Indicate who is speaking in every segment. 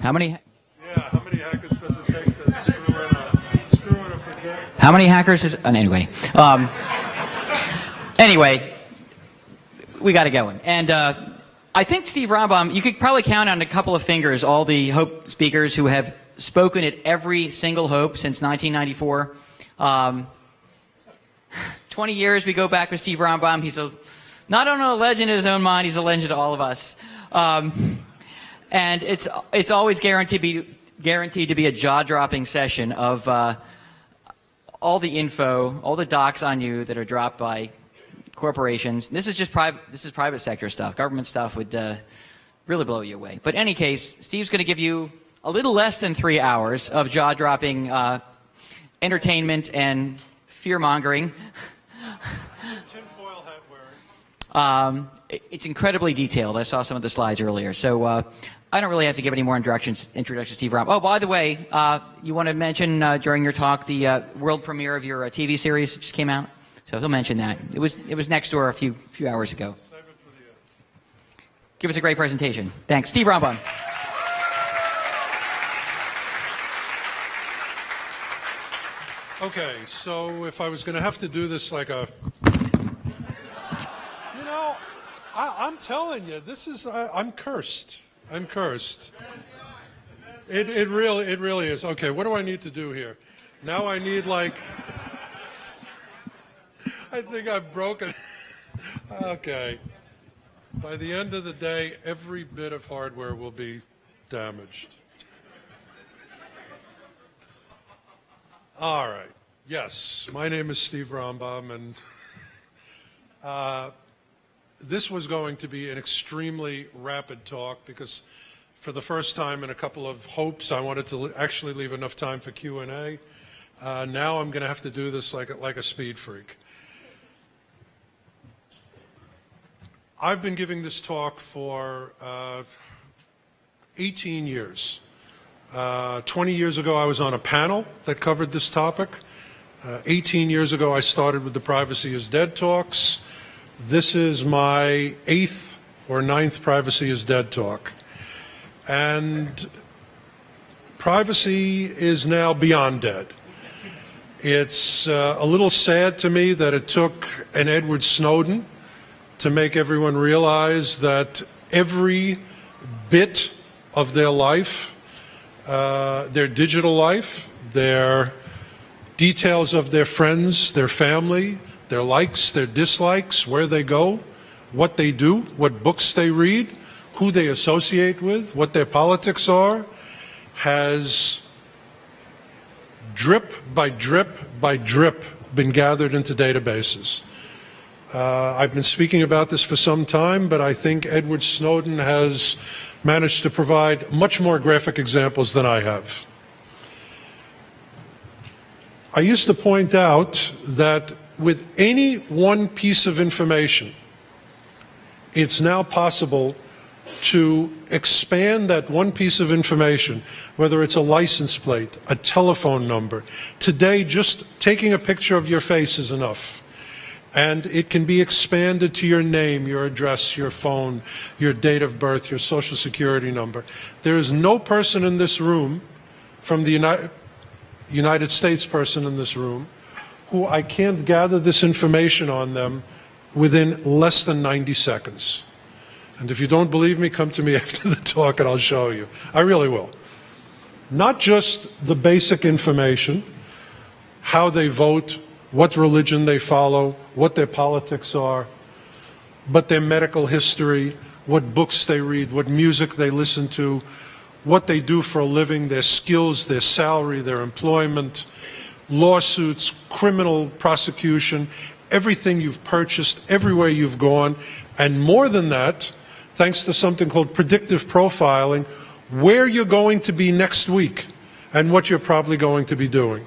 Speaker 1: How many?
Speaker 2: Yeah, how many hackers does it take to screw in a projector?
Speaker 1: How many hackers is? Anyway. Anyway, we got it going. And I think, Steve Rombaum, you could probably count on a couple of fingers all the Hope speakers who have spoken at every single Hope since 1994. 20 years we go back with Steve Rombaum. He's not only a legend in his own mind, he's a legend to all of us. And it's always guaranteed to be a jaw-dropping session of all the info, all the docs on you that are dropped by corporations. This is just private sector stuff. Government stuff would really blow you away. But in any case, Steve's going to give you a little less than 3 hours of jaw-dropping entertainment and fear-mongering.
Speaker 2: Tinfoil hat wearing.
Speaker 1: It's incredibly detailed. I saw some of the slides earlier. So I don't really have to give any more introductions to Steve Rombaum. Oh, by the way, you want to mention during your talk the world premiere of your TV series that just came out? So he'll mention that. It was next door a few hours ago. Give us a great presentation. Thanks. Steve Rombaum.
Speaker 2: Okay, so if I was going to have to do this like a... You know, I'm telling you, this is... I'm cursed. I'm cursed. It really is. Okay, what do I need to do here? Now I need like... I think I've broken... Okay. By the end of the day, every bit of hardware will be damaged. All right. Yes, my name is Steve Rombaum, and this was going to be an extremely rapid talk because for the first time in a couple of hopes, I wanted to actually leave enough time for Q&A. Now I'm going to have to do this like a speed freak. I've been giving this talk for 18 years. 20 years ago, I was on a panel that covered this topic. 18 years ago, I started with the Privacy is Dead talks. This is my 8th or 9th Privacy is Dead talk. And privacy is now beyond dead. It's a little sad to me that it took an Edward Snowden to make everyone realize that every bit of their life, their digital life, their details of their friends, their family, their likes, their dislikes, where they go, what they do, what books they read, who they associate with, what their politics are, has drip by drip by drip been gathered into databases. I've been speaking about this for some time, but I think Edward Snowden has managed to provide much more graphic examples than I have. I used to point out that with any one piece of information, it's now possible to expand that one piece of information, whether it's a license plate, a telephone number. Today, just taking a picture of your face is enough. And it can be expanded to your name, your address, your phone, your date of birth, your social security number. There is no person in this room, from the United States person in this room, who I can't gather this information on them within less than 90 seconds. And if you don't believe me, come to me after the talk and I'll show you. I really will. Not just the basic information, how they vote, what religion they follow, what their politics are, but their medical history, what books they read, what music they listen to, what they do for a living, their skills, their salary, their employment, lawsuits, criminal prosecution, everything you've purchased, everywhere you've gone, and more than that, thanks to something called predictive profiling, where you're going to be next week and what you're probably going to be doing.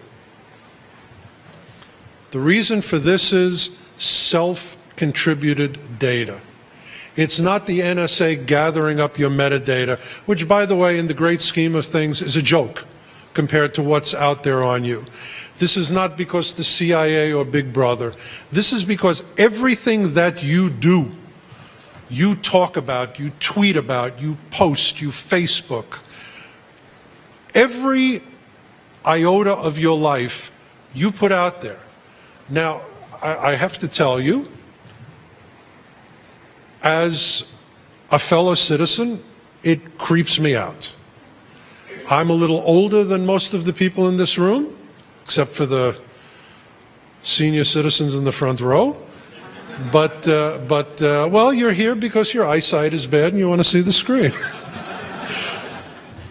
Speaker 2: The reason for this is self-contributed data. It's not the NSA gathering up your metadata, which, by the way, in the great scheme of things, is a joke compared to what's out there on you. This is not because the CIA or Big Brother. This is because everything that you do, you talk about, you tweet about, you post, you Facebook. Every iota of your life you put out there. Now, I have to tell you, as a fellow citizen, it creeps me out. I'm a little older than most of the people in this room, except for the senior citizens in the front row. But well, you're here because your eyesight is bad and you want to see the screen.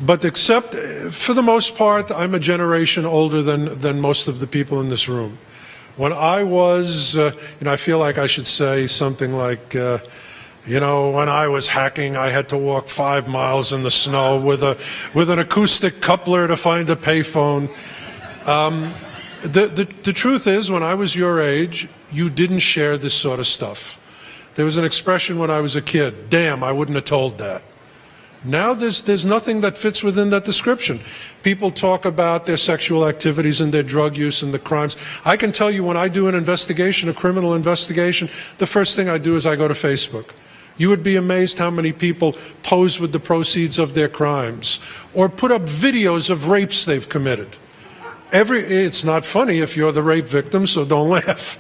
Speaker 2: But except, for the most part, I'm a generation older than most of the people in this room. When I was, I feel like I should say something like, when I was hacking, I had to walk 5 miles in the snow with an acoustic coupler to find a payphone. The truth is, when I was your age, you didn't share this sort of stuff. There was an expression when I was a kid, damn, I wouldn't have told that. Now there's nothing that fits within that description. People talk about their sexual activities and their drug use and the crimes. I can tell you when I do an investigation, a criminal investigation, the first thing I do is I go to Facebook. You would be amazed how many people pose with the proceeds of their crimes or put up videos of rapes they've committed. It's not funny if you're the rape victim, so don't laugh.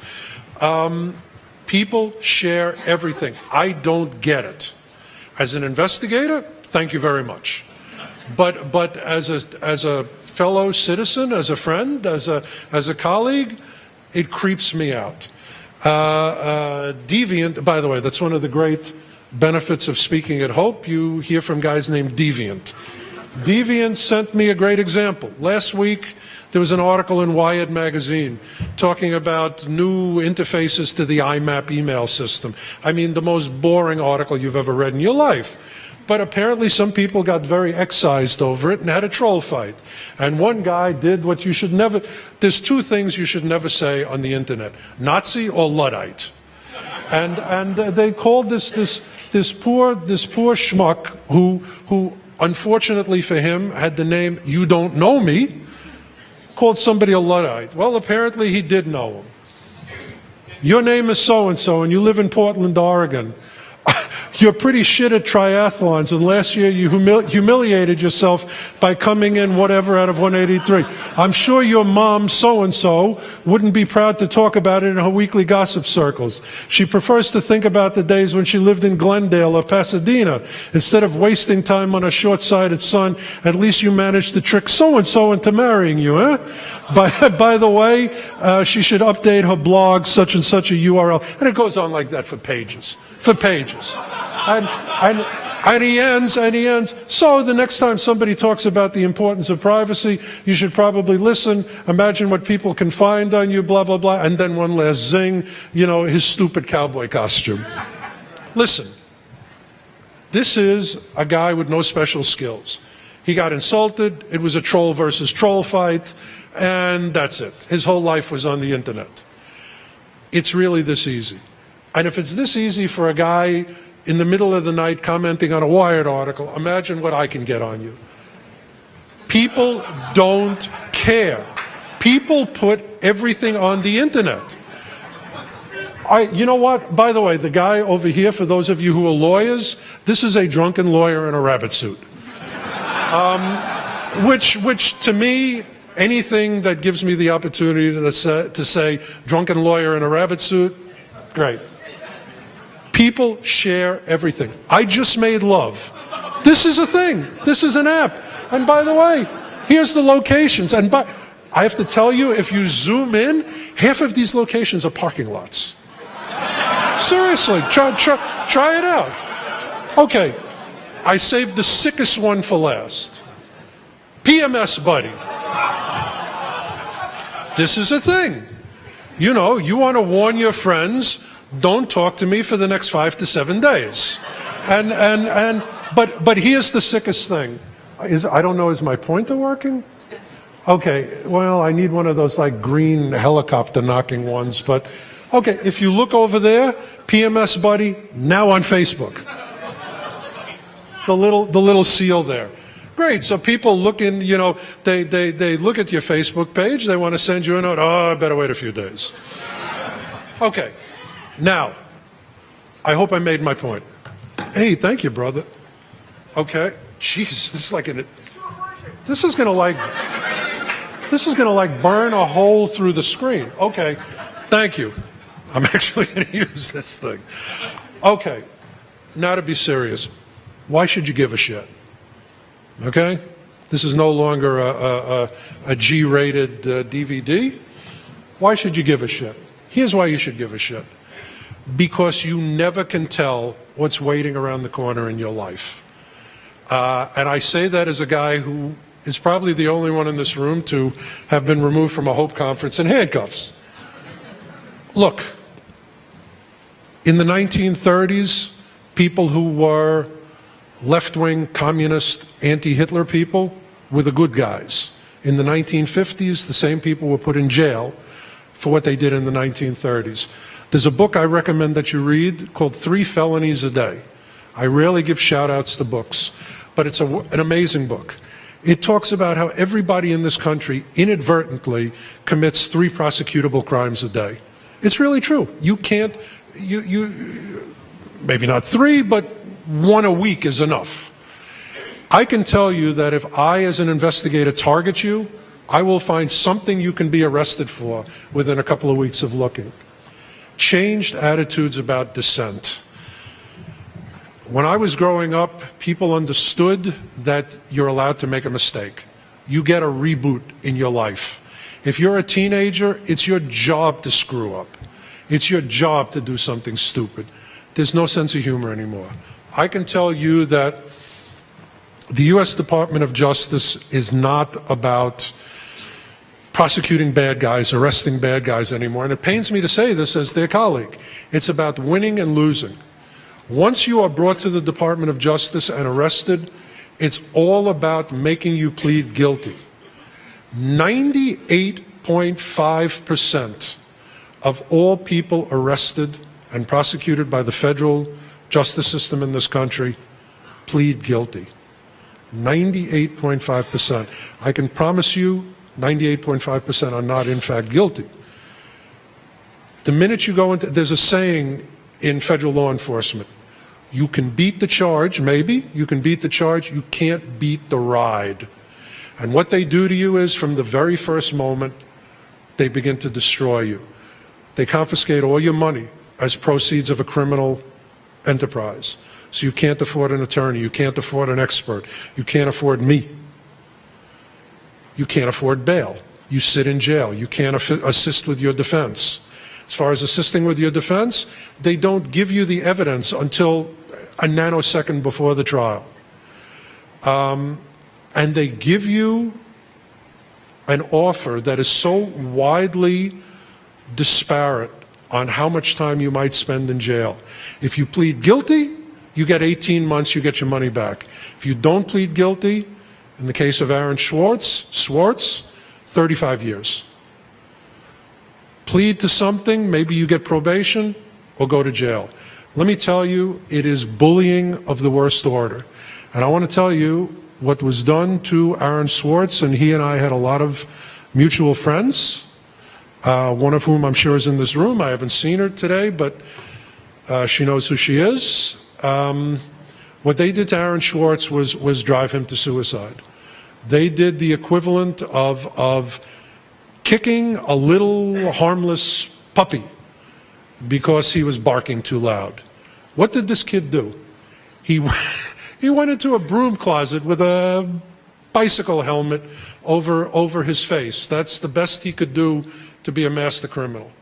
Speaker 2: People share everything. I don't get it. As an investigator, thank you very much. But as a fellow citizen, as a friend, as a colleague, it creeps me out. Deviant, by the way, that's one of the great benefits of speaking at Hope. You hear from guys named Deviant. Deviant sent me a great example. Last week, there was an article in Wired magazine talking about new interfaces to the IMAP email system. I mean, the most boring article you've ever read in your life. But apparently some people got very excised over it and had a troll fight. And one guy did what you should never, there's two things you should never say on the internet, Nazi or Luddite. And they called this poor schmuck who unfortunately for him had the name You Don't Know Me, called somebody a Luddite. Well, apparently he did know him. Your name is so-and-so and you live in Portland, Oregon. You're pretty shit at triathlons, and last year you humiliated yourself by coming in whatever out of 183. I'm sure your mom, so-and-so, wouldn't be proud to talk about it in her weekly gossip circles. She prefers to think about the days when she lived in Glendale or Pasadena. Instead of wasting time on a short-sighted son, at least you managed to trick so-and-so into marrying you, huh? By the way, she should update her blog, such and such a URL. And it goes on like that for pages. And he ends, so the next time somebody talks about the importance of privacy, you should probably listen, imagine what people can find on you, blah, blah, blah, and then one last zing, his stupid cowboy costume. Listen, this is a guy with no special skills. He got insulted, it was a troll versus troll fight, and that's it. His whole life was on the internet. It's really this easy. And if it's this easy for a guy in the middle of the night commenting on a Wired article, imagine what I can get on you. People don't care. People put everything on the internet. You know what? By the way, the guy over here, for those of you who are lawyers, this is a drunken lawyer in a rabbit suit. Which to me, anything that gives me the opportunity to say drunken lawyer in a rabbit suit, great. People share everything. I just made love. This is a thing. This is an app. And by the way, here's the locations. And I have to tell you, if you zoom in, half of these locations are parking lots. Seriously, try it out. Okay, I saved the sickest one for last. PMS Buddy. This is a thing. You want to warn your friends, don't talk to me for the next 5 to 7 days. But here's the sickest thing. I don't know, is my pointer working? Okay, well, I need one of those like green helicopter knocking ones, but okay, if you look over there, PMS Buddy, now on Facebook. The little seal there. Great, so people look in, they look at your Facebook page, they want to send you a note, I better wait a few days. Okay. Now, I hope I made my point. Hey, thank you, brother. Okay. Jesus, this is gonna like burn a hole through the screen. Okay. Thank you. I'm actually gonna use this thing. Okay. Now to be serious. Why should you give a shit? Okay? This is no longer a G-rated DVD. Why should you give a shit? Here's why you should give a shit. Because you never can tell what's waiting around the corner in your life. And I say that as a guy who is probably the only one in this room to have been removed from a Hope Conference in handcuffs. Look, in the 1930s, people who were left-wing, communist, anti-Hitler people were the good guys. In the 1950s, the same people were put in jail for what they did in the 1930s. There's a book I recommend that you read called 3 Felonies a Day. I rarely give shout-outs to books, but it's an amazing book. It talks about how everybody in this country inadvertently commits 3 prosecutable crimes a day. It's really true. You can't, maybe not 3, but 1 a week is enough. I can tell you that if I, as an investigator, target you, I will find something you can be arrested for within a couple of weeks of looking. Changed attitudes about dissent. When I was growing up, people understood that you're allowed to make a mistake. You get a reboot in your life. If you're a teenager, it's your job to screw up. It's your job to do something stupid. There's no sense of humor anymore. I can tell you that the U.S. Department of Justice is not about prosecuting bad guys, arresting bad guys anymore. And it pains me to say this as their colleague. It's about winning and losing. Once you are brought to the Department of Justice and arrested, it's all about making you plead guilty. 98.5% of all people arrested and prosecuted by the federal justice system in this country plead guilty. 98.5%. I can promise you 98.5% are not in fact guilty. The minute you go into, there's a saying in federal law enforcement, you can beat the charge, maybe, you can beat the charge, you can't beat the ride. And what they do to you is, from the very first moment, they begin to destroy you. They confiscate all your money as proceeds of a criminal enterprise. So you can't afford an attorney, you can't afford an expert, you can't afford me. You can't afford bail. You sit in jail. You can't assist with your defense. As far as assisting with your defense, they don't give you the evidence until a nanosecond before the trial. And they give you an offer that is so widely disparate on how much time you might spend in jail. If you plead guilty, you get 18 months, you get your money back. If you don't plead guilty, in the case of Aaron Swartz, 35 years. Plead to something, maybe you get probation or go to jail. Let me tell you, it is bullying of the worst order. And I want to tell you what was done to Aaron Swartz, and he and I had a lot of mutual friends, one of whom I'm sure is in this room. I haven't seen her today, but she knows who she is. What they did to Aaron Swartz was drive him to suicide. They did the equivalent of kicking a little harmless puppy because he was barking too loud. What did this kid do? He went into a broom closet with a bicycle helmet over his face. That's the best he could do to be a master criminal.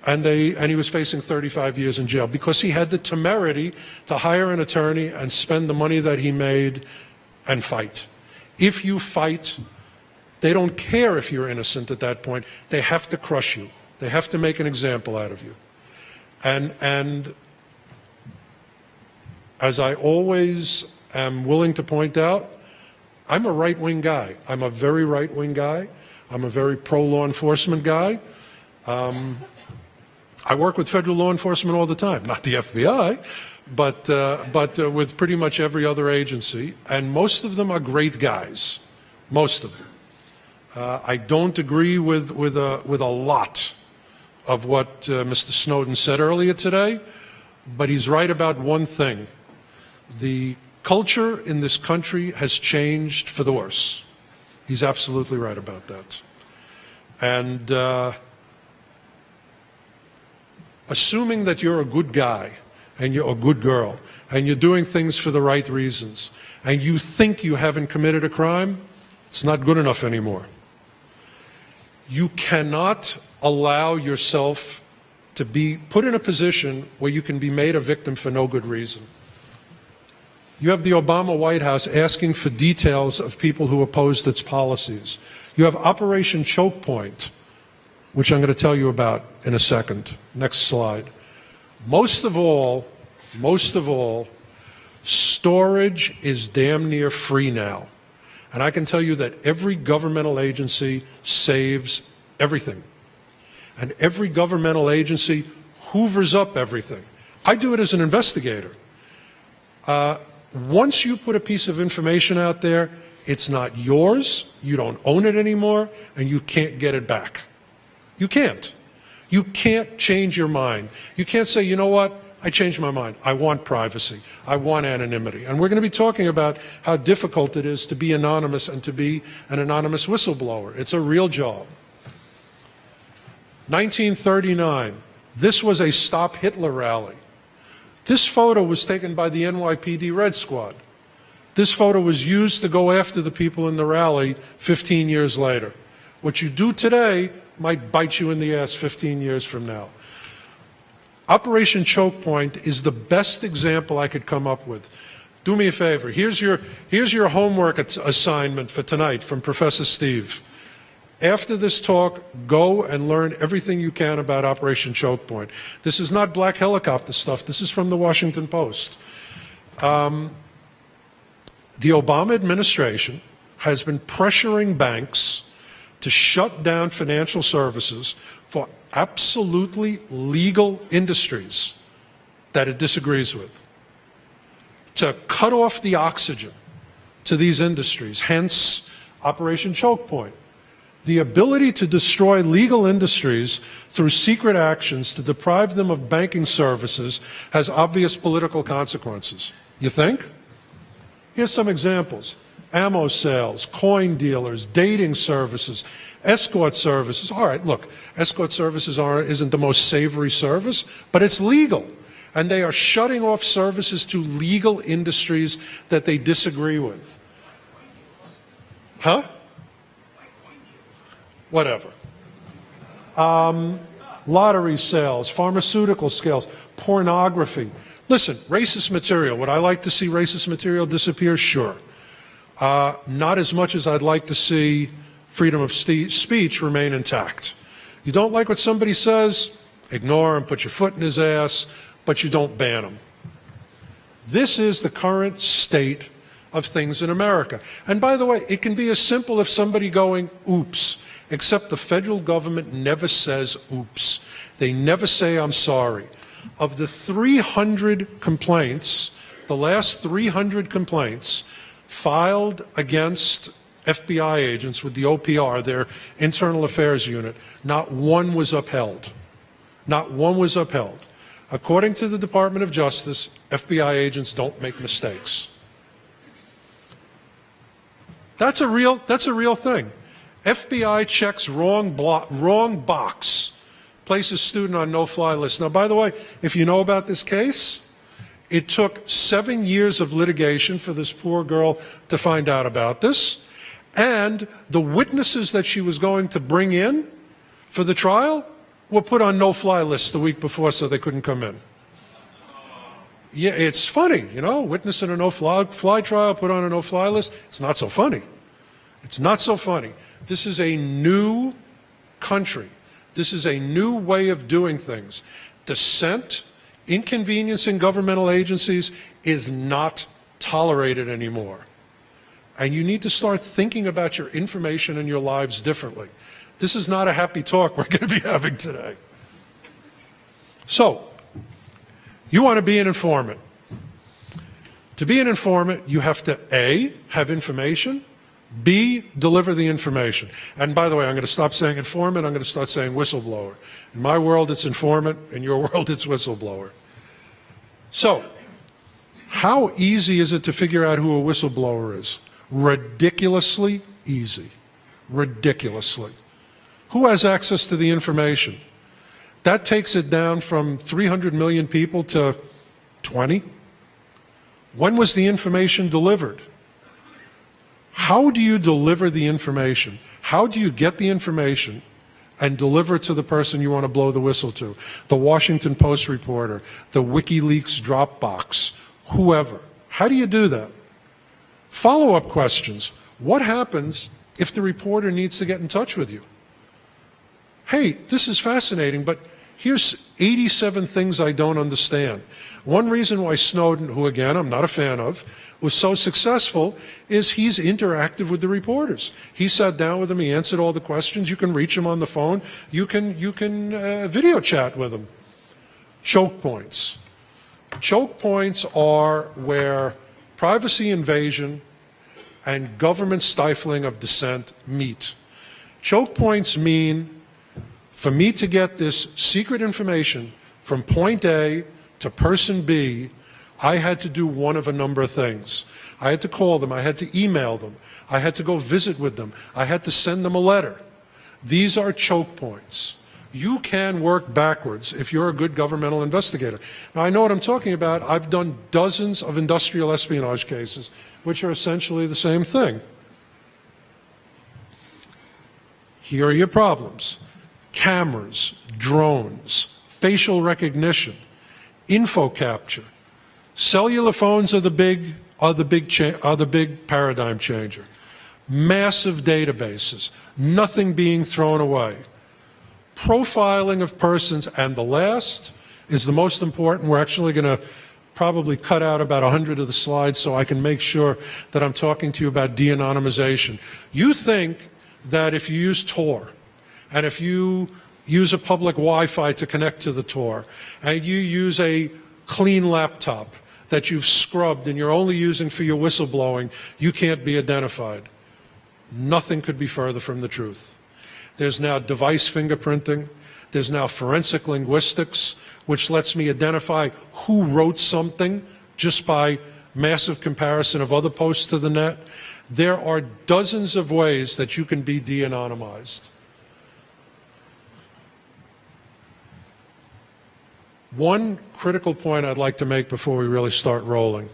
Speaker 2: And he was facing 35 years in jail because he had the temerity to hire an attorney and spend the money that he made and fight. If you fight, they don't care if you're innocent at that point. They have to crush you. They have to make an example out of you. And as I always am willing to point out, I'm a right-wing guy. I'm a very right-wing guy. I'm a very pro-law enforcement guy. I work with federal law enforcement all the time, not the FBI, but with pretty much every other agency, and most of them are great guys, most of them. I don't agree with a lot of what Mr. Snowden said earlier today, but he's right about one thing. The culture in this country has changed for the worse. He's absolutely right about that. And assuming that you're a good guy and you're a good girl and you're doing things for the right reasons and you think you haven't committed a crime, it's not good enough anymore. You cannot allow yourself to be put in a position where you can be made a victim for no good reason. You have the Obama White House asking for details of people who opposed its policies. You have Operation Choke Point, which I'm going to tell you about in a second. Next slide. Most of all, storage is damn near free now. And I can tell you that every governmental agency saves everything. And every governmental agency hoovers up everything. I do it as an investigator. Once you put a piece of information out there, it's not yours, you don't own it anymore, and you can't get it back. You can't. You can't change your mind. You can't say, you know what, I changed my mind. I want privacy. I want anonymity. And we're going to be talking about how difficult it is to be anonymous and to be an anonymous whistleblower. It's a real job. 1939, this was a Stop Hitler rally. This photo was taken by the NYPD Red Squad. This photo was used to go after the people in the rally 15 years later. What you do today might bite you in the ass 15 years from now. Operation Choke Point is the best example I could come up with. Do me a favor. Here's your homework assignment for tonight from Professor Steve. After this talk, go and learn everything you can about Operation Choke Point. This is not black helicopter stuff. This is from the Washington Post. The Obama administration has been pressuring banks to shut down financial services for absolutely legal industries that it disagrees with, to cut off the oxygen to these industries, hence Operation Choke Point. The ability to destroy legal industries through secret actions to deprive them of banking services has obvious political consequences. You think? Here's some examples. Ammo sales, coin dealers, dating services, escort services. All right, look, escort services isn't the most savory service, but it's legal. And they are shutting off services to legal industries that they disagree with. Huh? Whatever. Lottery sales, pharmaceutical sales, pornography. Listen, racist material. Would I like to see racist material disappear? Sure. Not as much as I'd like to see freedom of speech remain intact. You don't like what somebody says? Ignore him, put your foot in his ass, but you don't ban him. This is the current state of things in America. And by the way, it can be as simple as somebody going, oops. Except the federal government never says oops. They never say I'm sorry. Of the 300 complaints, the last 300 complaints filed against FBI agents with the OPR, their Internal Affairs Unit, not one was upheld. Not one was upheld. According to the Department of Justice, FBI agents don't make mistakes. That's a real thing. FBI checks wrong box, places student on no-fly list. Now, by the way, if you know about this case, it took 7 years of litigation for this poor girl to find out about this, and the witnesses that she was going to bring in for the trial were put on no-fly lists the week before so they couldn't come in. Yeah, it's funny, you know, witness in a no-fly trial, put on a no-fly list. It's not so funny. It's not so funny. This is a new country. This is a new way of doing things. Dissent, inconvenience in governmental agencies is not tolerated anymore. And you need to start thinking about your information and your lives differently. This is not a happy talk we're going to be having today. So, you want to be an informant. To be an informant, you have to A, have information, B, deliver the information. And by the way, I'm going to stop saying informant, I'm going to start saying whistleblower. In my world, it's informant. In your world, it's whistleblower. So, How easy is it to figure out who a whistleblower is? Ridiculously easy. Ridiculously. Who has access to the information? That takes it down from 300 million people to 20. When was the information delivered? How do you deliver the information? How do you get the information and deliver it to the person you want to blow the whistle to? The Washington Post reporter, the WikiLeaks Dropbox, whoever. How do you do that? Follow-up questions. What happens if the reporter needs to get in touch with you? Hey, this is fascinating, but here's 87 things I don't understand. One reason why Snowden, who again I'm not a fan of, was so successful is he's interactive with the reporters. He sat down with them, he answered all the questions. You can reach him on the phone. You can video chat with him. Choke points. Choke points are where privacy invasion and government stifling of dissent meet. Choke points mean for me to get this secret information from point A to person B, I had to do one of a number of things. I had to call them, I had to email them, I had to go visit with them, I had to send them a letter. These are choke points. You can work backwards if you're a good governmental investigator. Now, I know what I'm talking about. I've done dozens of industrial espionage cases, which are essentially the same thing. Here are your problems. Cameras, drones, facial recognition, info capture. Cellular phones are the big paradigm changer. Massive databases, nothing being thrown away. Profiling of persons, and the last is the most important. We're actually going to probably cut out about 100 of the slides so I can make sure that I'm talking to you about de-anonymization. You think that if you use Tor, and if you use a public Wi-Fi to connect to the Tor, and you use a clean laptop that you've scrubbed and you're only using for your whistleblowing, you can't be identified. Nothing could be further from the truth. There's now device fingerprinting. There's now forensic linguistics, which lets me identify who wrote something just by massive comparison of other posts to the net. There are dozens of ways that you can be de-anonymized. One critical point I'd like to make before we really start rolling.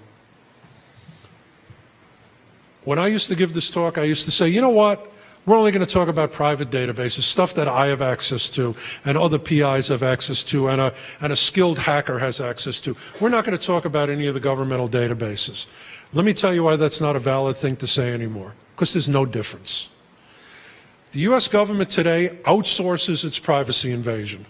Speaker 2: When I used to give this talk, I used to say, you know what? We're only going to talk about private databases, stuff that I have access to and other PIs have access to and a skilled hacker has access to. We're not going to talk about any of the governmental databases. Let me tell you why that's not a valid thing to say anymore, because there's no difference. The U.S. government today outsources its privacy invasion.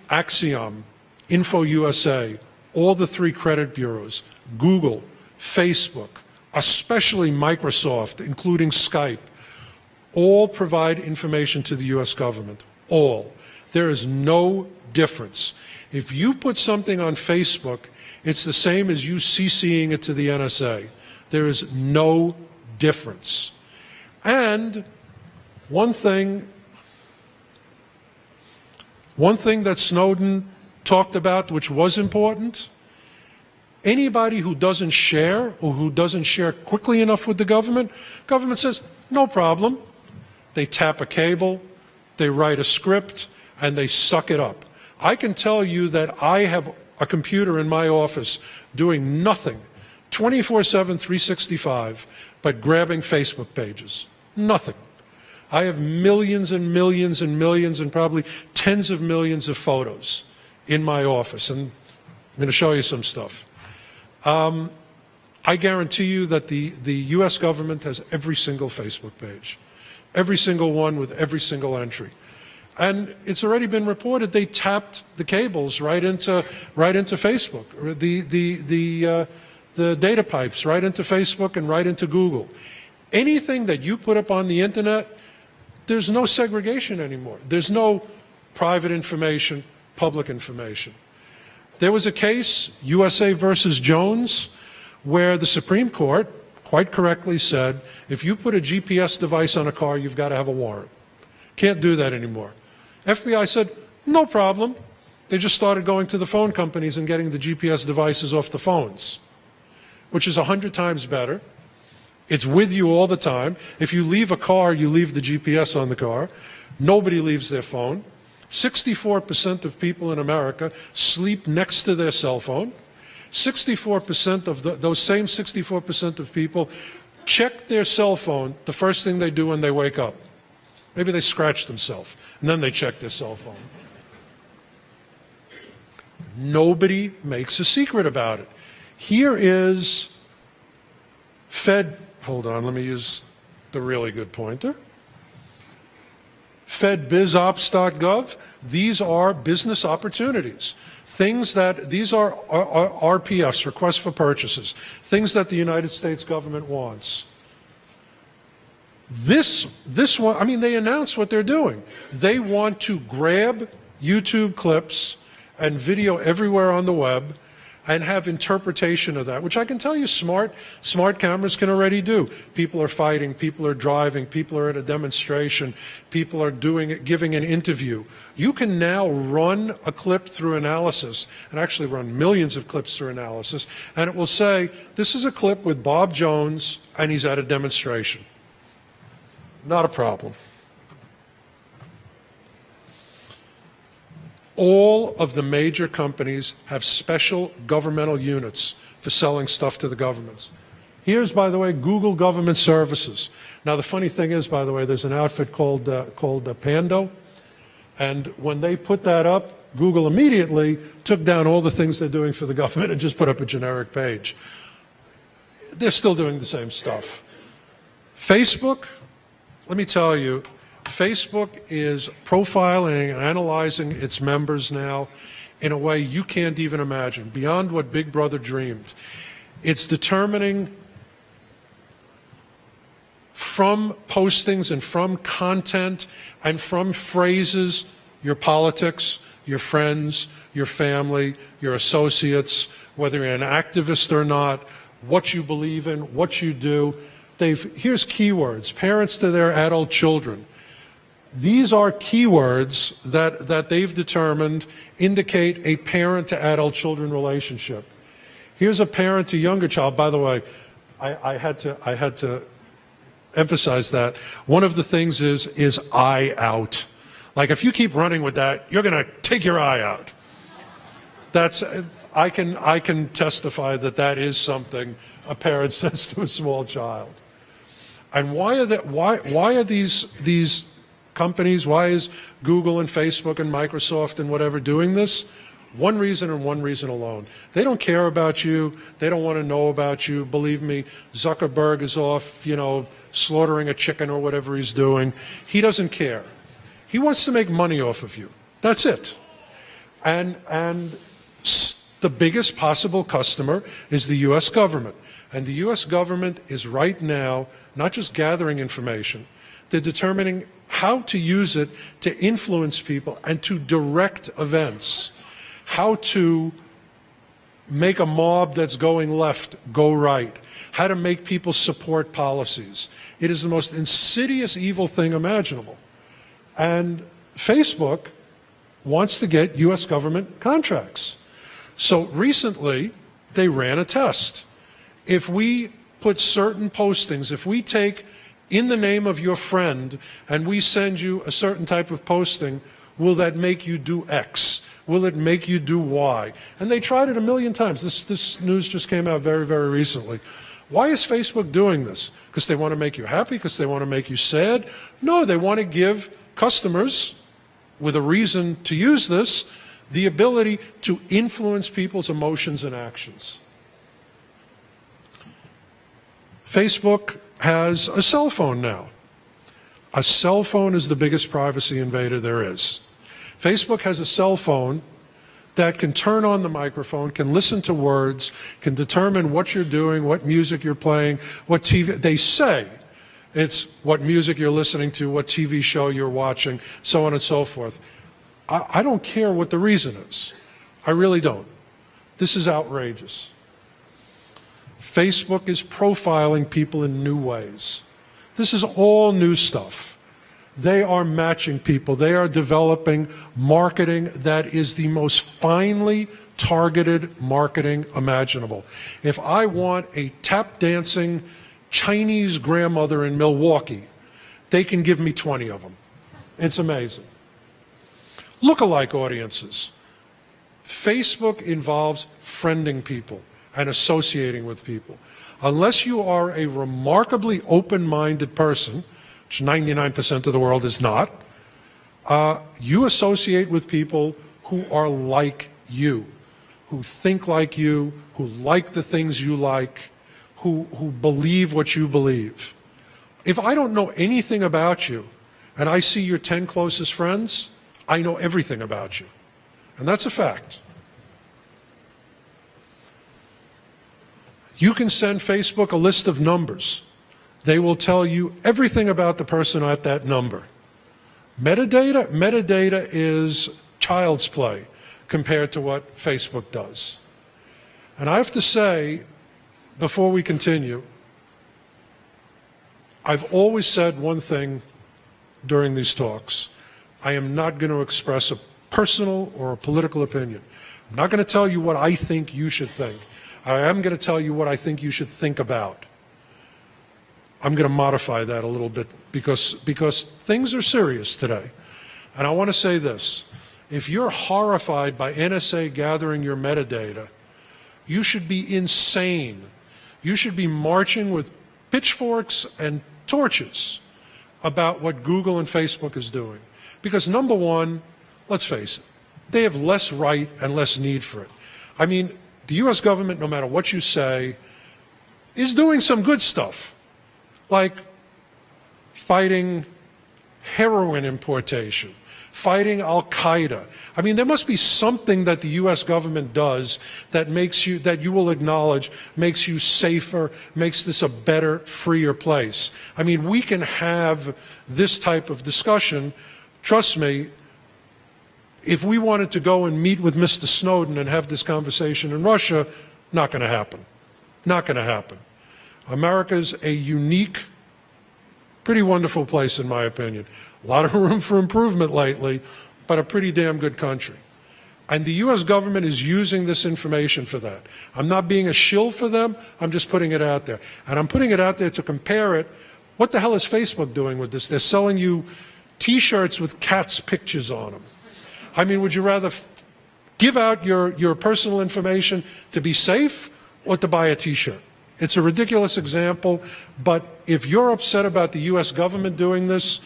Speaker 2: Axiom, InfoUSA, all the three credit bureaus, Google, Facebook, especially Microsoft, including Skype, all provide information to the U.S. government. All. There is no difference. If you put something on Facebook, it's the same as you CCing it to the NSA. There is no difference. And one thing that Snowden talked about, which was important, anybody who doesn't share or who doesn't share quickly enough with the government says, no problem. They tap a cable, they write a script, and they suck it up. I can tell you that I have a computer in my office doing nothing, 24/7, 365, but grabbing Facebook pages. Nothing. I have millions and millions and millions and probably tens of millions of photos in my office, and I'm going to show you some stuff. I guarantee you that the U.S. government has every single Facebook page, every single one with every single entry. And it's already been reported they tapped the cables right into Facebook, the data pipes right into Facebook and right into Google. Anything that you put up on the internet, there's no segregation anymore. There's no private information, public information. There was a case, USA versus Jones, where the Supreme Court quite correctly said, if you put a GPS device on a car, you've got to have a warrant. Can't do that anymore. FBI said, no problem. They just started going to the phone companies and getting the GPS devices off the phones, which is 100 times better. It's with you all the time. If you leave a car, you leave the GPS on the car. Nobody leaves their phone. 64% of people in America sleep next to their cell phone. 64% of those same 64% of people check their cell phone the first thing they do when they wake up. Maybe they scratch themselves, and then they check their cell phone. Nobody makes a secret about it. Here is hold on, let me use the really good pointer. FedBizOps.gov. These are business opportunities. These are RPFs, requests for purchases, things that the United States government wants. This one, I mean, they announce what they're doing. They want to grab YouTube clips and video everywhere on the web and have interpretation of that, which I can tell you smart cameras can already do. People are fighting, people are driving, people are at a demonstration, people are giving an interview. You can now run a clip through analysis, and actually run millions of clips through analysis, and it will say, this is a clip with Bob Jones, and he's at a demonstration. Not a problem. All of the major companies have special governmental units for selling stuff to the governments. Here's, by the way, Google Government Services. Now, the funny thing is, by the way, there's an outfit called Pando, and when they put that up, Google immediately took down all the things they're doing for the government and just put up a generic page. They're still doing the same stuff. Facebook, let me tell you, Facebook is profiling and analyzing its members now in a way you can't even imagine, beyond what Big Brother dreamed. It's determining from postings and from content and from phrases your politics, your friends, your family, your associates, whether you're an activist or not, what you believe in, what you do. Here's keywords, parents to their adult children. These are keywords that they've determined indicate a parent to adult children relationship. Here's a parent to younger child. By the way, I had to emphasize that. One of the things is eye out. Like, if you keep running with that, you're going to take your eye out. I can testify that is something a parent says to a small child. And why are these companies, why is Google and Facebook and Microsoft and whatever doing this? One reason and one reason alone. They don't care about you. They don't want to know about you. Believe me, Zuckerberg is off, slaughtering a chicken or whatever he's doing. He doesn't care. He wants to make money off of you. That's it. And the biggest possible customer is the U.S. government. And the U.S. government is right now not just gathering information, they're determining how to use it to influence people and to direct events, how to make a mob that's going left go right, how to make people support policies. It is the most insidious, evil thing imaginable. And Facebook wants to get U.S. government contracts. So recently, they ran a test. If we put certain postings, if we take in the name of your friend and we send you a certain type of posting, will that make you do X? Will it make you do Y? And they tried it a million times. This news just came out very, very recently. Why is Facebook doing this? Because they want to make you happy? Because they want to make you sad? No, they want to give customers, with a reason to use this, the ability to influence people's emotions and actions. Facebook has a cell phone now. A cell phone is the biggest privacy invader there is. Facebook has a cell phone that can turn on the microphone, can listen to words, can determine what you're doing, what music you're playing, what TV. They say it's what music you're listening to, what TV show you're watching, so on and so forth. I don't care what the reason is. I really don't. This is outrageous. Facebook is profiling people in new ways. This is all new stuff. They are matching people. They are developing marketing that is the most finely targeted marketing imaginable. If I want a tap dancing Chinese grandmother in Milwaukee, they can give me 20 of them. It's amazing. Lookalike audiences. Facebook involves friending people and associating with people. Unless you are a remarkably open-minded person, which 99% of the world is not, you associate with people who are like you, who think like you, who like the things you like, who believe what you believe. If I don't know anything about you and I see your 10 closest friends, I know everything about you. And that's a fact. You can send Facebook a list of numbers. They will tell you everything about the person at that number. Metadata is child's play compared to what Facebook does. And I have to say, before we continue, I've always said one thing during these talks. I am not going to express a personal or a political opinion. I'm not going to tell you what I think you should think. I am going to tell you what I think you should think about. I'm going to modify that a little bit because things are serious today. And I want to say this. If you're horrified by NSA gathering your metadata, you should be insane. You should be marching with pitchforks and torches about what Google and Facebook is doing. Because number one, let's face it, they have less right and less need for it. I mean, the U.S. government, no matter what you say, is doing some good stuff, like fighting heroin importation, fighting Al-Qaeda. I mean, there must be something that the U.S. government does that that you will acknowledge makes you safer, makes this a better, freer place. I mean, we can have this type of discussion. Trust me, if we wanted to go and meet with Mr. Snowden and have this conversation in Russia, not going to happen. Not going to happen. America's a unique, pretty wonderful place, in my opinion. A lot of room for improvement lately, but a pretty damn good country. And the U.S. government is using this information for that. I'm not being a shill for them. I'm just putting it out there. And I'm putting it out there to compare it. What the hell is Facebook doing with this? They're selling you T-shirts with cats' pictures on them. I mean, would you rather give out your personal information to be safe or to buy a T-shirt? It's a ridiculous example, but if you're upset about the U.S. government doing this,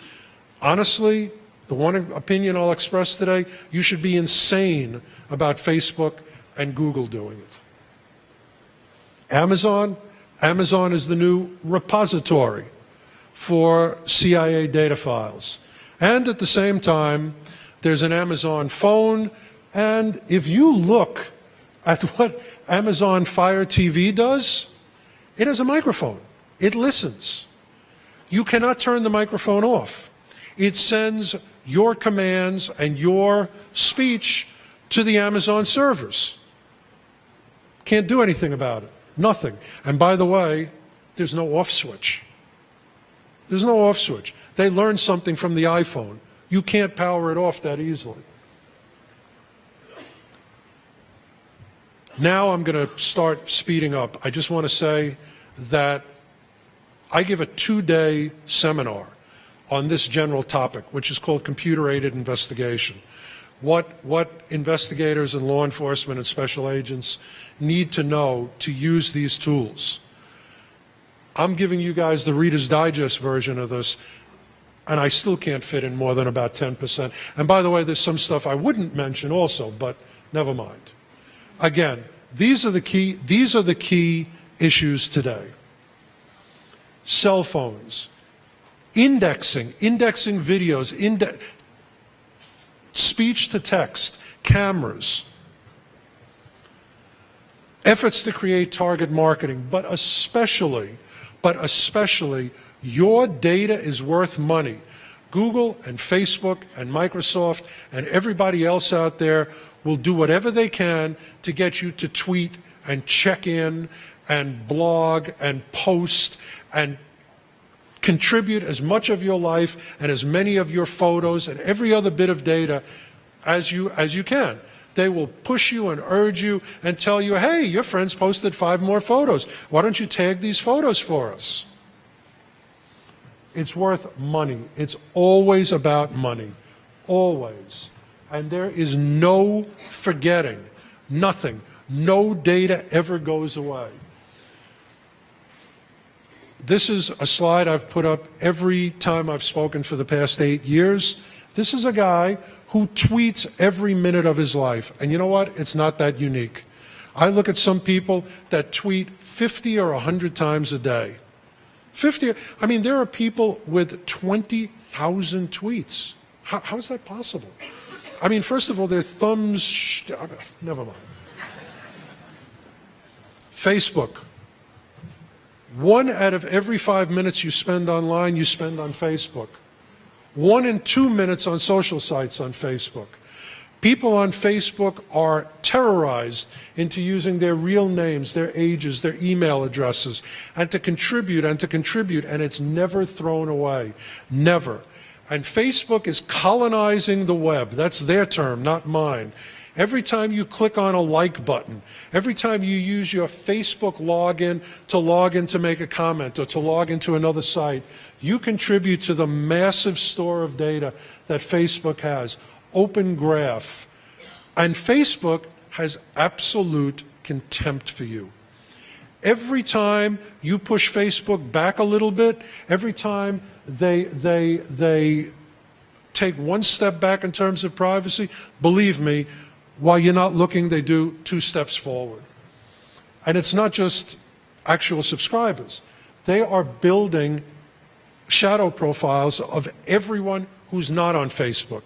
Speaker 2: honestly, the one opinion I'll express today, you should be insane about Facebook and Google doing it. Amazon is the new repository for CIA data files. And at the same time, there's an Amazon phone, and if you look at what Amazon Fire TV does, it has a microphone. It listens. You cannot turn the microphone off. It sends your commands and your speech to the Amazon servers. Can't do anything about it. Nothing. And by the way, there's no off switch. There's no off switch. They learned something from the iPhone. You can't power it off that easily. Now I'm going to start speeding up. I just want to say that I give a 2-day seminar on this general topic, which is called computer-aided investigation. What investigators and law enforcement and special agents need to know to use these tools. I'm giving you guys the Reader's Digest version of this, and I still can't fit in more than about 10%. And by the way, there's some stuff I wouldn't mention also, but never mind. Again, these are the key issues today. Cell phones, indexing videos, speech to text, cameras, efforts to create target marketing, but especially, your data is worth money. Google and Facebook and Microsoft and everybody else out there will do whatever they can to get you to tweet and check in and blog and post and contribute as much of your life and as many of your photos and every other bit of data as you can. They will push you and urge you and tell you, hey, your friends posted 5 more photos. Why don't you tag these photos for us? It's worth money. It's always about money. Always. And there is no forgetting. Nothing. No data ever goes away. This is a slide I've put up every time I've spoken for the past 8 years. This is a guy who tweets every minute of his life. And you know what? It's not that unique. I look at some people that tweet 50 or 100 times a day. 50, I mean, there are people with 20,000 tweets. How is that possible? I mean, first of all, their thumbs, never mind. Facebook. 1 out of every 5 minutes you spend online, you spend on Facebook. 1 in 2 minutes on social sites on Facebook. People on Facebook are terrorized into using their real names, their ages, their email addresses, and to contribute, and it's never thrown away. Never. And Facebook is colonizing the web. That's their term, not mine. Every time you click on a like button, every time you use your Facebook login to log in to make a comment or to log into another site, you contribute to the massive store of data that Facebook has. Open graph. And Facebook has absolute contempt for you. Every time you push Facebook back a little bit, every time they take one step back in terms of privacy, believe me, while you're not looking, they do 2 steps forward. And it's not just actual subscribers. They are building shadow profiles of everyone who's not on Facebook,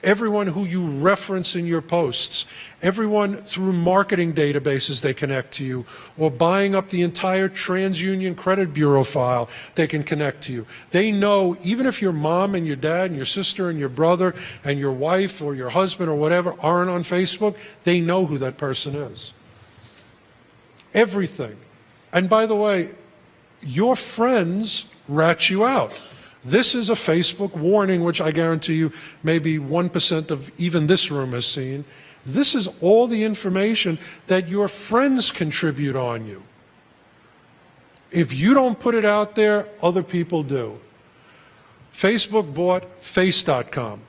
Speaker 2: everyone who you reference in your posts, everyone through marketing databases they connect to you, or buying up the entire TransUnion credit bureau file, they can connect to you. They know, even if your mom and your dad and your sister and your brother and your wife or your husband or whatever aren't on Facebook, they know who that person is. Everything. And by the way, your friends rat you out. This is a Facebook warning, which I guarantee you maybe 1% of even this room has seen. This is all the information that your friends contribute on you. If you don't put it out there, other people do. Facebook bought Face.com.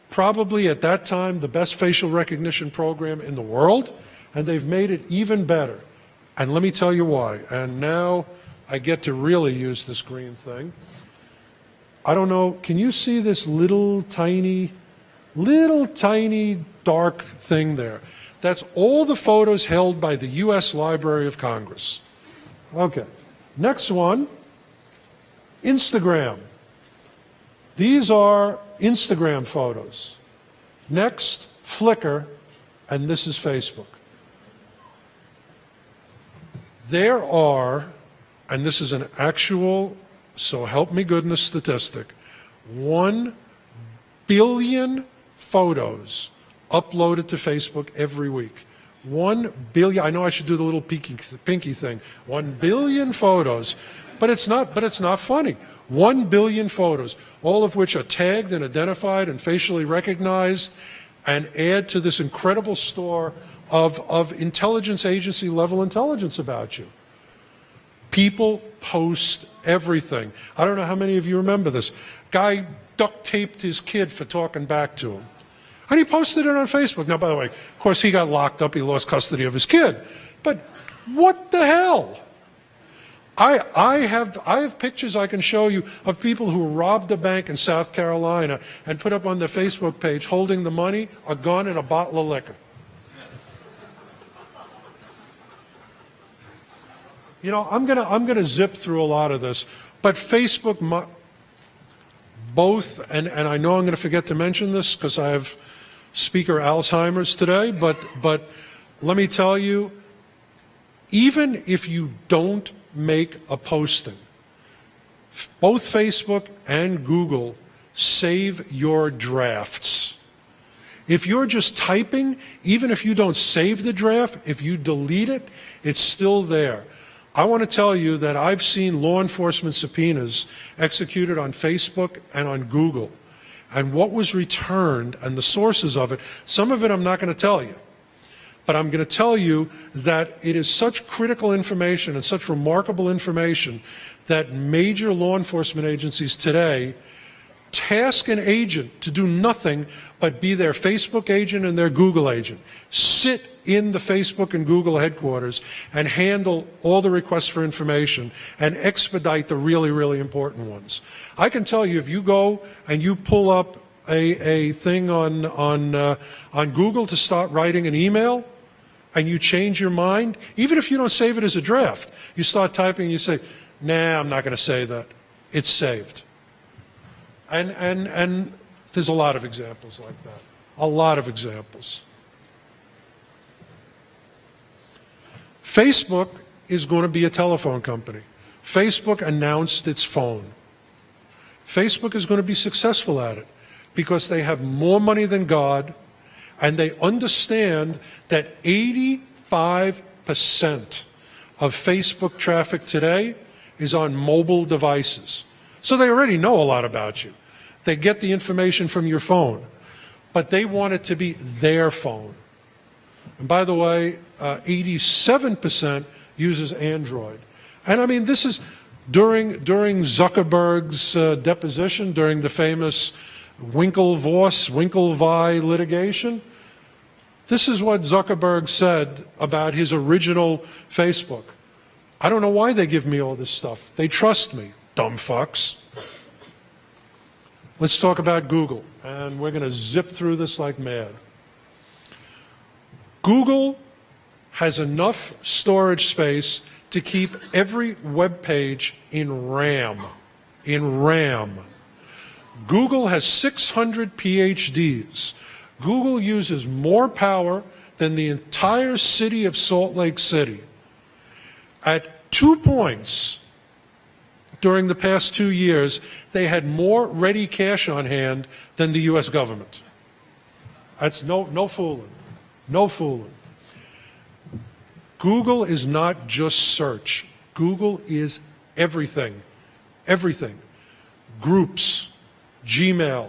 Speaker 2: Probably at that time the best facial recognition program in the world, and they've made it even better. And let me tell you why. And now I get to really use this green thing. I don't know, can you see this little tiny dark thing there? That's all the photos held by the U.S. Library of Congress. Okay, next one, Instagram. These are Instagram photos. Next, Flickr, and this is Facebook. There are, and this is an actual, so help me goodness statistic, 1 billion photos uploaded to Facebook every week. 1 billion, I know I should do the little pinky thing, 1 billion photos, but it's not funny. 1 billion photos, all of which are tagged and identified and facially recognized and add to this incredible store of intelligence agency level intelligence about you. People post everything. I don't know how many of you remember this. Guy duct taped his kid for talking back to him. And he posted it on Facebook. Now, by the way, of course, he got locked up. He lost custody of his kid. But what the hell? I have pictures I can show you of people who robbed a bank in South Carolina and put up on their Facebook page holding the money, a gun, and a bottle of liquor. You know, I'm gonna zip through a lot of this, but Facebook, both, and I know I'm going to forget to mention this because I have Speaker Alzheimer's today, but let me tell you, even if you don't make a posting, both Facebook and Google save your drafts. If you're just typing, even if you don't save the draft, if you delete it, it's still there. I want to tell you that I've seen law enforcement subpoenas executed on Facebook and on Google. And what was returned and the sources of it, some of it I'm not going to tell you. But I'm going to tell you that it is such critical information and such remarkable information that major law enforcement agencies today task an agent to do nothing but be their Facebook agent and their Google agent. Sit in the Facebook and Google headquarters and handle all the requests for information and expedite the really, really important ones. I can tell you, if you go and you pull up a thing on Google to start writing an email, and you change your mind, even if you don't save it as a draft, you start typing and you say, nah, I'm not going to say that. It's saved. And there's a lot of examples like that. A lot of examples. Facebook is going to be a telephone company. Facebook announced its phone. Facebook is going to be successful at it because they have more money than God, and they understand that 85% of Facebook traffic today is on mobile devices. So they already know a lot about you. They get the information from your phone, but they want it to be their phone. And by the way, 87% uses Android. And I mean, this is during Zuckerberg's deposition, during the famous Winklevoss-Winklevi litigation. This is what Zuckerberg said about his original Facebook. I don't know why they give me all this stuff. They trust me, dumb fucks. Let's talk about Google, and we're going to zip through this like mad. Google has enough storage space to keep every web page in RAM. In RAM. Google has 600 PhDs. Google uses more power than the entire city of Salt Lake City. At 2 points during the past 2 years, they had more ready cash on hand than the U.S. government. That's no fooling. No fooling. Google is not just search. Google is everything. Everything. Groups, Gmail,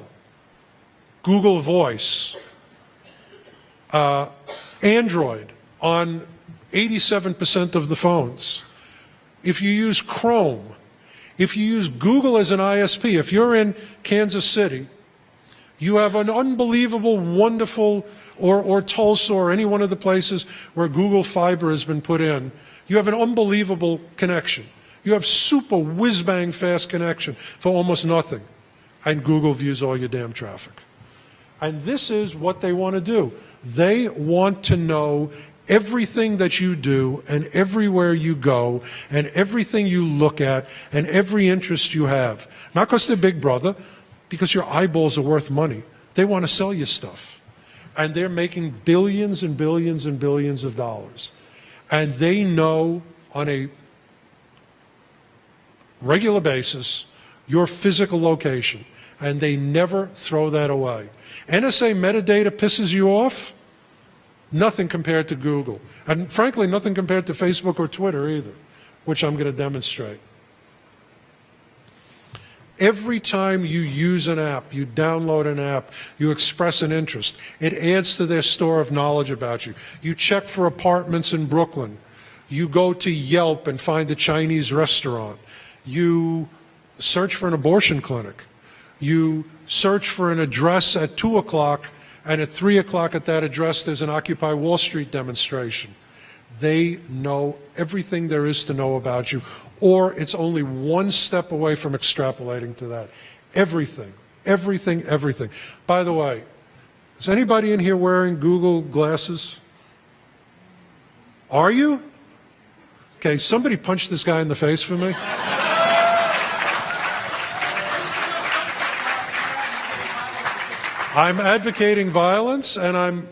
Speaker 2: Google Voice, Android on 87% of the phones. If you use Chrome, if you use Google as an ISP, if you're in Kansas City, you have an unbelievable, wonderful, or Tulsa or any one of the places where Google Fiber has been put in, you have an unbelievable connection. You have super whiz-bang fast connection for almost nothing. And Google views all your damn traffic. And this is what they want to do. They want to know everything that you do and everywhere you go and everything you look at and every interest you have. Not because they're Big Brother, because your eyeballs are worth money. They want to sell you stuff. And they're making billions and billions and billions of dollars. And they know on a regular basis your physical location. And they never throw that away. NSA metadata pisses you off? Nothing compared to Google. And frankly, nothing compared to Facebook or Twitter either, which I'm going to demonstrate. Every time you use an app, you download an app, you express an interest, it adds to their store of knowledge about you. You check for apartments in Brooklyn. You go to Yelp and find a Chinese restaurant. You search for an abortion clinic. You search for an address at 2 o'clock, and at 3 o'clock at that address there's an Occupy Wall Street demonstration. They know everything there is to know about you, or it's only one step away from extrapolating to that. Everything, everything, everything. By the way, is anybody in here wearing Google glasses? Are you? Okay, somebody punch this guy in the face for me. I'm advocating violence, and I'm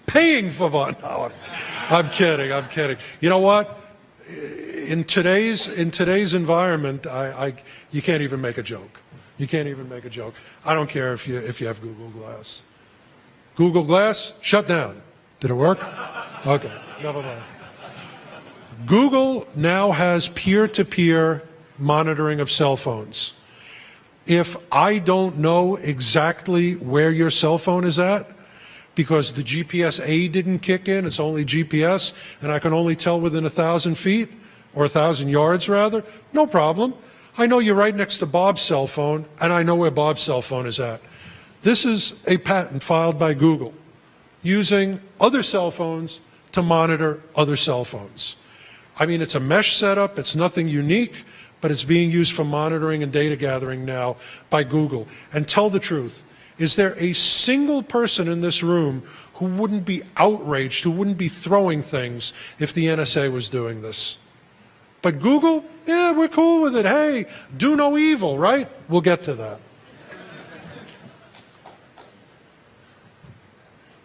Speaker 2: paying for one. No, I'm kidding. I'm kidding. You know what? In today's environment, you can't even make a joke. You can't even make a joke. I don't care if you have Google Glass. Google Glass, shut down. Did it work? Okay, never mind. Google now has peer-to-peer monitoring of cell phones. If I don't know exactly where your cell phone is at, because the GPS-A didn't kick in, it's only GPS, and I can only tell within 1,000 feet, or 1,000 yards rather, no problem. I know you're right next to Bob's cell phone, and I know where Bob's cell phone is at. This is a patent filed by Google using other cell phones to monitor other cell phones. I mean, it's a mesh setup, it's nothing unique, but it's being used for monitoring and data gathering now by Google. And tell the truth, is there a single person in this room who wouldn't be outraged, who wouldn't be throwing things if the NSA was doing this? But Google, yeah, we're cool with it. Hey, do no evil, right? We'll get to that.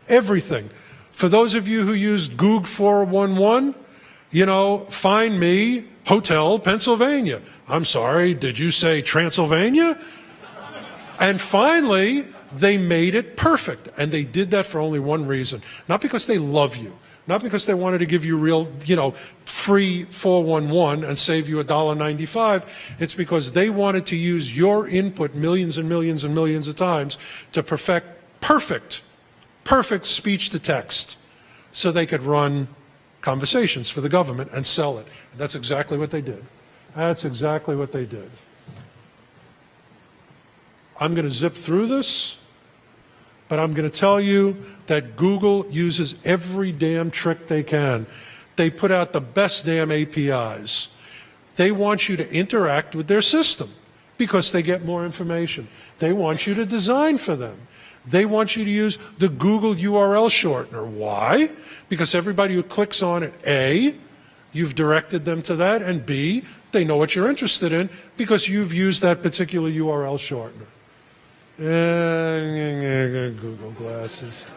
Speaker 2: Everything. For those of you who used Goog 411, find me, Hotel Pennsylvania. I'm sorry, did you say Transylvania? And finally, they made it perfect. And they did that for only one reason. Not because they love you. Not because they wanted to give you real, free 411 and save you $1.95. It's because they wanted to use your input millions and millions and millions of times to perfect perfect speech to text so they could run conversations for the government and sell it. And that's exactly what they did. That's exactly what they did. I'm going to zip through this, but I'm going to tell you that Google uses every damn trick they can. They put out the best damn APIs. They want you to interact with their system because they get more information. They want you to design for them. They want you to use the Google URL shortener. Why? Because everybody who clicks on it, A, you've directed them to that, and B, they know what you're interested in because you've used that particular URL shortener. Google glasses.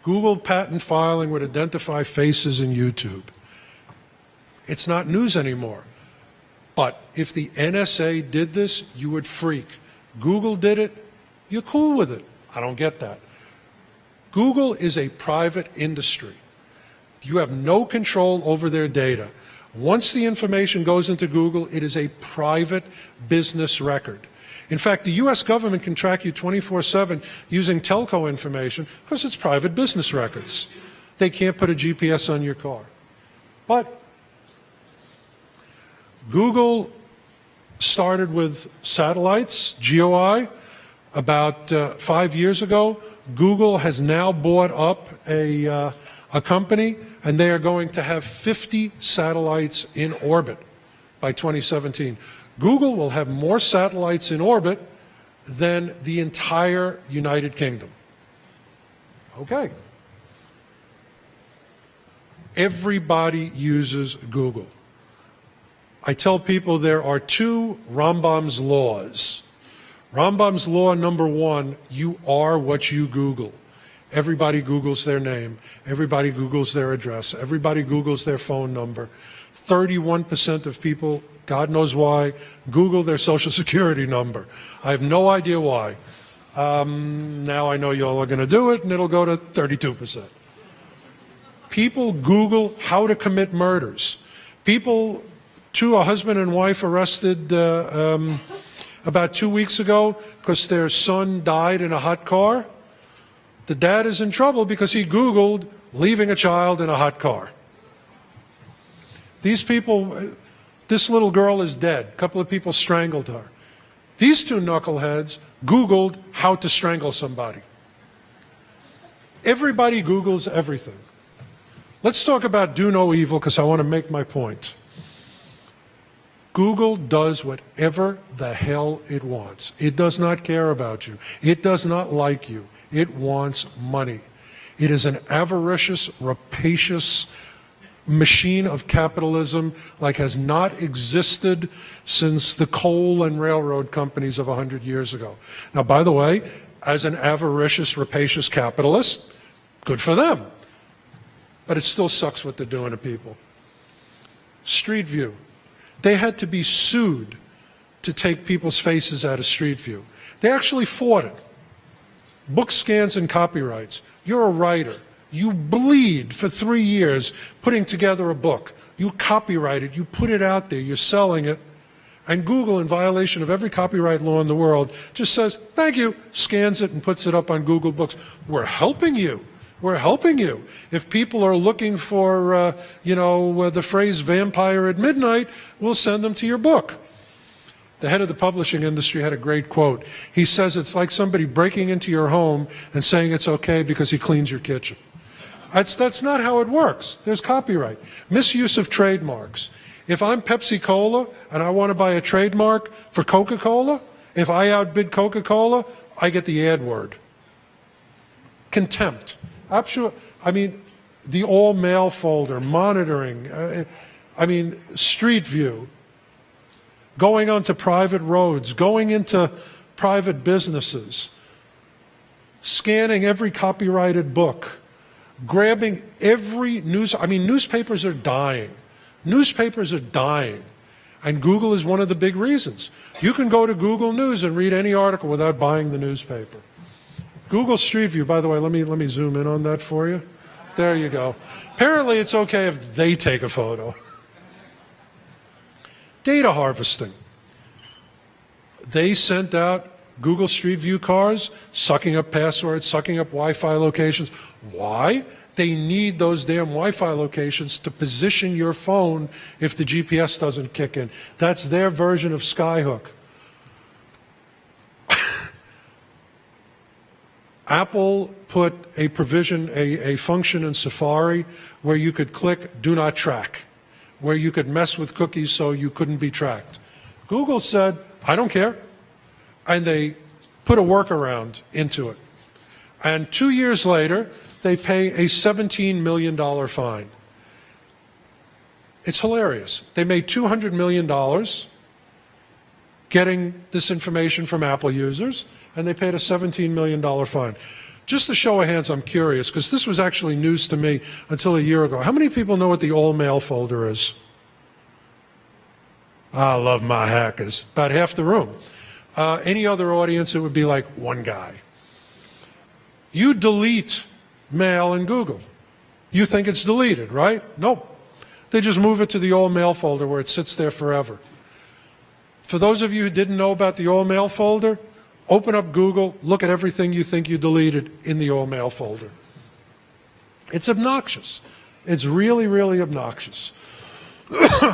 Speaker 2: Google patent filing would identify faces in YouTube. It's not news anymore. But if the NSA did this, you would freak. Google did it, you're cool with it. I don't get that. Google is a private industry. You have no control over their data. Once the information goes into Google, it is a private business record. In fact, the US government can track you 24/7 using telco information because it's private business records. They can't put a GPS on your car. But Google started with satellites, GeoEye, about 5 years ago. Google has now bought up a company, and they are going to have 50 satellites in orbit by 2017. Google will have more satellites in orbit than the entire United Kingdom. Okay. Everybody uses Google. I tell people there are two Rambam's laws. Rambam's law number one, you are what you Google. Everybody Googles their name. Everybody Googles their address. Everybody Googles their phone number. 31% of people, God knows why, Google their social security number. I have no idea why. Now I know you all are going to do it, and it'll go to 32%. People Google how to commit murders. People, a husband and wife arrested about 2 weeks ago because their son died in a hot car. The dad is in trouble because he Googled leaving a child in a hot car. These people, this little girl is dead. A couple of people strangled her. These two knuckleheads Googled how to strangle somebody. Everybody Googles everything. Let's talk about do no evil because I want to make my point. Google does whatever the hell it wants. It does not care about you. It does not like you. It wants money. It is an avaricious, rapacious machine of capitalism like has not existed since the coal and railroad companies of 100 years ago. Now, by the way, as an avaricious, rapacious capitalist, good for them. But it still sucks what they're doing to people. Street View. They had to be sued to take people's faces out of Street View. They actually fought it. Book scans and copyrights. You're a writer. You bleed for 3 years putting together a book. You copyright it, you put it out there, you're selling it, and Google, in violation of every copyright law in the world, just says, thank you, scans it and puts it up on Google Books. We're helping you. We're helping you. If people are looking for, the phrase vampire at midnight, we'll send them to your book. The head of the publishing industry had a great quote. He says it's like somebody breaking into your home and saying it's okay because he cleans your kitchen. That's not how it works. There's copyright. Misuse of trademarks. If I'm Pepsi-Cola and I want to buy a trademark for Coca-Cola, if I outbid Coca-Cola, I get the ad word. Contempt. The all-mail folder, monitoring, Street View, going onto private roads, going into private businesses, scanning every copyrighted book, grabbing every newspapers are dying. Newspapers are dying. And Google is one of the big reasons. You can go to Google News and read any article without buying the newspaper. Google Street View, by the way, let me zoom in on that for you. There you go. Apparently it's okay if they take a photo. Data harvesting. They sent out Google Street View cars, sucking up passwords, sucking up Wi-Fi locations. Why? They need those damn Wi-Fi locations to position your phone if the GPS doesn't kick in. That's their version of Skyhook. Apple put a provision, a function in Safari where you could click Do Not Track, where you could mess with cookies so you couldn't be tracked. Google said, I don't care. And they put a workaround into it. And 2 years later, they pay a $17 million fine. It's hilarious. They made $200 million getting this information from Apple users, and they paid a $17 million fine. Just a show of hands, I'm curious, because this was actually news to me until a year ago. How many people know what the all-mail folder is? I love my hackers. About half the room. Any other audience, it would be like one guy. You delete mail in Google. You think it's deleted, right? Nope. They just move it to the all mail folder where it sits there forever. For those of you who didn't know about the all mail folder, open up Google, look at everything you think you deleted in the all mail folder. It's obnoxious. It's really, really obnoxious.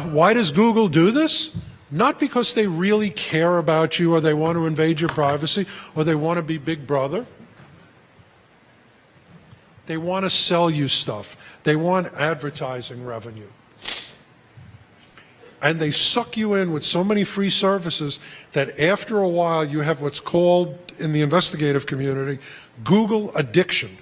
Speaker 2: Why does Google do this? Not because they really care about you or they want to invade your privacy or they want to be Big Brother. They want to sell you stuff. They want advertising revenue. And they suck you in with so many free services that after a while you have what's called in the investigative community Google addiction.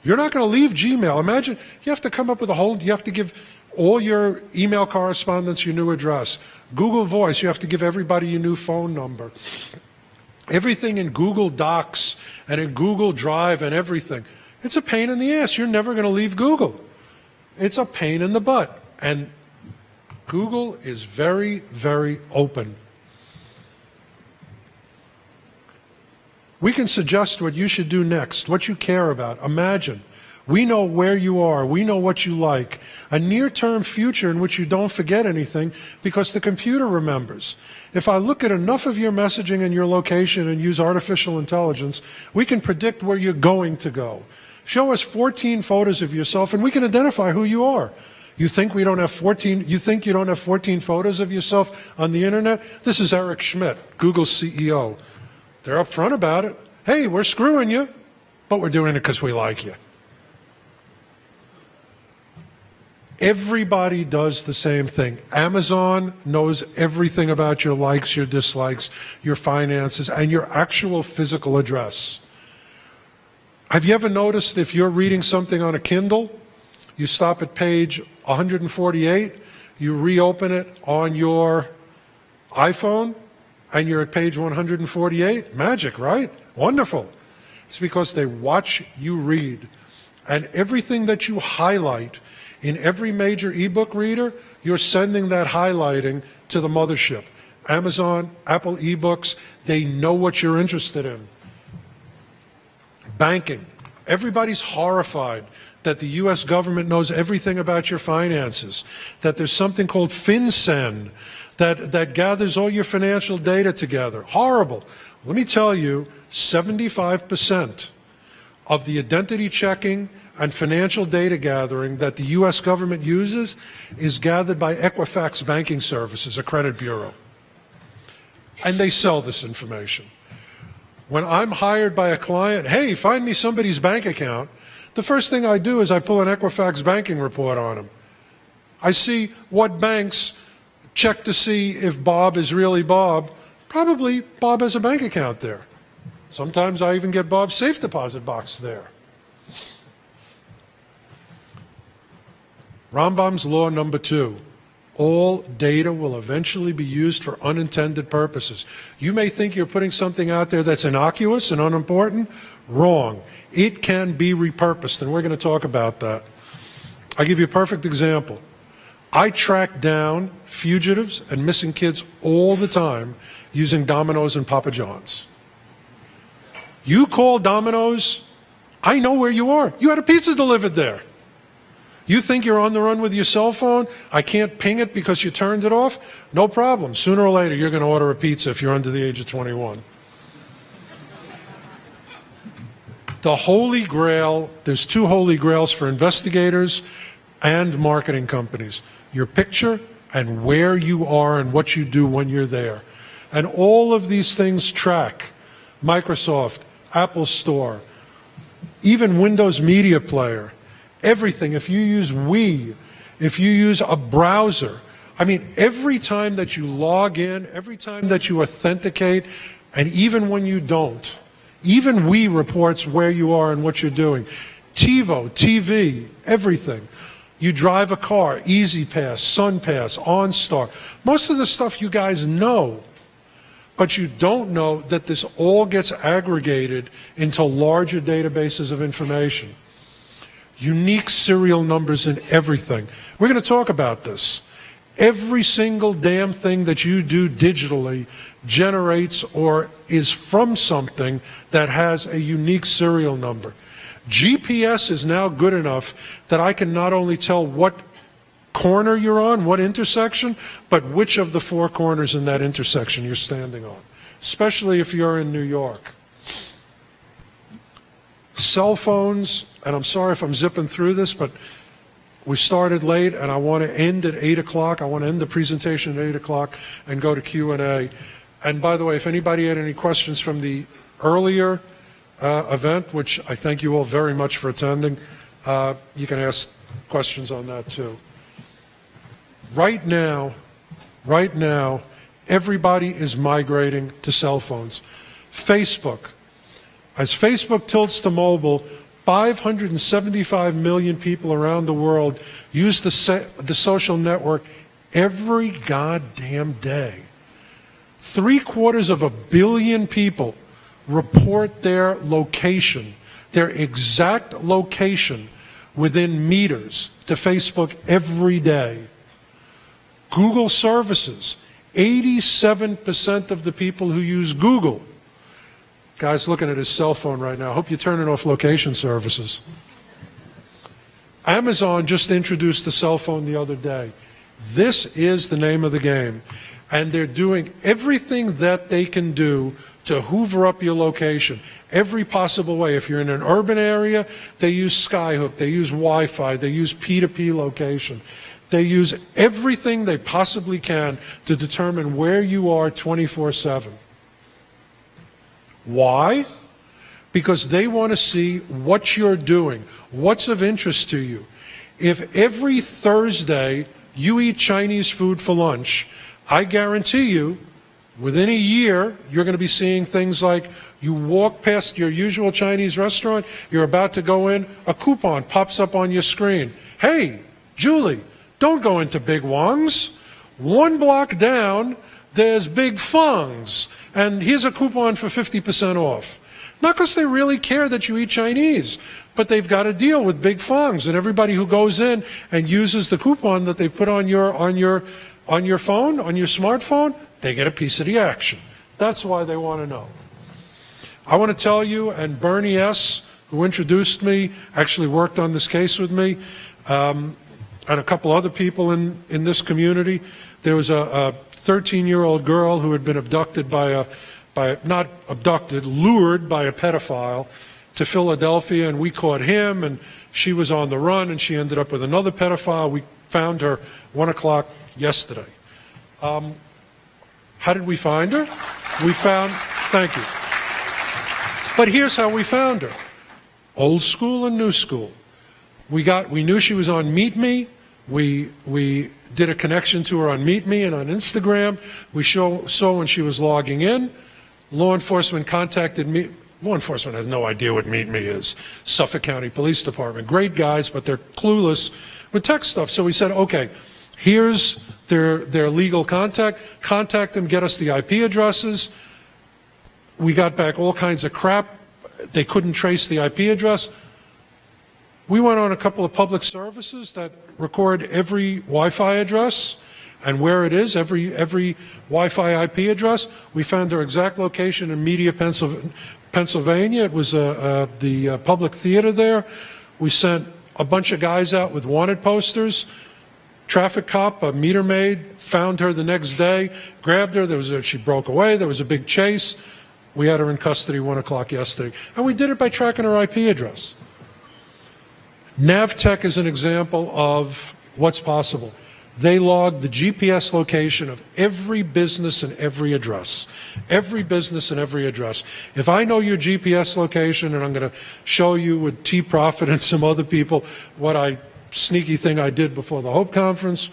Speaker 2: You're not going to leave Gmail. Imagine you have to come up with you have to give all your email correspondence your new address. Google Voice, you have to give everybody your new phone number. Everything in Google Docs and in Google Drive and everything. It's a pain in the ass. You're never going to leave Google. It's a pain in the butt. And Google is very, very open. We can suggest what you should do next, what you care about. Imagine. We know where you are. We know what you like. A near-term future in which you don't forget anything because the computer remembers. If I look at enough of your messaging and your location and use artificial intelligence, we can predict where you're going to go. Show us 14 photos of yourself and we can identify who you are. You think you don't have 14 photos of yourself on the internet? This is Eric Schmidt, Google's CEO. They're upfront about it. Hey, we're screwing you, but we're doing it because we like you. Everybody does the same thing. Amazon knows everything about your likes, your dislikes, your finances, and your actual physical address. Have you ever noticed if you're reading something on a Kindle, you stop at page 148, you reopen it on your iPhone, and you're at page 148? Magic, right? Wonderful. It's because they watch you read. And everything that you highlight in every major ebook reader, you're sending that highlighting to the mothership. Amazon, Apple eBooks, they know what you're interested in. Banking. Everybody's horrified that the U.S. government knows everything about your finances, that there's something called FinCEN that gathers all your financial data together. Horrible. Let me tell you, 75% of the identity checking and financial data gathering that the U.S. government uses is gathered by Equifax Banking Services, a credit bureau. And they sell this information. When I'm hired by a client, hey, find me somebody's bank account, the first thing I do is I pull an Equifax banking report on them. I see what banks check to see if Bob is really Bob. Probably Bob has a bank account there. Sometimes I even get Bob's safe deposit box there. Rambam's law number 2. All data will eventually be used for unintended purposes. You may think you're putting something out there that's innocuous and unimportant. Wrong. It can be repurposed, and we're going to talk about that. I'll give you a perfect example. I track down fugitives and missing kids all the time using Domino's and Papa John's. You call Domino's, I know where you are. You had a pizza delivered there. You think you're on the run with your cell phone? I can't ping it because you turned it off? No problem. Sooner or later, you're going to order a pizza if you're under the age of 21. The Holy Grail, there's 2 Holy Grails for investigators and marketing companies. Your picture and where you are and what you do when you're there. And all of these things track Microsoft, Apple Store, even Windows Media Player. Everything. If you use Wii, if you use a browser, I mean, every time that you log in, every time that you authenticate, and even when you don't, even Wii reports where you are and what you're doing. TiVo, TV, everything. You drive a car, Easy Pass, SunPass, OnStar. Most of the stuff you guys know, but you don't know that this all gets aggregated into larger databases of information. Unique serial numbers in everything. We're going to talk about this. Every single damn thing that you do digitally generates or is from something that has a unique serial number. GPS is now good enough that I can not only tell what corner you're on, what intersection, but which of the 4 corners in that intersection you're standing on, especially if you're in New York. Cell phones, and I'm sorry if I'm zipping through this, but we started late and I want to end at 8 o'clock. I want to end the presentation at 8 o'clock and go to Q&A. And by the way, if anybody had any questions from the earlier event, which I thank you all very much for attending, you can ask questions on that too. Right now, everybody is migrating to cell phones. Facebook. As Facebook tilts to mobile, 575 million people around the world use the social network every goddamn day. 750 million people report their location, their exact location within meters to Facebook every day. Google services, 87% of the people who use Google. Guy's looking at his cell phone right now. I hope you're turning off location services. Amazon just introduced the cell phone the other day. This is the name of the game. And they're doing everything that they can do to hoover up your location, every possible way. If you're in an urban area, they use Skyhook, they use Wi-Fi, they use P2P location. They use everything they possibly can to determine where you are 24/7. Why? Because they want to see what you're doing, what's of interest to you. If every Thursday you eat Chinese food for lunch, I guarantee you, within a year, you're going to be seeing things like you walk past your usual Chinese restaurant, you're about to go in, a coupon pops up on your screen. Hey, Julie, don't go into Big Wong's. 1 block down, there's Big Feng's, and here's a coupon for 50% off. Not because they really care that you eat Chinese, but they've got a deal with Big Feng's, and everybody who goes in and uses the coupon that they put on your phone, on your smartphone, they get a piece of the action. That's why they want to know. I want to tell you, and Bernie S., who introduced me, actually worked on this case with me, and a couple other people in this community. There was a 13-year-old girl who had been abducted not abducted, lured by a pedophile to Philadelphia, and we caught him, and she was on the run, and she ended up with another pedophile. We found her 1 o'clock yesterday. How did we find her? Thank you. But here's how we found her. Old school and new school. We knew she was on Meet Me. We did a connection to her on Meet Me and on Instagram. We saw when she was logging in. Law enforcement contacted me. Law enforcement has no idea what Meet Me is. Suffolk County Police Department. Great guys, but they're clueless with tech stuff. So we said, okay, here's their legal contact. Contact them, get us the IP addresses. We got back all kinds of crap. They couldn't trace the IP address. We went on a couple of public services that record every Wi-Fi address and where it is, every Wi-Fi IP address. We found their exact location in Media, Pennsylvania. It was the public theater there. We sent a bunch of guys out with wanted posters. Traffic cop, a meter maid, found her the next day, grabbed her. She broke away. There was a big chase. We had her in custody 1 o'clock yesterday. And we did it by tracking her IP address. Navtech is an example of what's possible. They logged the GPS location of every business and every address. Every business and every address. If I know your GPS location, and I'm going to show you with T. Profit and some other people what sneaky thing I did before the Hope Conference,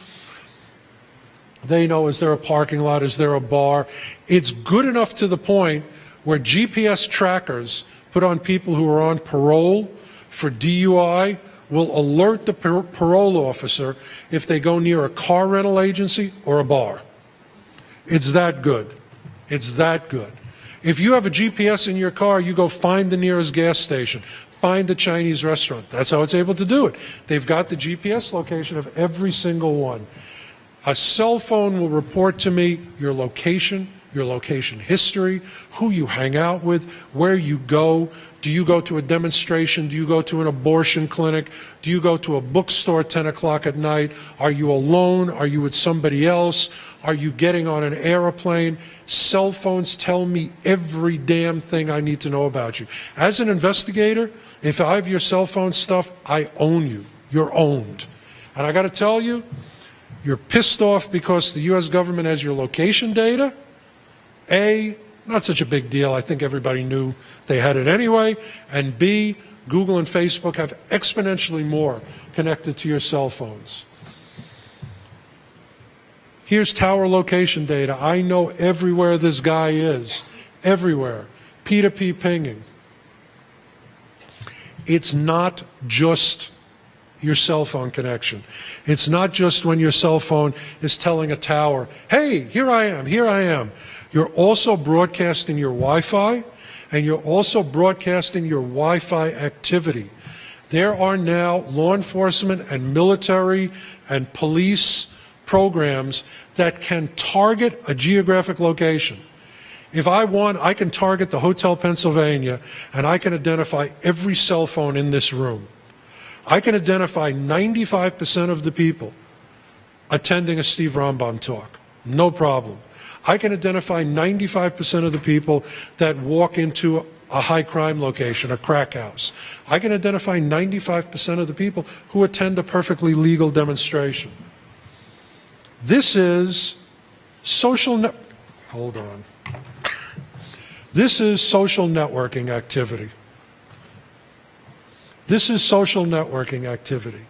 Speaker 2: they know, is there a parking lot, is there a bar? It's good enough to the point where GPS trackers put on people who are on parole for DUI will alert the parole officer if they go near a car rental agency or a bar. It's that good. It's that good. If you have a GPS in your car, you go find the nearest gas station, find the Chinese restaurant. That's how it's able to do it. They've got the GPS location of every single one. A cell phone will report to me your location history, who you hang out with, where you go. Do you go to a demonstration? Do you go to an abortion clinic? Do you go to a bookstore 10 o'clock at night? Are you alone? Are you with somebody else? Are you getting on an airplane? Cell phones tell me every damn thing I need to know about you. As an investigator, if I have your cell phone stuff, I own you. You're owned. And I got to tell you, you're pissed off because the U.S. government has your location data. Not such a big deal. I think everybody knew they had it anyway. And B, Google and Facebook have exponentially more connected to your cell phones. Here's tower location data. I know everywhere this guy is. Everywhere. P2P pinging. It's not just your cell phone connection. It's not just when your cell phone is telling a tower, hey, here I am, here I am. You're also broadcasting your Wi-Fi, and you're also broadcasting your Wi-Fi activity. There are now law enforcement and military and police programs that can target a geographic location. If I want, I can target the Hotel Pennsylvania, and I can identify every cell phone in this room. I can identify 95% of the people attending a Steve Rambam talk. No problem. I can identify 95% of the people that walk into a high crime location, a crack house. I can identify 95% of the people who attend a perfectly legal demonstration. This is hold on. This is social networking activity. This is social networking activity.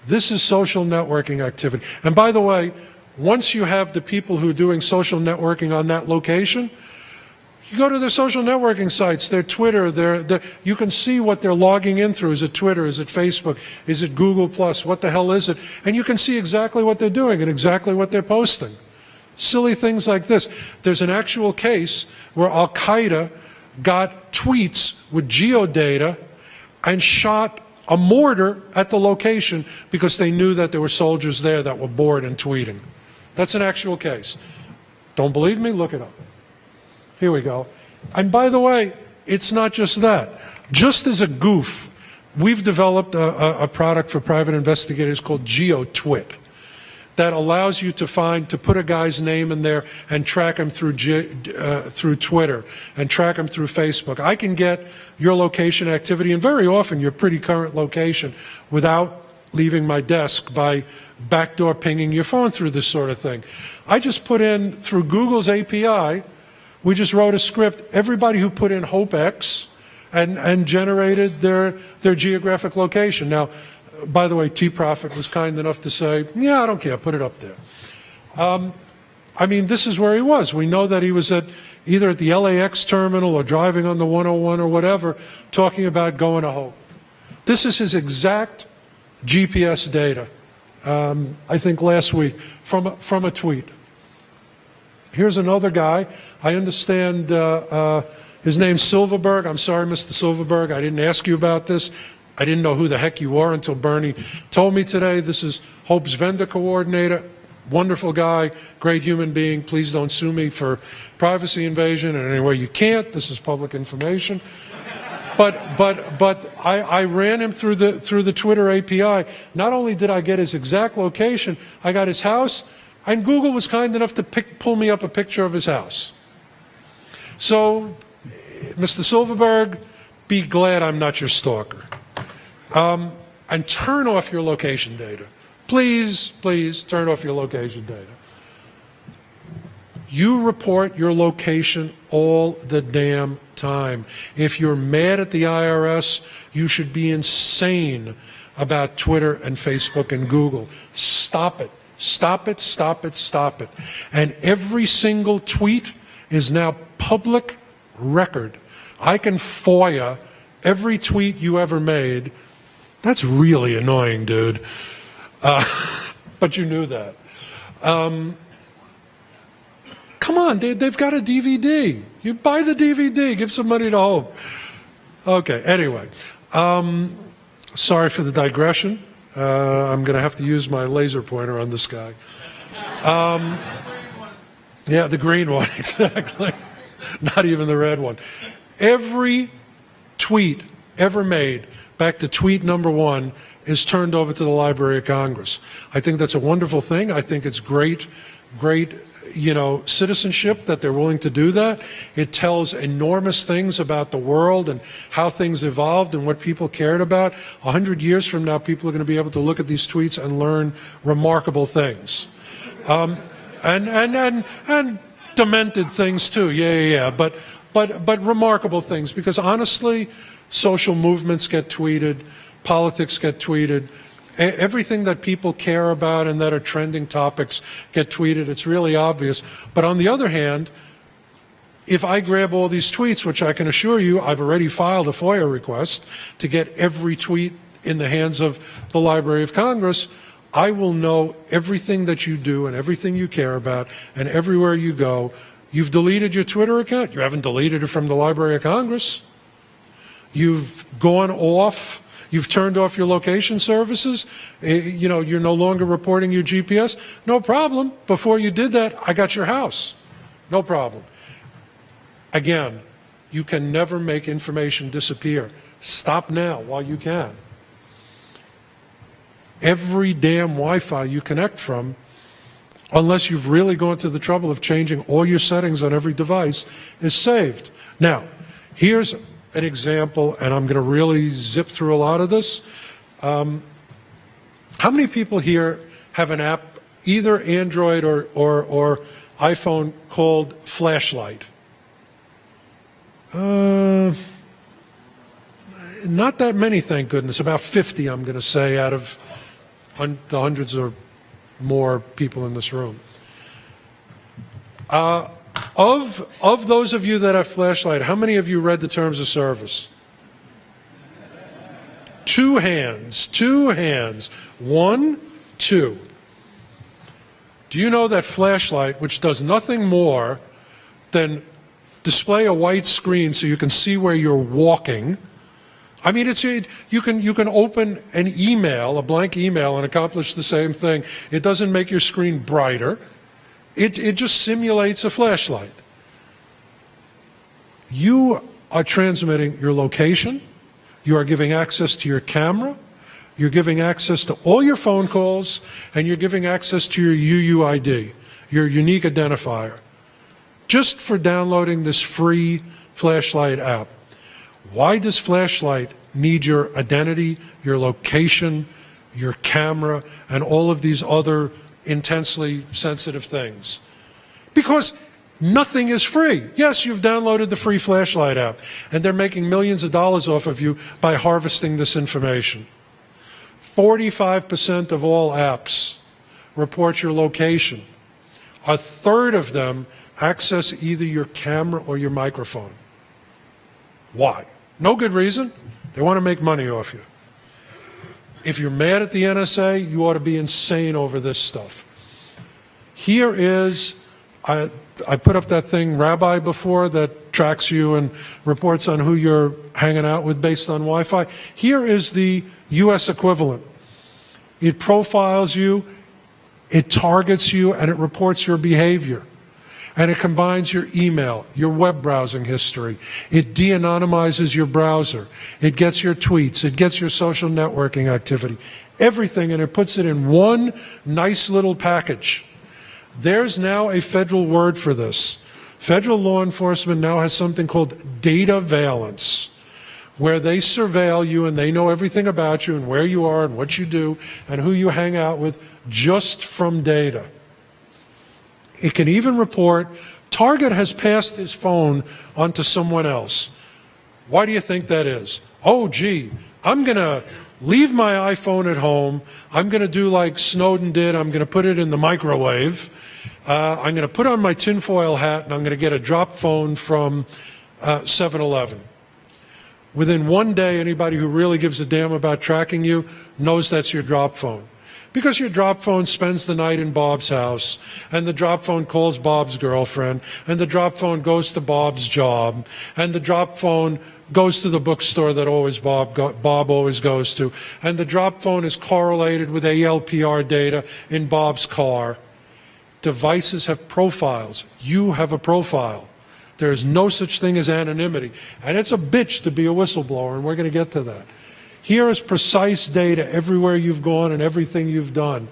Speaker 2: This is social networking activity. And by the way, once you have the people who are doing social networking on that location, you go to their social networking sites, their Twitter, you can see what they're logging in through. Is it Twitter? Is it Facebook? Is it Google+? What the hell is it? And you can see exactly what they're doing and exactly what they're posting. Silly things like this. There's an actual case where Al-Qaeda got tweets with geodata and shot a mortar at the location because they knew that there were soldiers there that were bored and tweeting. That's an actual case. Don't believe me? Look it up. Here we go. And by the way, it's not just that. Just as a goof, we've developed a product for private investigators called GeoTwit that allows you to put a guy's name in there and track him through Twitter and track him through Facebook. I can get your location activity, and very often your pretty current location, without leaving my desk by backdoor pinging your phone through this sort of thing. I just put in, through Google's API, we just wrote a script. Everybody who put in HopeX and generated their geographic location. Now, by the way, T-Profit was kind enough to say, yeah, I don't care, put it up there. I mean, this is where he was. We know that he was either at the LAX terminal or driving on the 101 or whatever, talking about going to Hope. This is his exact GPS data, I think last week, from a tweet. Here's another guy. I understand his name's Silverberg. I'm sorry, Mr. Silverberg, I didn't ask you about this. I didn't know who the heck you are until Bernie told me today. This is Hope's vendor coordinator. Wonderful guy, great human being. Please don't sue me for privacy invasion in any way you can't. This is public information. But I ran him through the Twitter API. Not only did I get his exact location, I got his house, and Google was kind enough to pull me up a picture of his house. So, Mr. Silverberg, be glad I'm not your stalker. And turn off your location data. Please, please turn off your location data. You report your location all the damn time. If you're mad at the IRS, you should be insane about Twitter and Facebook and Google. Stop it. Stop it, stop it, stop it. And every single tweet is now public record. I can FOIA every tweet you ever made. That's really annoying, dude. But you knew that. Come on, they've got a DVD. You buy the DVD, give some money to Hope. Okay, anyway. Sorry for the digression. I'm going to have to use my laser pointer on this guy. Yeah, the green one, exactly. Not even the red one. Every tweet ever made, back to tweet number 1, is turned over to the Library of Congress. I think that's a wonderful thing. I think it's great, citizenship that they're willing to do that. It tells enormous things about the world and how things evolved and what people cared about. 100 years from now, people are going to be able to look at these tweets and learn remarkable things. And demented things too. Yeah. But remarkable things, because honestly, social movements get tweeted, politics get tweeted, everything that people care about and that are trending topics get tweeted. It's really obvious. But on the other hand, if I grab all these tweets, which I can assure you I've already filed a FOIA request to get every tweet in the hands of the Library of Congress, I will know everything that you do and everything you care about, and everywhere you go. You've deleted your Twitter account. You haven't deleted it from the Library of Congress. You've gone off. You've turned off your location services. You're no longer reporting your GPS. No problem. Before you did that, I got your house. No problem. Again, you can never make information disappear. Stop now while you can. Every damn Wi-Fi you connect from, unless you've really gone to the trouble of changing all your settings on every device, is saved. Now, here's an example, and I'm going to really zip through a lot of this. How many people here have an app, either Android or iPhone, called Flashlight? Not that many, thank goodness. About 50, I'm going to say, out of the hundreds or more people in this room. Of those of you that have Flashlight, how many of you read the terms of service? Two hands. 1, 2. Do you know that Flashlight, which does nothing more than display a white screen so you can see where you're walking? I mean, you can open an email, a blank email, and accomplish the same thing. It doesn't make your screen brighter. It just simulates a flashlight. You are transmitting your location, You are giving access to your camera, you're giving access to all your phone calls, and you're giving access to your UUID, your unique identifier, just for downloading this free flashlight app. Why does flashlight need your identity, your location, your camera, and all of these other intensely sensitive things? Because nothing is free. Yes, you've downloaded the free flashlight app, and they're making millions of dollars off of you by harvesting this information. 45% of all apps report your location. A third of them access either your camera or your microphone. Why? No good reason. They want to make money off you. If you're mad at the NSA, you ought to be insane over this stuff. Here is, I put up that thing, Rabbi, before, that tracks you and reports on who you're hanging out with based on Wi-Fi. Here is the US equivalent. It profiles you, it targets you, and it reports your behavior. And it combines your email, your web browsing history. It de-anonymizes your browser. It gets your tweets. It gets your social networking activity. Everything, and it puts it in one nice little package. There's now a federal word for this. Federal law enforcement now has something called data valence, where they surveil you and they know everything about you and where you are and what you do and who you hang out with just from data. It can even report, Target has passed his phone onto someone else. Why do you think that is? Oh, gee, I'm going to leave my iPhone at home. I'm going to do like Snowden did. I'm going to put it in the microwave. I'm going to put on my tinfoil hat, and I'm going to get a drop phone from 7-Eleven. Within one day, anybody who really gives a damn about tracking you knows that's your drop phone. Because your drop phone spends the night in Bob's house, and the drop phone calls Bob's girlfriend, and the drop phone goes to Bob's job, and the drop phone goes to the bookstore that Bob always goes to, and the drop phone is correlated with ALPR data in Bob's car. Devices have profiles. You have a profile. There is no such thing as anonymity. And it's a bitch to be a whistleblower, and we're going to get to that. Here is precise data everywhere you've gone and everything you've done.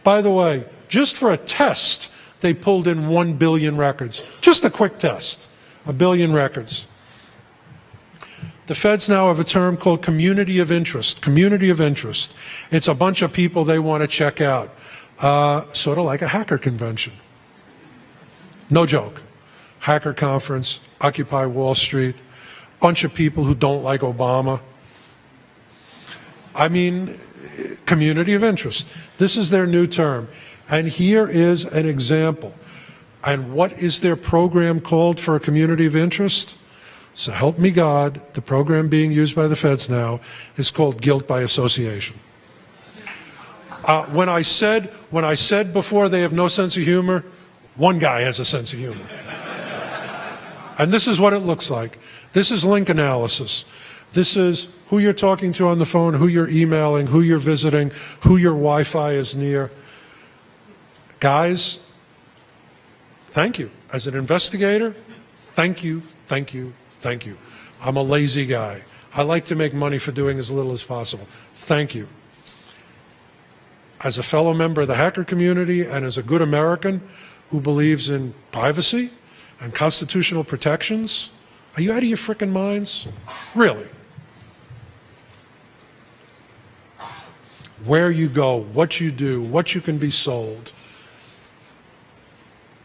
Speaker 2: By the way, just for a test, they pulled in 1 billion records. Just a quick test, 1 billion records. The feds now have a term called community of interest. Community of interest. It's a bunch of people they want to check out. Sort of like a hacker convention. No joke. Hacker conference, Occupy Wall Street, bunch of people who don't like Obama. I mean, community of interest. This is their new term. And here is an example. And what is their program called for a community of interest? So help me God, the program being used by the feds now is called guilt by association. When I said before they have no sense of humor, one guy has a sense of humor. And this is what it looks like. This is link analysis. This is who you're talking to on the phone, who you're emailing, who you're visiting, who your Wi-Fi is near. Guys, thank you. As an investigator, thank you, thank you, thank you. I'm a lazy guy. I like to make money for doing as little as possible. Thank you. As a fellow member of the hacker community and as a good American who believes in privacy and constitutional protections, are you out of your frickin' minds? Really? Where you go, what you do, what you can be sold.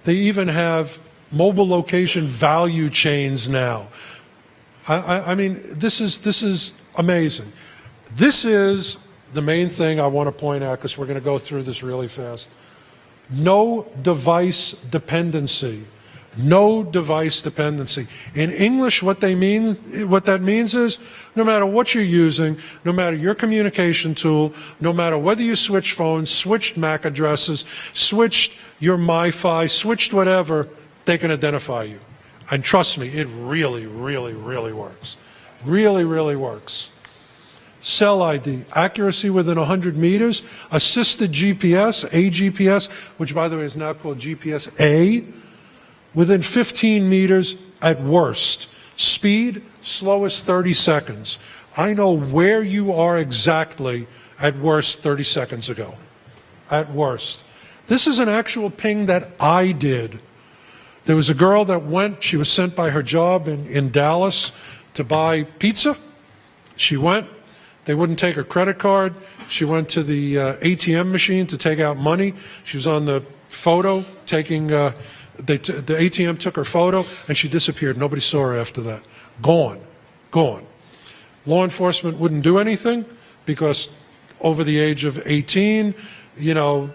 Speaker 2: They even have mobile location value chains now. I mean, this is amazing. This is the main thing I want to point out because we're going to go through this really fast. No device dependency. No device dependency. In English, what that means is no matter what you're using, no matter your communication tool, no matter whether you switch phones, switched MAC addresses, switched your MiFi, switched whatever, they can identify you. And trust me, it really, really, really works. Really, really works. Cell ID, accuracy within 100 meters, assisted GPS, AGPS, which by the way is now called GPS-A, within 15 meters at worst. Speed, slowest 30 seconds. I know where you are exactly at worst 30 seconds ago. At worst. This is an actual ping that I did. There was a girl that went, she was sent by her job in Dallas to buy pizza. She went. They wouldn't take her credit card. She went to the ATM machine to take out money. She was on the photo taking, the ATM took her photo, and she disappeared. Nobody saw her after that. Gone. Gone. Law enforcement wouldn't do anything because over the age of 18, you know,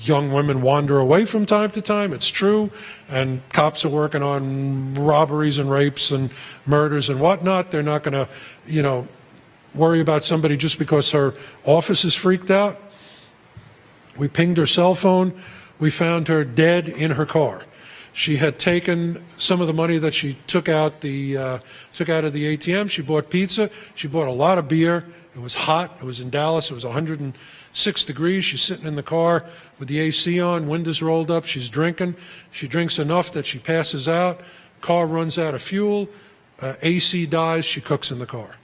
Speaker 2: young women wander away from time to time. It's true. And cops are working on robberies and rapes and murders and whatnot. They're not going to, you know, worry about somebody just because her office is freaked out. We pinged her cell phone. We found her dead in her car. She had taken some of the money that she took out of the ATM. She bought pizza. She bought a lot of beer. It was hot. It was in Dallas. It was 106 degrees. She's sitting in the car with the AC on, windows rolled up. She's drinking. She drinks enough that she passes out. Car runs out of fuel. AC dies. She cooks in the car.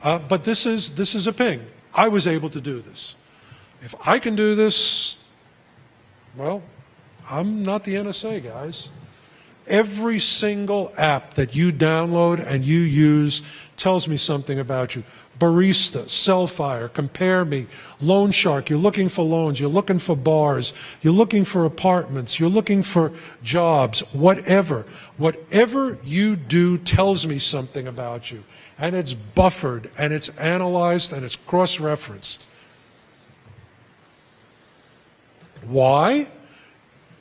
Speaker 2: But this is a ping. I was able to do this. If I can do this, well, I'm not the NSA, guys. Every single app that you download and you use tells me something about you. Barista, Cellfire, Compare Me, Loan Shark. You're looking for loans. You're looking for bars. You're looking for apartments. You're looking for jobs. Whatever. Whatever you do tells me something about you. And it's buffered, and it's analyzed, and it's cross-referenced. Why?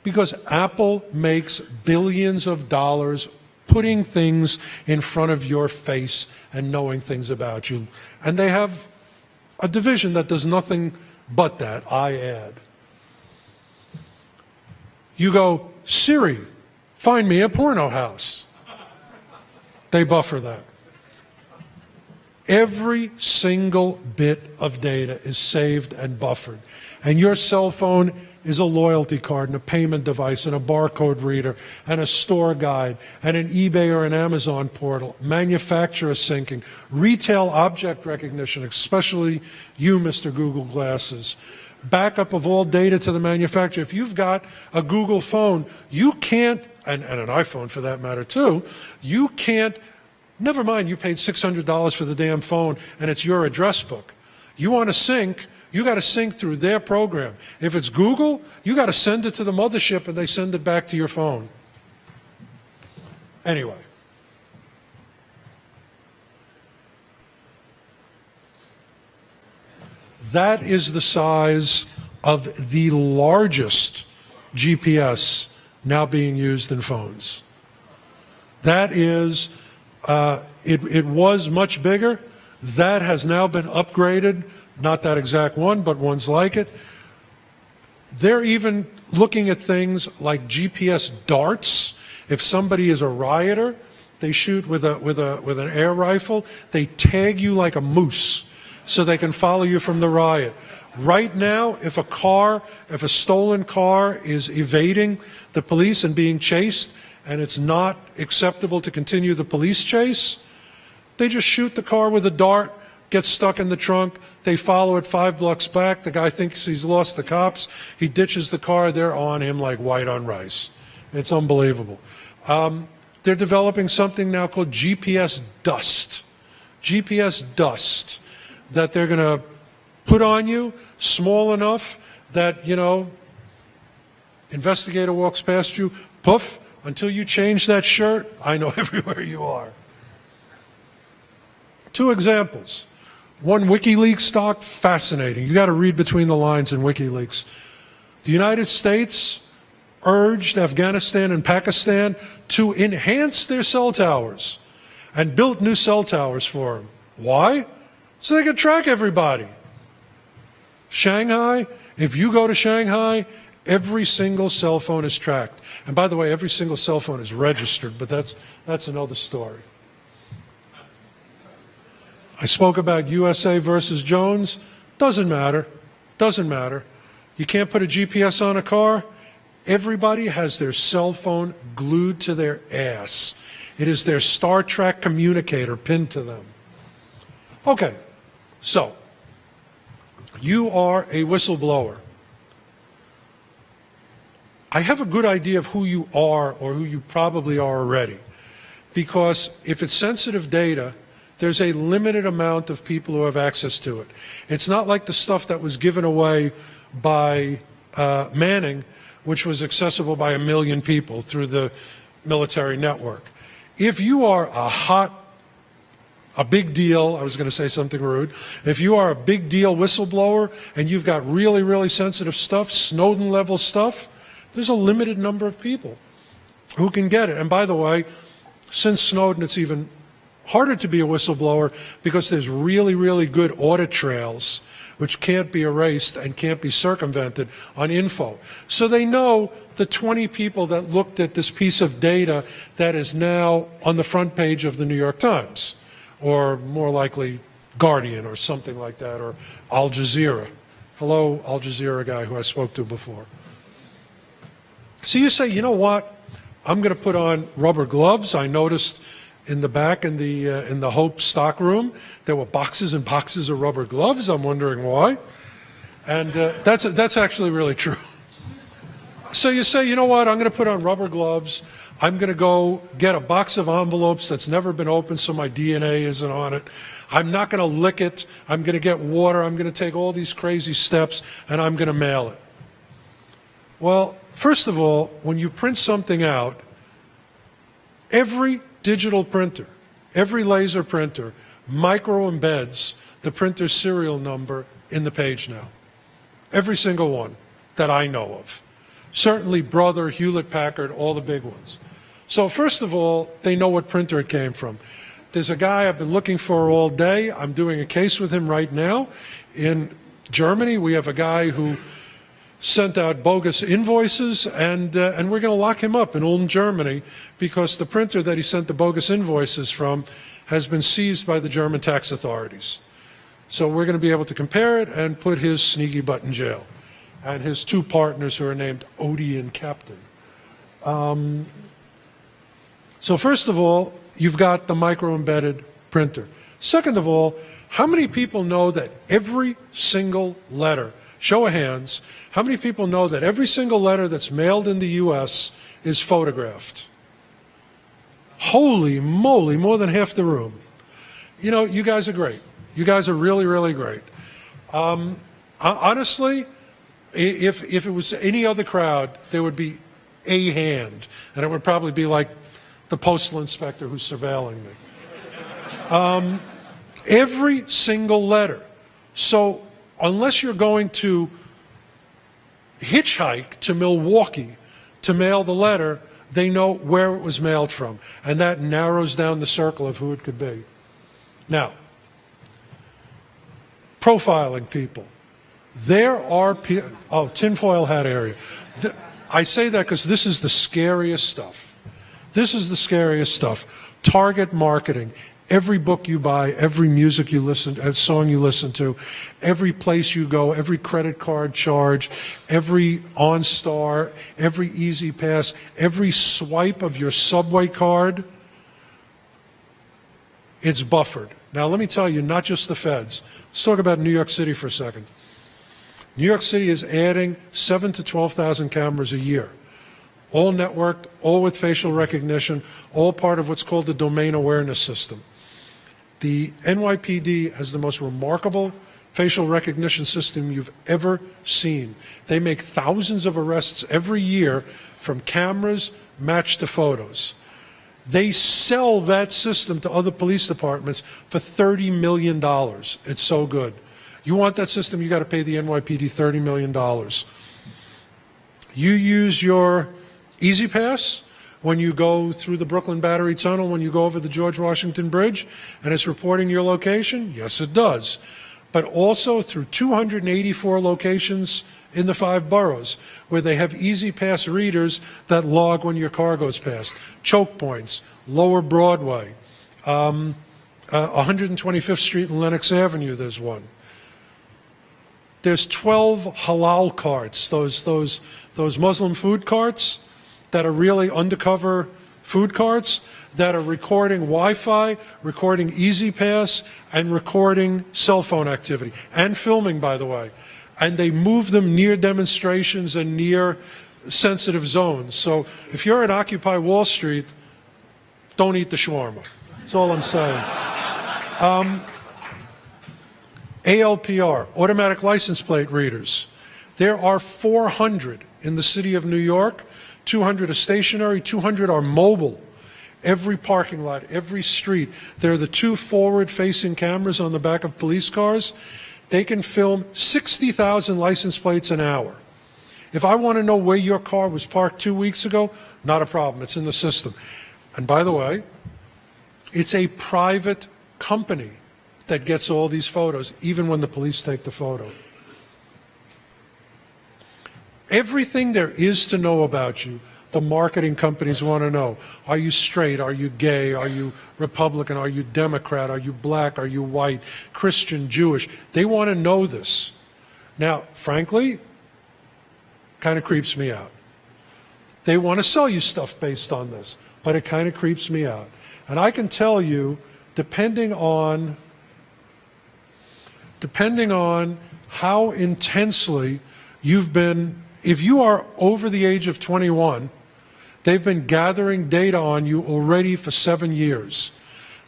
Speaker 2: Because Apple makes billions of dollars putting things in front of your face and knowing things about you. And they have a division that does nothing but that, I add. You go, Siri, find me a porno house. They buffer that. Every single bit of data is saved and buffered. And your cell phone is a loyalty card and a payment device and a barcode reader and a store guide and an eBay or an Amazon portal, manufacturer syncing, retail object recognition, especially you, Mr. Google Glasses, backup of all data to the manufacturer. If you've got a Google phone, you can't, and an iPhone for that matter too, you can't, never mind you paid $600 for the damn phone and it's your address book. You want to sync, you got to sync through their program. If it's Google, you got to send it to the mothership and they send it back to your phone. Anyway. That is the size of the largest GPS now being used in phones. That is, it was much bigger. That has now been upgraded. Not that exact one, but ones like it. They're even looking at things like GPS darts. If somebody is a rioter, they shoot with an air rifle. They tag you like a moose so they can follow you from the riot. Right now, if a stolen car is evading the police and being chased, and it's not acceptable to continue the police chase, they just shoot the car with a dart, gets stuck in the trunk. They follow it 5 blocks back. The guy thinks he's lost the cops. He ditches the car. They're on him like white on rice. It's unbelievable. They're developing something now called GPS dust. GPS dust that they're going to put on you, small enough that, you know, investigator walks past you, poof, until you change that shirt, I know everywhere you are. 2 examples. One WikiLeaks stock, fascinating. You got to read between the lines in WikiLeaks. The United States urged Afghanistan and Pakistan to enhance their cell towers and built new cell towers for them. Why? So they could track everybody. Shanghai, if you go to Shanghai, every single cell phone is tracked. And by the way, every single cell phone is registered, but that's another story. I spoke about USA versus Jones. Doesn't matter. Doesn't matter. You can't put a GPS on a car. Everybody has their cell phone glued to their ass. It is their Star Trek communicator pinned to them. Okay, so you are a whistleblower. I have a good idea of who you are, or who you probably are already, because if it's sensitive data, there's a limited amount of people who have access to it. It's not like the stuff that was given away by Manning, which was accessible by 1 million people through the military network. If you are a big deal, I was going to say something rude, if you are a big deal whistleblower and you've got really, really sensitive stuff, Snowden level stuff, there's a limited number of people who can get it. And by the way, since Snowden, it's even harder to be a whistleblower because there's really, really good audit trails which can't be erased and can't be circumvented on info. So they know the 20 people that looked at this piece of data that is now on the front page of the New York Times, or more likely Guardian or something like that, or Al Jazeera. Hello, Al Jazeera guy who I spoke to before. So you say, you know what? I'm going to put on rubber gloves. I noticed in the back in the Hope stock room there were boxes and boxes of rubber gloves. I'm wondering why. And that's actually really true. So you say, you know what? I'm going to put on rubber gloves. I'm going to go get a box of envelopes that's never been opened so my DNA isn't on it. I'm not going to lick it. I'm going to get water. I'm going to take all these crazy steps, and I'm going to mail it. Well, first of all, when you print something out, every digital printer, every laser printer micro embeds the printer's serial number in the page now. Every single one that I know of. Certainly Brother, Hewlett-Packard, all the big ones. So first of all, they know what printer it came from. There's a guy I've been looking for all day. I'm doing a case with him right now. In Germany, we have a guy who sent out bogus invoices, and we're going to lock him up in Ulm, Germany, because the printer that he sent the bogus invoices from has been seized by the German tax authorities. So we're going to be able to compare it and put his sneaky butt in jail, and his two partners who are named Odie and Captain. So first of all, you've got the micro-embedded printer. Second of all, how many people know that every single letter, show of hands, how many people know that every single letter that's mailed in the U.S. is photographed? Holy moly, more than half the room. You know, you guys are great. You guys are really, really great. Honestly, if it was any other crowd, there would be a hand, and it would probably be like the postal inspector who's surveilling me. Every single letter. So unless you're going to hitchhike to Milwaukee to mail the letter, they know where it was mailed from, and that narrows down the circle of who it could be. Now, profiling people. There are tinfoil hat area. I say that because this is the scariest stuff. This is the scariest stuff. Target marketing. Every book you buy, every music you listen, song you listen to, every place you go, every credit card charge, every OnStar, every Easy Pass, every swipe of your subway card, it's buffered. Now let me tell you, not just the feds. Let's talk about New York City for a second. New York City is adding 7,000 to 12,000 cameras a year. All networked, all with facial recognition, all part of what's called the domain awareness system. The NYPD has the most remarkable facial recognition system you've ever seen. They make thousands of arrests every year from cameras matched to photos. They sell that system to other police departments for $30 million. It's so good. You want that system, you got to pay the NYPD $30 million. You use your Easy Pass when you go through the Brooklyn Battery Tunnel, when you go over the George Washington Bridge, and it's reporting your location? Yes, it does. But also through 284 locations in the 5 boroughs, where they have Easy Pass readers that log when your car goes past. Choke points, Lower Broadway, 125th Street and Lenox Avenue, there's one. There's 12 halal carts, those Muslim food carts that are really undercover food carts that are recording Wi-Fi, recording Easy Pass, and recording cell phone activity, and filming, by the way. And they move them near demonstrations and near sensitive zones. So if you're at Occupy Wall Street, don't eat the shawarma. That's all I'm saying. ALPR, automatic license plate readers. There are 400 in the city of New York. 200 are stationary, 200 are mobile. Every parking lot, every street. They're the two forward-facing cameras on the back of police cars. They can film 60,000 license plates an hour. If I want to know where your car was parked 2 weeks ago, not a problem. It's in the system. And by the way, it's a private company that gets all these photos, even when the police take the photo. Everything there is to know about you, the marketing companies want to know. Are you straight? Are you gay? Are you Republican? Are you Democrat? Are you black? Are you white? Christian, Jewish? They want to know this. Now, frankly, kind of creeps me out. They want to sell you stuff based on this, but it kind of creeps me out. And I can tell you, depending on how intensely you've been, if you are over the age of 21, they've been gathering data on you already for 7 years.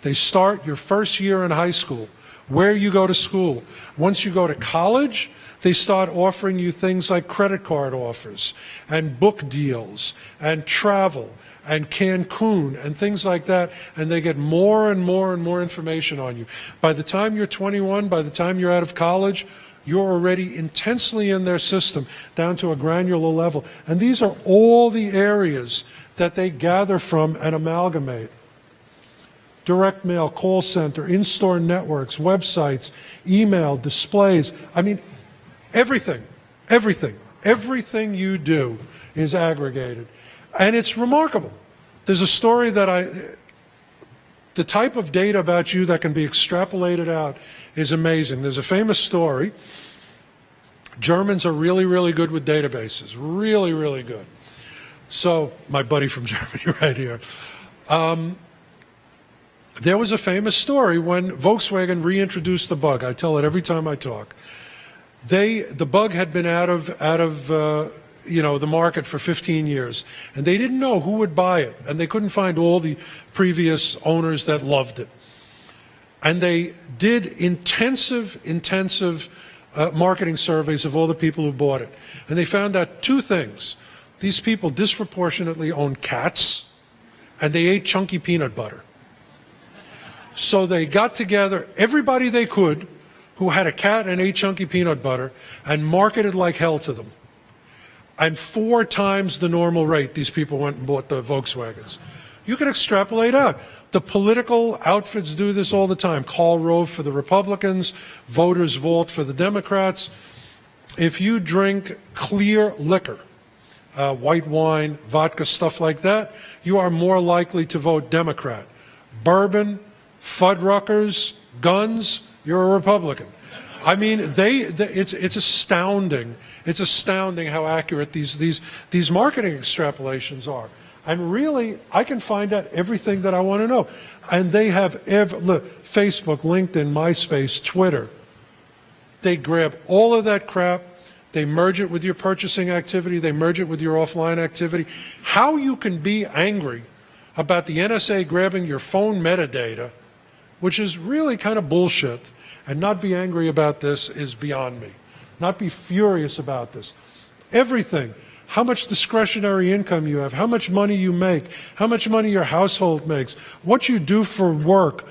Speaker 2: They start your first year in high school, where you go to school. Once you go to college, they start offering you things like credit card offers and book deals and travel and Cancun and things like that, and they get more and more and more information on you. By the time you're 21, by the time you're out of college, you're already intensely in their system down to a granular level. And these are all the areas that they gather from and amalgamate. Direct mail, call center, in-store networks, websites, email, displays. I mean, everything you do is aggregated. And it's remarkable. There's a story that the type of data about you that can be extrapolated out is amazing. There's a famous story. Germans are really, really good with databases. Really, really good. So, my buddy from Germany right here. There was a famous story when Volkswagen reintroduced the bug. I tell it every time I talk. The bug had been out of the market for 15 years, and they didn't know who would buy it, and they couldn't find all the previous owners that loved it. And they did intensive marketing surveys of all the people who bought it, and they found out two things. These people disproportionately owned cats, and they ate chunky peanut butter. So they got together everybody they could who had a cat and ate chunky peanut butter and marketed like hell to them. And 4 times the normal rate, these people went and bought the Volkswagens. You can extrapolate out. The political outfits do this all the time. Karl Rove for the Republicans, voters vote for the Democrats. If you drink clear liquor, white wine, vodka, stuff like that, you are more likely to vote Democrat. Bourbon, Fuddruckers, guns, you're a Republican. I mean, it's astounding. It's astounding how accurate these marketing extrapolations are. And really, I can find out everything that I want to know. And they have look, Facebook, LinkedIn, MySpace, Twitter. They grab all of that crap. They merge it with your purchasing activity. They merge it with your offline activity. How you can be angry about the NSA grabbing your phone metadata, which is really kind of bullshit, and not be angry about this is beyond me. Not be furious about this. Everything. How much discretionary income you have, how much money you make, how much money your household makes, what you do for work,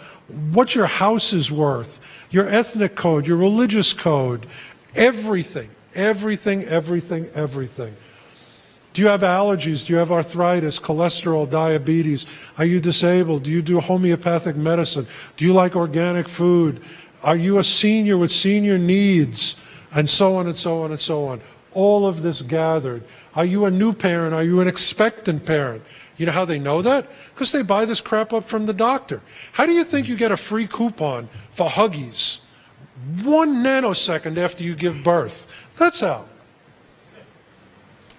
Speaker 2: what your house is worth, your ethnic code, your religious code, everything. Do you have allergies? Do you have arthritis, cholesterol, diabetes? Are you disabled? Do you do homeopathic medicine? Do you like organic food? Are you a senior with senior needs? And so on and so on and so on. All of this gathered. Are you a new parent? Are you an expectant parent? You know how they know that? Because they buy this crap up from the doctor. How do you think you get a free coupon for Huggies 1 nanosecond after you give birth? That's how.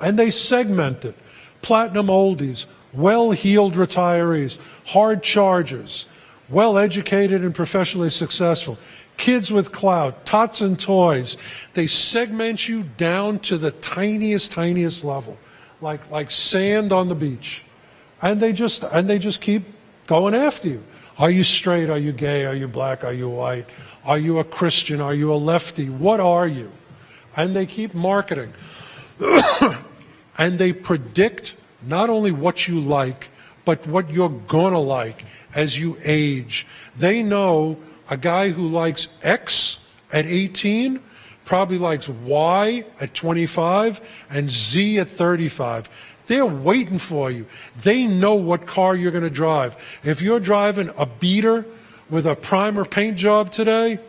Speaker 2: And they segment it. Platinum oldies, well-heeled retirees, hard chargers, well-educated and professionally successful, kids with clout, tots and toys. They segment you down to the tiniest level, like sand on the beach. And they just keep going after you. Are you straight? Are you gay? Are you black? Are you white? Are you a Christian? Are you a lefty? What are you? And they keep marketing. And they predict not only what you like, but what you're gonna like as you age. They know a guy who likes X at 18 probably likes Y at 25 and Z at 35. They're waiting for you. They know what car you're going to drive. If you're driving a beater with a primer paint job today,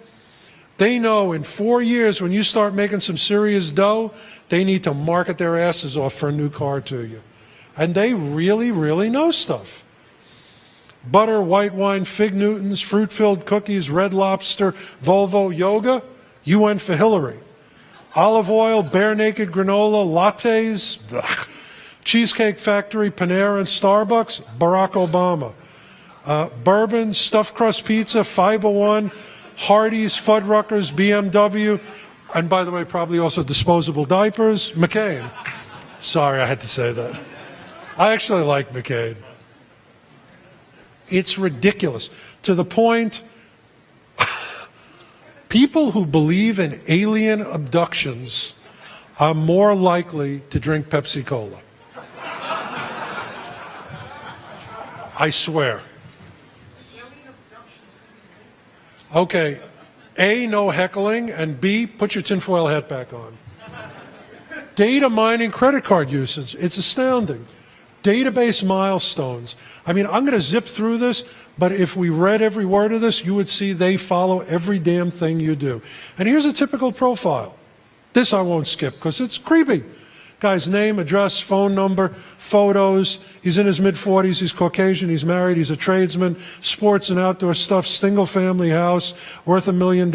Speaker 2: they know in 4 years when you start making some serious dough, they need to market their asses off for a new car to you. And they really know stuff. Butter, white wine, fig Newtons, fruit-filled cookies, Red Lobster, Volvo, yoga, you went for Hillary. Olive oil, bare naked granola, lattes, ugh. Cheesecake Factory, Panera, and Starbucks, Barack Obama. Bourbon, stuffed crust pizza, Fiber One, Hardee's, Fuddruckers, BMW, and by the way, probably also disposable diapers, McCain. Sorry, I had to say that. I actually like McCain. It's ridiculous to the point people who believe in alien abductions are more likely to drink Pepsi-Cola. I swear. Okay, A, no heckling, and B, put your tinfoil hat back on. Data mining credit card usage, it's astounding. Database milestones. I mean, I'm going to zip through this, but if we read every word of this, you would see they follow every damn thing you do. And here's a typical profile. This I won't skip because it's creepy. Guy's name, address, phone number, photos. He's in his mid-40s. He's Caucasian. He's married. He's a tradesman. Sports and outdoor stuff. Single-family house worth $1 million.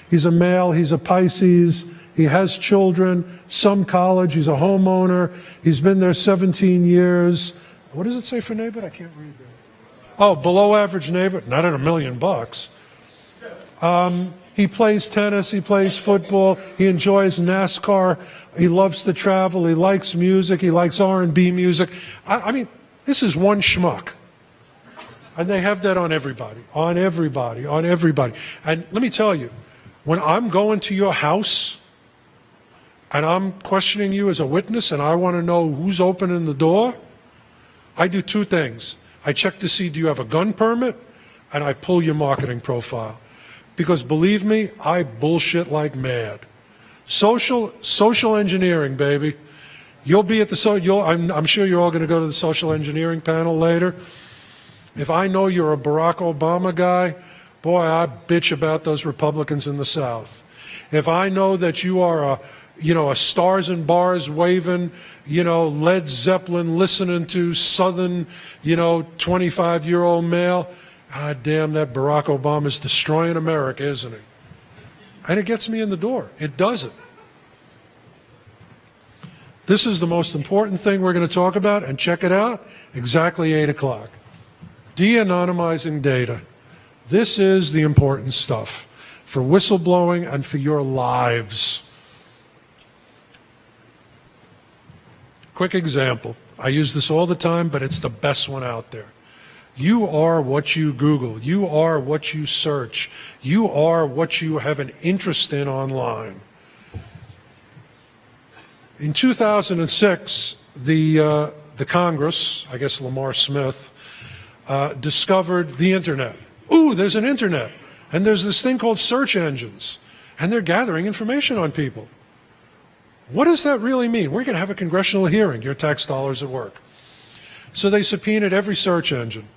Speaker 2: He's a male. He's a Pisces. He has children. Some college. He's a homeowner. He's been there 17 years. What does it say for neighbor? I can't read that. Oh, below average neighbor. Not at $1 million. He plays tennis. He plays football. He enjoys NASCAR. He loves to travel. He likes music. He likes R&B music. I mean, this is one schmuck. And they have that on everybody, on everybody, on everybody. And let me tell you, when I'm going to your house and I'm questioning you as a witness and I want to know who's opening the door, I do two things. I check to see, do you have a gun permit? And I pull your marketing profile. Because believe me, I bullshit like mad. Social engineering, baby. You'll be at the I'm sure you're all going to go to the social engineering panel later. If I know you're a Barack Obama guy, boy, I bitch about those Republicans in the South. If I know that you are a stars and bars waving, Led Zeppelin listening to Southern, 25-year-old male, ah, damn, that Barack Obama's destroying America, isn't he? And it gets me in the door. It does it. This is the most important thing we're going to talk about, and check it out, exactly 8 o'clock. De-anonymizing data. This is the important stuff for whistleblowing and for your lives. Quick example. I use this all the time, but it's the best one out there. You are what you Google. You are what you search. You are what you have an interest in online. In 2006, the Congress, I guess Lamar Smith, discovered the internet. Ooh, there's an internet. And there's this thing called search engines. And they're gathering information on people. What does that really mean? We're going to have a congressional hearing. Your tax dollars at work. So they subpoenaed every search engine.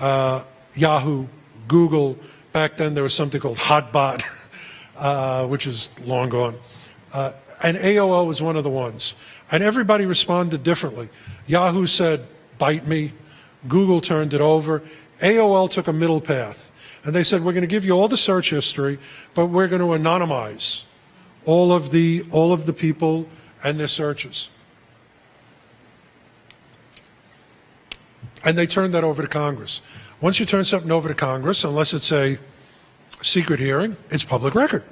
Speaker 2: Yahoo, Google. Back then there was something called Hotbot, which is long gone. And AOL was one of the ones. And everybody responded differently. Yahoo said, bite me. Google turned it over. AOL took a middle path. And they said, we're going to give you all the search history, but we're going to anonymize all of the people and their searches. and they turned that over to Congress. Once you turn something over to Congress, unless it's a secret hearing, it's public record.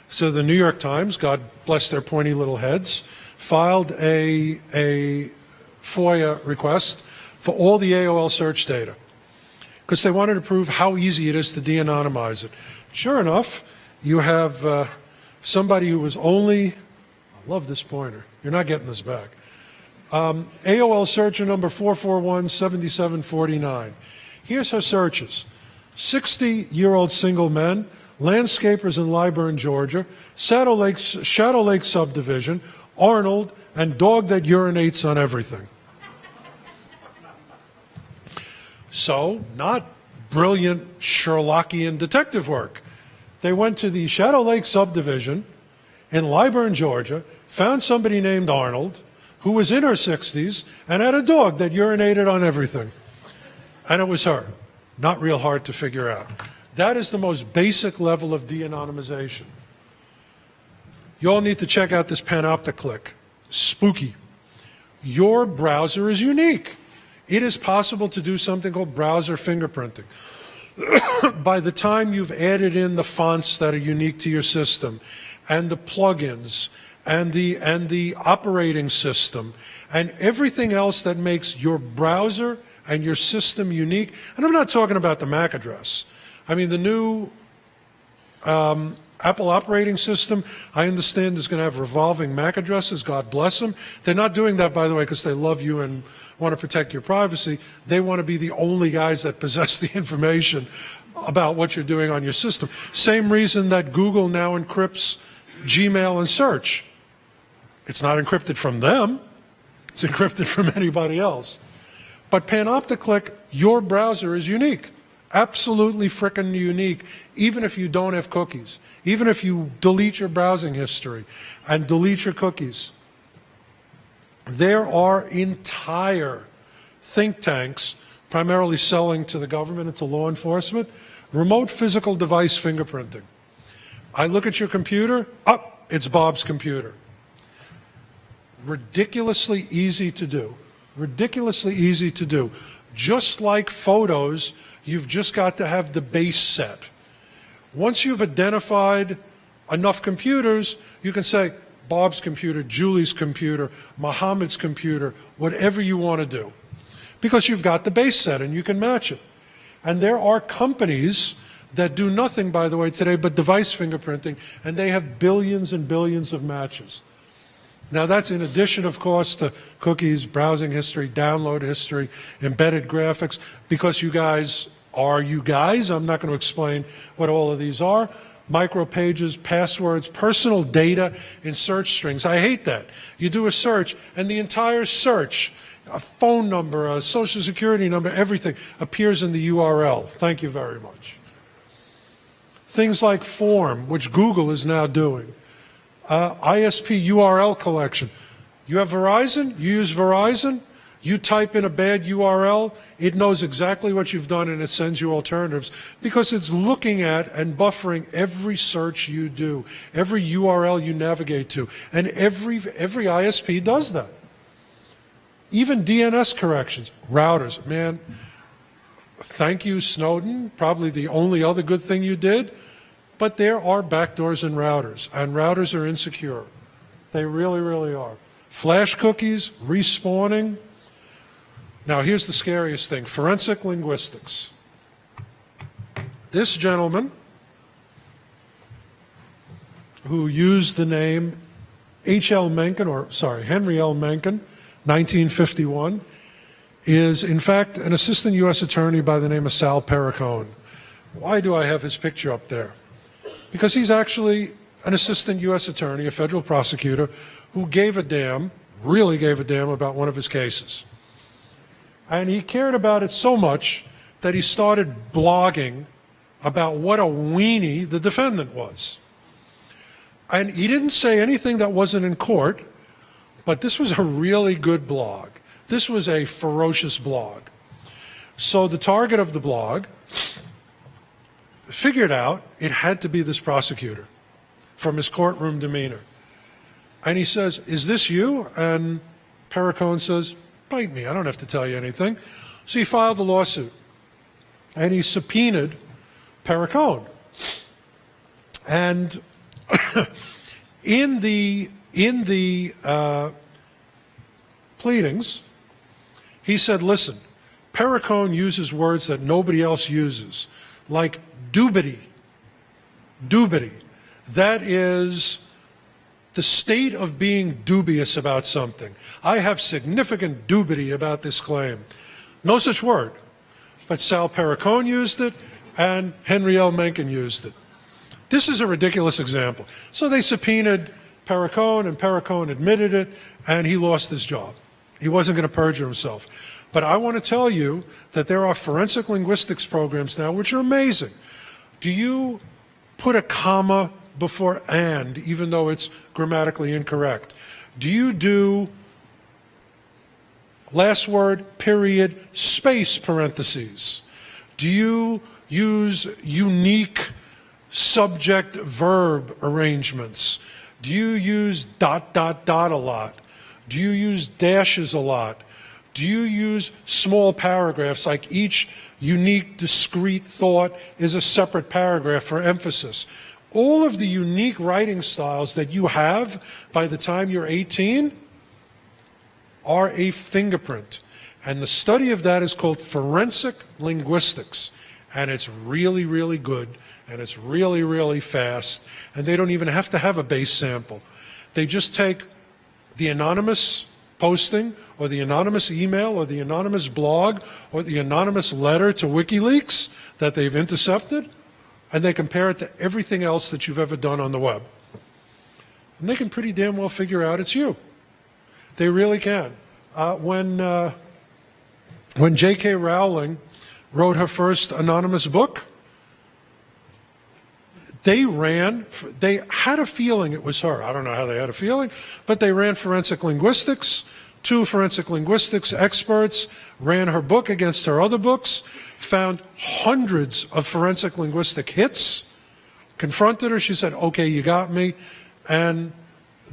Speaker 2: So the New York Times, God bless their pointy little heads, filed a FOIA request for all the AOL search data because they wanted to prove how easy it is to de-anonymize it. Sure enough, you have somebody who was only, I love this pointer, you're not getting this back, AOL searcher number 441-7749. Here's her searches. 60-year-old single men, landscapers in Lyburn, Georgia, Shadow Lake subdivision, Arnold, and dog that urinates on everything. So, not brilliant Sherlockian detective work. They went to the Shadow Lake subdivision in Lyburn, Georgia, found somebody named Arnold, who was in her 60s, and had a dog that urinated on everything. And it was her. Not real hard to figure out. That is the most basic level of de-anonymization. You all need to check out this Panopticlick. Spooky. Your browser is unique. It is possible to do something called browser fingerprinting. By the time you've added in the fonts that are unique to your system, and the plugins, and the operating system, and everything else that makes your browser and your system unique, and I'm not talking about the MAC address. I mean, the new Apple operating system, I understand, is going to have revolving MAC addresses. God bless them. They're not doing that, by the way, because they love you and want to protect your privacy. They want to be the only guys that possess the information about what you're doing on your system. Same reason that Google now encrypts Gmail and search. It's not encrypted from them. It's encrypted from anybody else. But Panopticlick, your browser is unique. Absolutely frickin' unique, even if you don't have cookies. Even if you delete your browsing history and delete your cookies. There are entire think tanks, primarily selling to the government and to law enforcement, remote physical device fingerprinting. I look at your computer, it's Bob's computer. Ridiculously easy to do. Ridiculously easy to do. Just like photos, you've just got to have the base set. Once you've identified enough computers, you can say Bob's computer, Julie's computer, Mohammed's computer, whatever you want to do. Because you've got the base set and you can match it. And there are companies that do nothing, by the way, today but device fingerprinting, and they have billions and billions of matches. Now that's in addition, of course, to cookies, browsing history, download history, embedded graphics, because you guys are you guys. I'm not going to explain what all of these are. Micro pages, passwords, personal data in search strings. I hate that. You do a search, and the entire search, a phone number, a social security number, everything appears in the URL. Thank you very much. Things like Form, which Google is now doing. ISP URL collection. You have Verizon, you use Verizon, you type in a bad URL, it knows exactly what you've done and it sends you alternatives because it's looking at and buffering every search you do, every URL you navigate to, and every ISP does that. Even DNS corrections, routers. Man, thank you, Snowden, probably the only other good thing you did. But there are backdoors in routers, and routers are insecure. They really, really are. Flash cookies, respawning. Now, here's the scariest thing, forensic linguistics. This gentleman, who used the name Henry L. Mencken, 1951, is, in fact, an assistant U.S. attorney by the name of Sal Perricone. Why do I have his picture up there? Because he's actually an assistant U.S. attorney, a federal prosecutor, who gave a damn, really gave a damn about one of his cases. And he cared about it so much that he started blogging about what a weenie the defendant was. And he didn't say anything that wasn't in court, but this was a really good blog. This was a ferocious blog. So the target of the blog figured out it had to be this prosecutor from his courtroom demeanor. And he says, "Is this you?" And Perricone says, "Bite me, I don't have to tell you anything." So he filed a lawsuit, and he subpoenaed Perricone. And in the pleadings, he said, listen, Perricone uses words that nobody else uses, like dubity. Dubity. That is the state of being dubious about something. I have significant dubity about this claim. No such word. But Sal Perricone used it, and Henry L. Mencken used it. This is a ridiculous example. So they subpoenaed Perricone, and Perricone admitted it, and he lost his job. He wasn't going to perjure himself. But I want to tell you that there are forensic linguistics programs now which are amazing. Do you put a comma before and, even though it's grammatically incorrect? Do you do last word, period, space, parentheses? Do you use unique subject-verb arrangements? Do you use ... a lot? Do you use dashes a lot? Do you use small paragraphs, like each unique, discrete thought is a separate paragraph for emphasis? All of the unique writing styles that you have by the time you're 18 are a fingerprint. And the study of that is called forensic linguistics. And it's really, really good. And it's really, really fast. And they don't even have to have a base sample. They just take the anonymous posting, or the anonymous email, or the anonymous blog, or the anonymous letter to WikiLeaks that they've intercepted, and they compare it to everything else that you've ever done on the web. And they can pretty damn well figure out it's you. They really can. When J.K. Rowling wrote her first anonymous book, they had a feeling it was her. I don't know how they had a feeling, but they ran forensic linguistics. 2 forensic linguistics experts ran her book against her other books, found hundreds of forensic linguistic hits, confronted her. She said, okay, you got me. And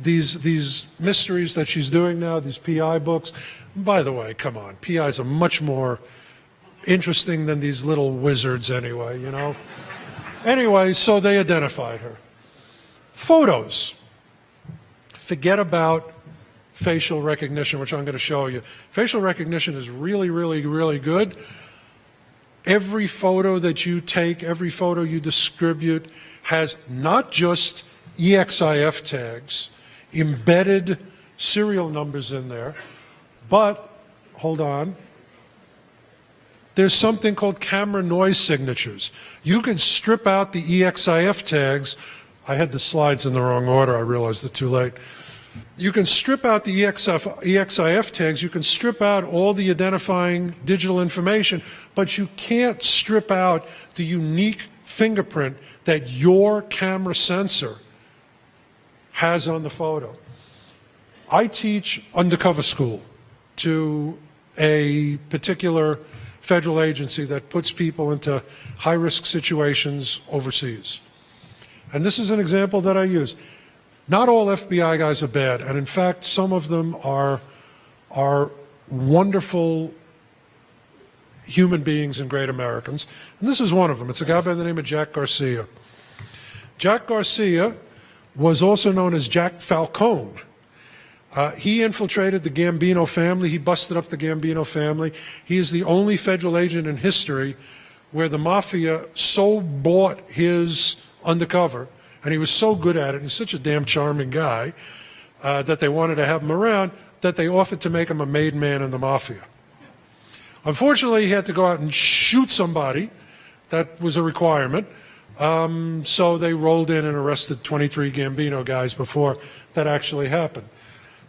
Speaker 2: these mysteries that she's doing now, these PI books, by the way, come on, PIs are much more interesting than these little wizards anyway, you know. Anyway, so they identified her. Photos. Forget about facial recognition, which I'm going to show you. Facial recognition is really, really, really good. Every photo that you take, every photo you distribute has not just EXIF tags, embedded serial numbers in there, but, hold on, there's something called camera noise signatures. You can strip out the EXIF tags. I had the slides in the wrong order. I realized it too late. You can strip out the EXIF tags. You can strip out all the identifying digital information, but you can't strip out the unique fingerprint that your camera sensor has on the photo. I teach undercover school to a particular federal agency that puts people into high-risk situations overseas. And this is an example that I use. Not all FBI guys are bad, and in fact, some of them are wonderful human beings and great Americans. And this is one of them. It's a guy by the name of Jack Garcia. Jack Garcia was also known as Jack Falcone. He infiltrated the Gambino family. He busted up the Gambino family. He is the only federal agent in history where the mafia so bought his undercover, and he was so good at it, he's such a damn charming guy, that they wanted to have him around, that they offered to make him a made man in the mafia. Unfortunately, he had to go out and shoot somebody. That was a requirement. So they rolled in and arrested 23 Gambino guys before that actually happened.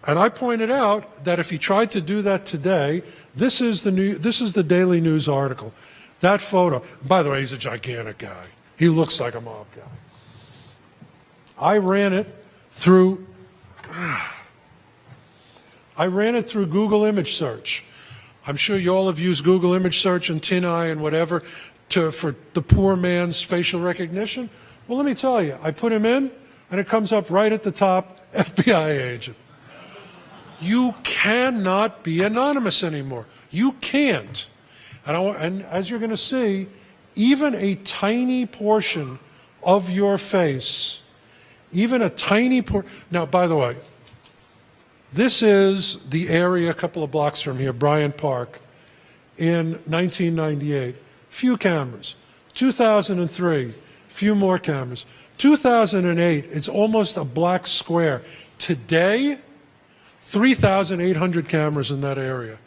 Speaker 2: And I pointed out that if he tried to do that today, this is the Daily News article. That photo, by the way, he's a gigantic guy. He looks like a mob guy. I ran it through Google image search. I'm sure you all have used Google image search and TinEye and whatever for the poor man's facial recognition. Well, let me tell you, I put him in, and it comes up right at the top, FBI agent. You cannot be anonymous anymore. You can't. And as you're going to see, even a tiny portion of your face, even a tiny portion. Now, by the way, this is the area a couple of blocks from here, Bryant Park, in 1998. Few cameras. 2003, few more cameras. 2008, it's almost a black square. Today, 3,800 cameras in that area.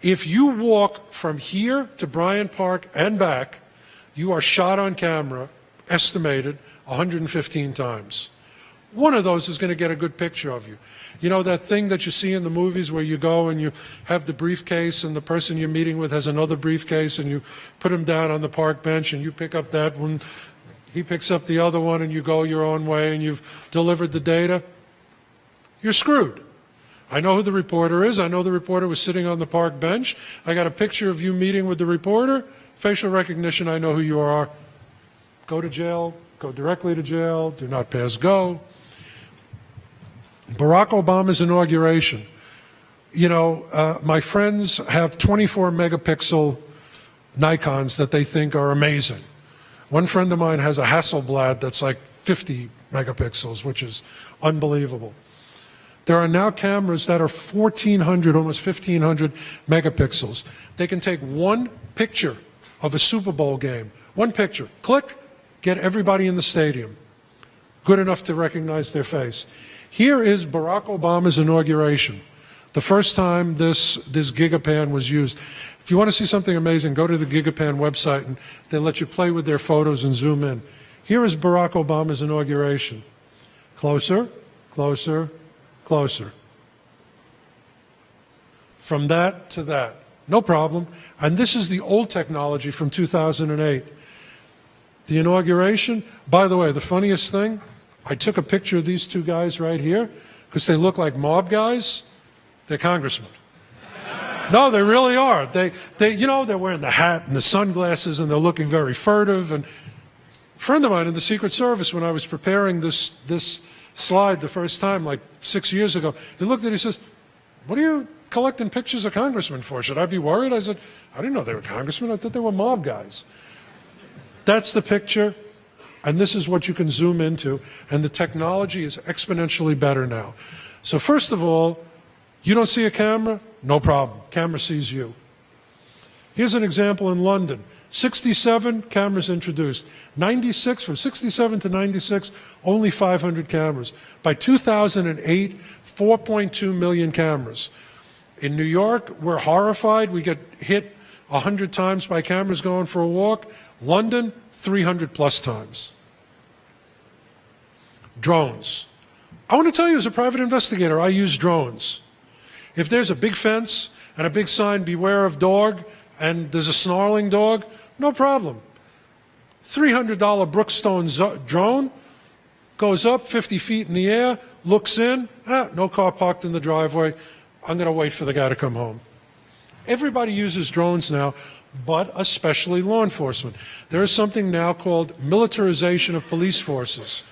Speaker 2: If you walk from here to Bryant Park and back, you are shot on camera, estimated 115 times. One of those is going to get a good picture of you. You know that thing that you see in the movies where you go and you have the briefcase and the person you're meeting with has another briefcase and you put him down on the park bench and you pick up that one, he picks up the other one and you go your own way and you've delivered the data? You're screwed. I know who the reporter is. I know the reporter was sitting on the park bench. I got a picture of you meeting with the reporter. Facial recognition, I know who you are. Go to jail. Go directly to jail. Do not pass go. Barack Obama's inauguration. You know, my friends have 24 megapixel Nikons that they think are amazing. One friend of mine has a Hasselblad that's like 50 megapixels, which is unbelievable. There are now cameras that are 1,400, almost 1,500 megapixels. They can take one picture of a Super Bowl game. One picture. Click, get everybody in the stadium. Good enough to recognize their face. Here is Barack Obama's inauguration. The first time this Gigapan was used. If you want to see something amazing, go to the Gigapan website and they let you play with their photos and zoom in. Here is Barack Obama's inauguration. Closer, closer, closer. From that to that. No problem. And this is the old technology from 2008. The inauguration, by the way, the funniest thing, I took a picture of these two guys right here because they look like mob guys. They're congressmen. No, they really are. They, you know, they're wearing the hat and the sunglasses and they're looking very furtive. And a friend of mine in the Secret Service, when I was preparing this slide the first time, like 6 years ago, he looked at it, he says, "What are you collecting pictures of congressmen for? Should I be worried?" I said, "I didn't know they were congressmen. I thought they were mob guys." That's the picture, and this is what you can zoom into, and the technology is exponentially better now. So first of all, you don't see a camera? No problem. Camera sees you. Here's an example in London. 67 cameras introduced. 96, from 67 to 96, only 500 cameras. By 2008, 4.2 million cameras. In New York, we're horrified. We get hit 100 times by cameras going for a walk. London, 300 plus times. Drones. I want to tell you, as a private investigator, I use drones. If there's a big fence and a big sign, "Beware of dog," and there's a snarling dog, no problem. $300 Brookstone drone goes up 50 feet in the air, looks in, no car parked in the driveway. I'm going to wait for the guy to come home. Everybody uses drones now, but especially law enforcement. There is something now called militarization of police forces.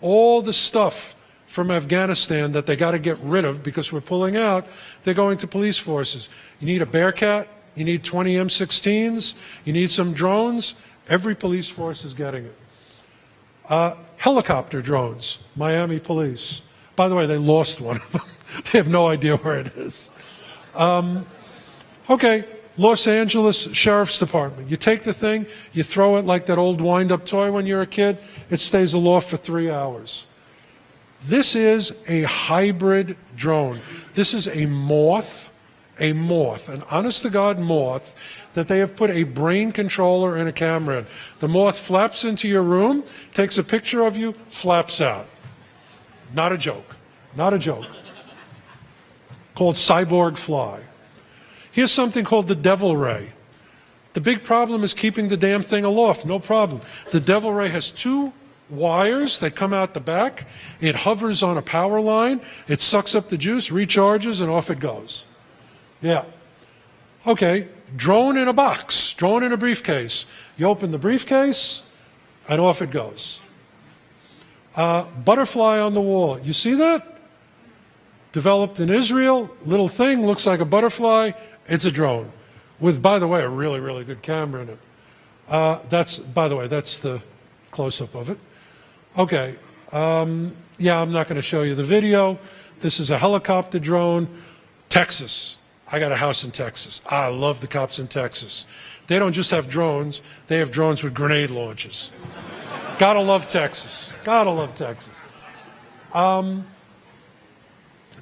Speaker 2: All the stuff from Afghanistan that they got to get rid of because we're pulling out, they're going to police forces. You need a Bearcat, you need 20 M16s, you need some drones. Every police force is getting it. Helicopter drones, Miami police. By the way, they lost one of them. They have no idea where it is. Okay, Los Angeles Sheriff's Department. You take the thing, you throw it like that old wind-up toy when you're a kid, it stays aloft for 3 hours. This is a hybrid drone. This is a moth, an honest-to-God moth that they have put a brain controller and a camera in. The moth flaps into your room, takes a picture of you, flaps out. Not a joke. Not a joke. Called Cyborg Fly. Here's something called the Devil Ray. The big problem is keeping the damn thing aloft. No problem. The Devil Ray has two wires that come out the back. It hovers on a power line. It sucks up the juice, recharges, and off it goes. Yeah. Okay, drone in a box, drone in a briefcase. You open the briefcase, and off it goes. Butterfly on the wall. You see that? Developed in Israel. Little thing, looks like a butterfly. It's a drone. with, by the way, a really, really good camera in it. By the way, that's the close-up of it. Okay, yeah, I'm not going to show you the video. This is a helicopter drone. Texas. I got a house in Texas. I love the cops in Texas. They don't just have drones, they have drones with grenade launchers. Gotta love Texas. Gotta love Texas.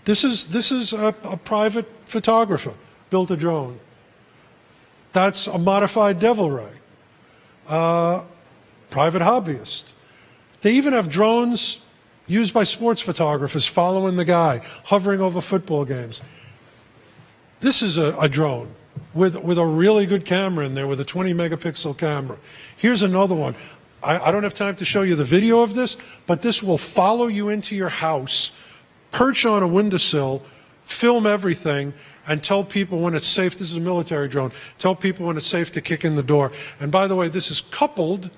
Speaker 2: This is a private photographer built a drone. That's a modified Devil Ray. Private hobbyist. They even have drones used by sports photographers following the guy, hovering over football games. This is a drone with a really good camera in there, with a 20 megapixel camera. Here's another one. I don't have time to show you the video of this, but this will follow you into your house, perch on a windowsill, film everything, and tell people when it's safe. This is a military drone. Tell people when it's safe to kick in the door. And by the way, this is coupled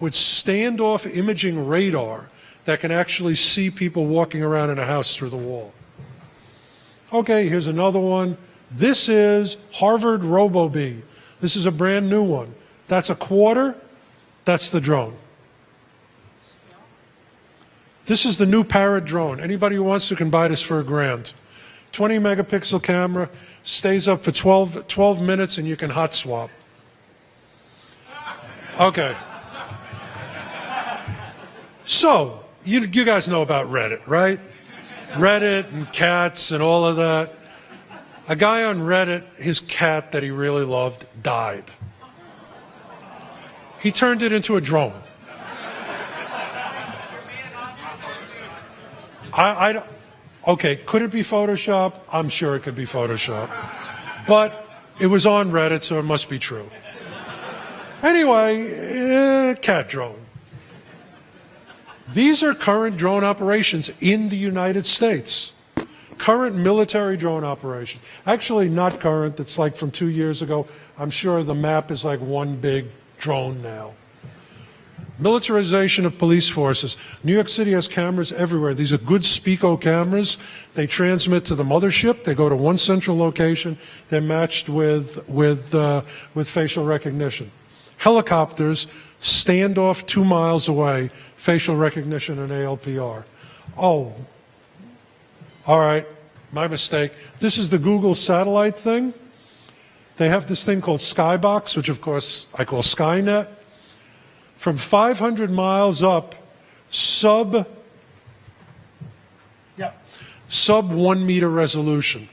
Speaker 2: with standoff imaging radar that can actually see people walking around in a house through the wall. Okay, here's another one. This is Harvard RoboBee. This is a brand new one. That's a quarter. That's the drone. This is the new Parrot drone. Anybody who wants to can buy this for $1,000. 20 megapixel camera, stays up for 12 minutes, and you can hot swap. Okay. So, you guys know about Reddit, right? Reddit and cats and all of that. A guy on Reddit, his cat that he really loved died. He turned it into a drone. Okay, could it be Photoshop? I'm sure it could be Photoshop. But it was on Reddit, so it must be true. Anyway, cat drone. These are current drone operations in the United States. Current military drone operations. Actually, not current. It's like from 2 years ago. I'm sure the map is like one big drone now. Militarization of police forces. New York City has cameras everywhere. These are good Spico cameras. They transmit to the mothership. They go to one central location. They're matched with facial recognition. Helicopters, standoff 2 miles away, facial recognition and ALPR. Oh, all right, my mistake. This is the Google satellite thing. They have this thing called Skybox, which of course I call Skynet. From 500 miles up, sub 1 meter resolution.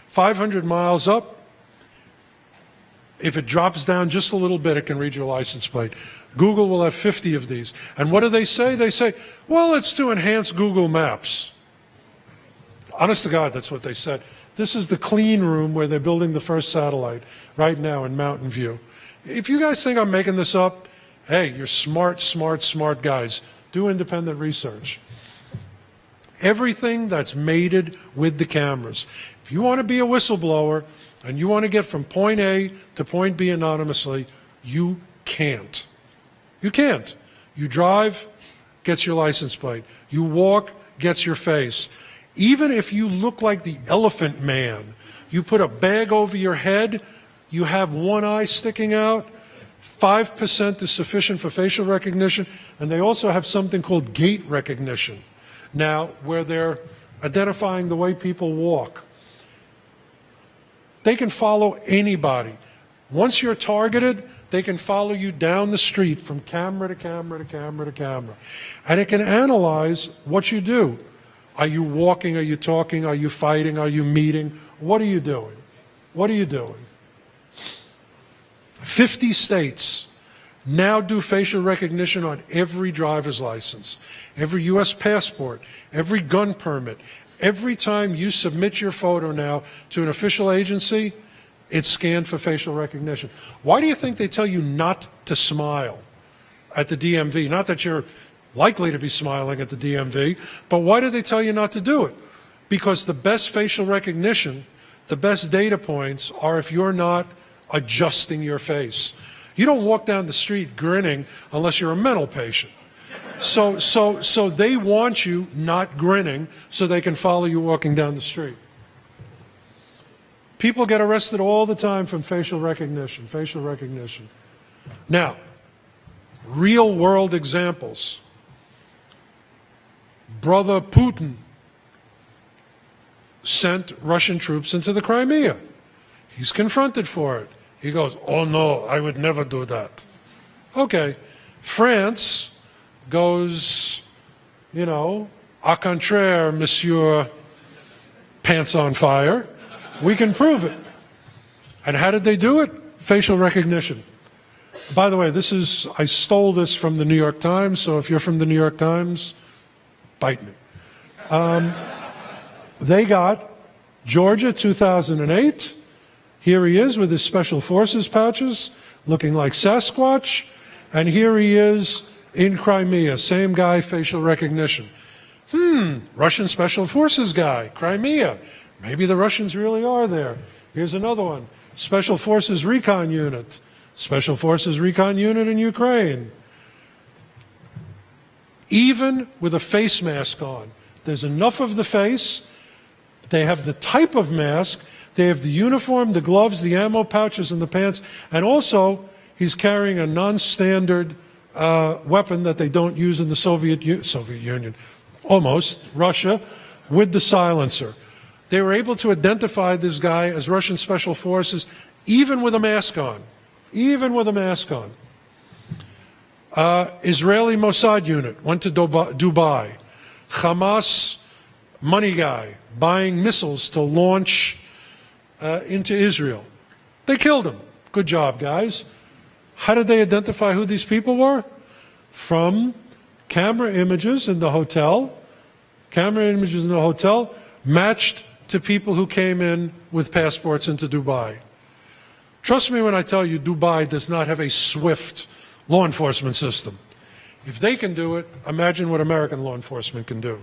Speaker 2: 500 miles up, if it drops down just a little bit, it can read your license plate. Google will have 50 of these. And what do they say? They say, well, it's to enhance Google Maps. Honest to God, that's what they said. This is the clean room where they're building the first satellite right now in Mountain View. If you guys think I'm making this up, hey, you're smart, smart, smart guys. Do independent research. Everything that's mated with the cameras. If you want to be a whistleblower and you want to get from point A to point B anonymously, you can't. You can't. You drive, gets your license plate. You walk, gets your face. Even if you look like the Elephant Man, you put a bag over your head, you have one eye sticking out, 5% is sufficient for facial recognition, and they also have something called gait recognition now, where they're identifying the way people walk. They can follow anybody. Once you're targeted, they can follow you down the street from camera to camera to camera to camera. And it can analyze what you do. Are you walking? Are you talking? Are you fighting? Are you meeting? What are you doing? What are you doing? 50 states now do facial recognition on every driver's license, every U.S. passport, every gun permit. Every time you submit your photo now to an official agency, it's scanned for facial recognition. Why do you think they tell you not to smile at the DMV? Not that you're likely to be smiling at the DMV, but why do they tell you not to do it? Because the best facial recognition, the best data points are if you're not adjusting your face. You don't walk down the street grinning unless you're a mental patient. So they want you not grinning so they can follow you walking down the street. People get arrested all the time from facial recognition, facial recognition. Now, real world examples. Brother Putin sent Russian troops into the Crimea. He's confronted for it. He goes, oh no, I would never do that. Okay, France goes, you know, au contraire, monsieur, pants on fire. We can prove it. And how did they do it? Facial recognition. By the way, I stole this from the New York Times, so if you're from the New York Times, bite me. They got Georgia 2008. Here he is with his special forces patches, looking like Sasquatch. And here he is in Crimea, same guy, facial recognition. Russian special forces guy, Crimea. Maybe the Russians really are there. Here's another one, special forces recon unit. Special forces recon unit in Ukraine. Even with a face mask on, there's enough of the face. They have the type of mask. They have the uniform, the gloves, the ammo pouches, and the pants. And also, he's carrying a non-standard weapon that they don't use in the Soviet Union, almost, Russia, with the silencer. They were able to identify this guy as Russian Special Forces, even with a mask on. Even with a mask on. Israeli Mossad unit went to Dubai. Hamas money guy buying missiles to launch into Israel. They killed him. Good job, guys. How did they identify who these people were? From camera images in the hotel. Camera images in the hotel matched to people who came in with passports into Dubai. Trust me when I tell you Dubai does not have a swift law enforcement system. If they can do it, imagine what American law enforcement can do.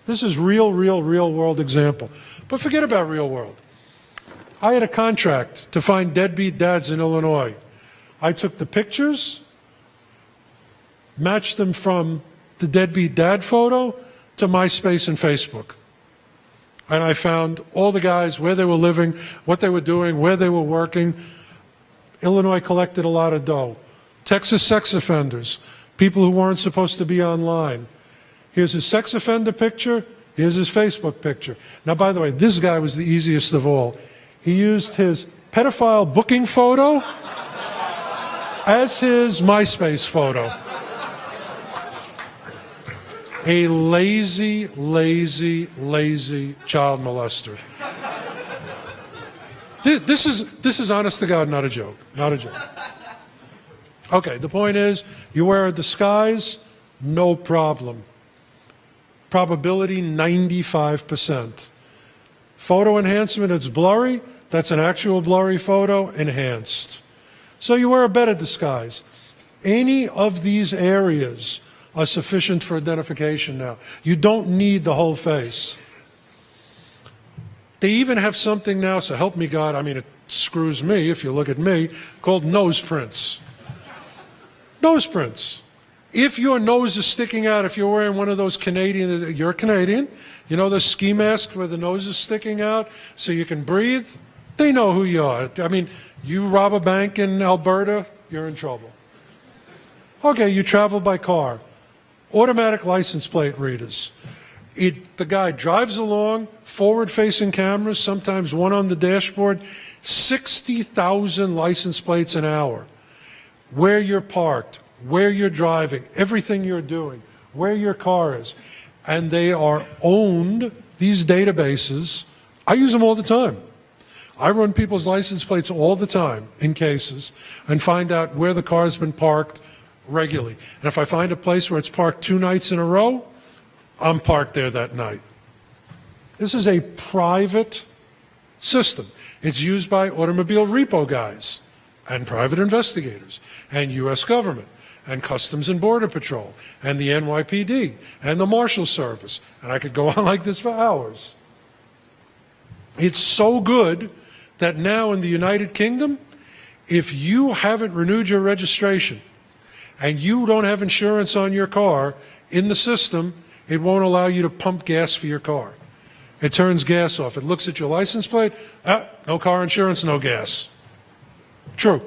Speaker 2: This is real world example. But forget about real world. I had a contract to find deadbeat dads in Illinois. I took the pictures, matched them from the deadbeat dad photo to MySpace and Facebook. And I found all the guys, where they were living, what they were doing, where they were working. Illinois collected a lot of dough. Texas sex offenders, people who weren't supposed to be online. Here's his sex offender picture. Here's his Facebook picture. Now, by the way, this guy was the easiest of all. He used his pedophile booking photo as his MySpace photo. A lazy child molester. This is honest to God, not a joke. Not a joke. Okay, the point is, you wear a disguise, no problem. Probability 95%. Photo enhancement, it's blurry. That's an actual blurry photo, enhanced. So you wear a better disguise. Any of these areas are sufficient for identification now. You don't need the whole face. They even have something now, so help me God, I mean, it screws me if you look at me, called nose prints. Nose prints. If your nose is sticking out, if you're wearing one of those Canadian, you're Canadian, you know the ski mask where the nose is sticking out so you can breathe, they know who you are. I mean, you rob a bank in Alberta, you're in trouble. Okay, you travel by car. Automatic license plate readers. The guy drives along, forward-facing cameras, sometimes one on the dashboard, 60,000 license plates an hour. Where you're parked, where you're driving, everything you're doing, where your car is. And they are owned, these databases. I use them all the time. I run people's license plates all the time in cases and find out where the car's been parked regularly. And if I find a place where it's parked 2 nights in a row, I'm parked there that night. This is a private system. It's used by automobile repo guys and private investigators and U.S. government and Customs and Border Patrol and the NYPD and the Marshal Service. And I could go on like this for hours. It's so good that now in the United Kingdom, if you haven't renewed your registration and you don't have insurance on your car, in the system, it won't allow you to pump gas for your car. It turns gas off. It looks at your license plate. No car insurance, no gas. True.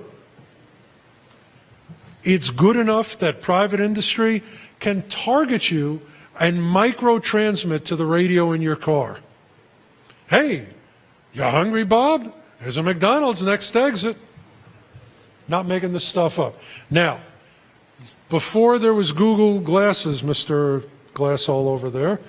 Speaker 2: It's good enough that private industry can target you and micro-transmit to the radio in your car. Hey, you hungry, Bob? There's a McDonald's next exit. Not making this stuff up. Now, before there was Google Glasses, Mr. Glasshole over there,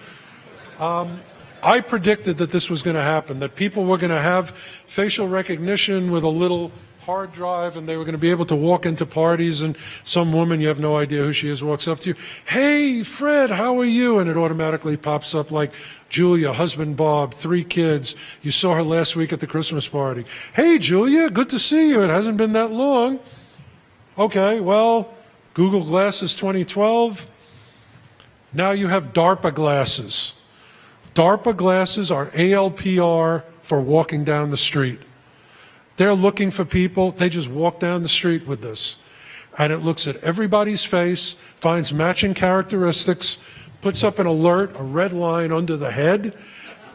Speaker 2: I predicted that this was going to happen, that people were going to have facial recognition with a little hard drive, and they were going to be able to walk into parties, and some woman, you have no idea who she is, walks up to you, "Hey, Fred, how are you?" And it automatically pops up like, "Julia, husband Bob, 3 kids. You saw her last week at the Christmas party. Hey, Julia, good to see you. It hasn't been that long." Okay, well, Google Glasses 2012. Now you have DARPA glasses. DARPA glasses are ALPR for walking down the street. They're looking for people. They just walk down the street with this. And it looks at everybody's face, finds matching characteristics, puts up an alert, a red line under the head.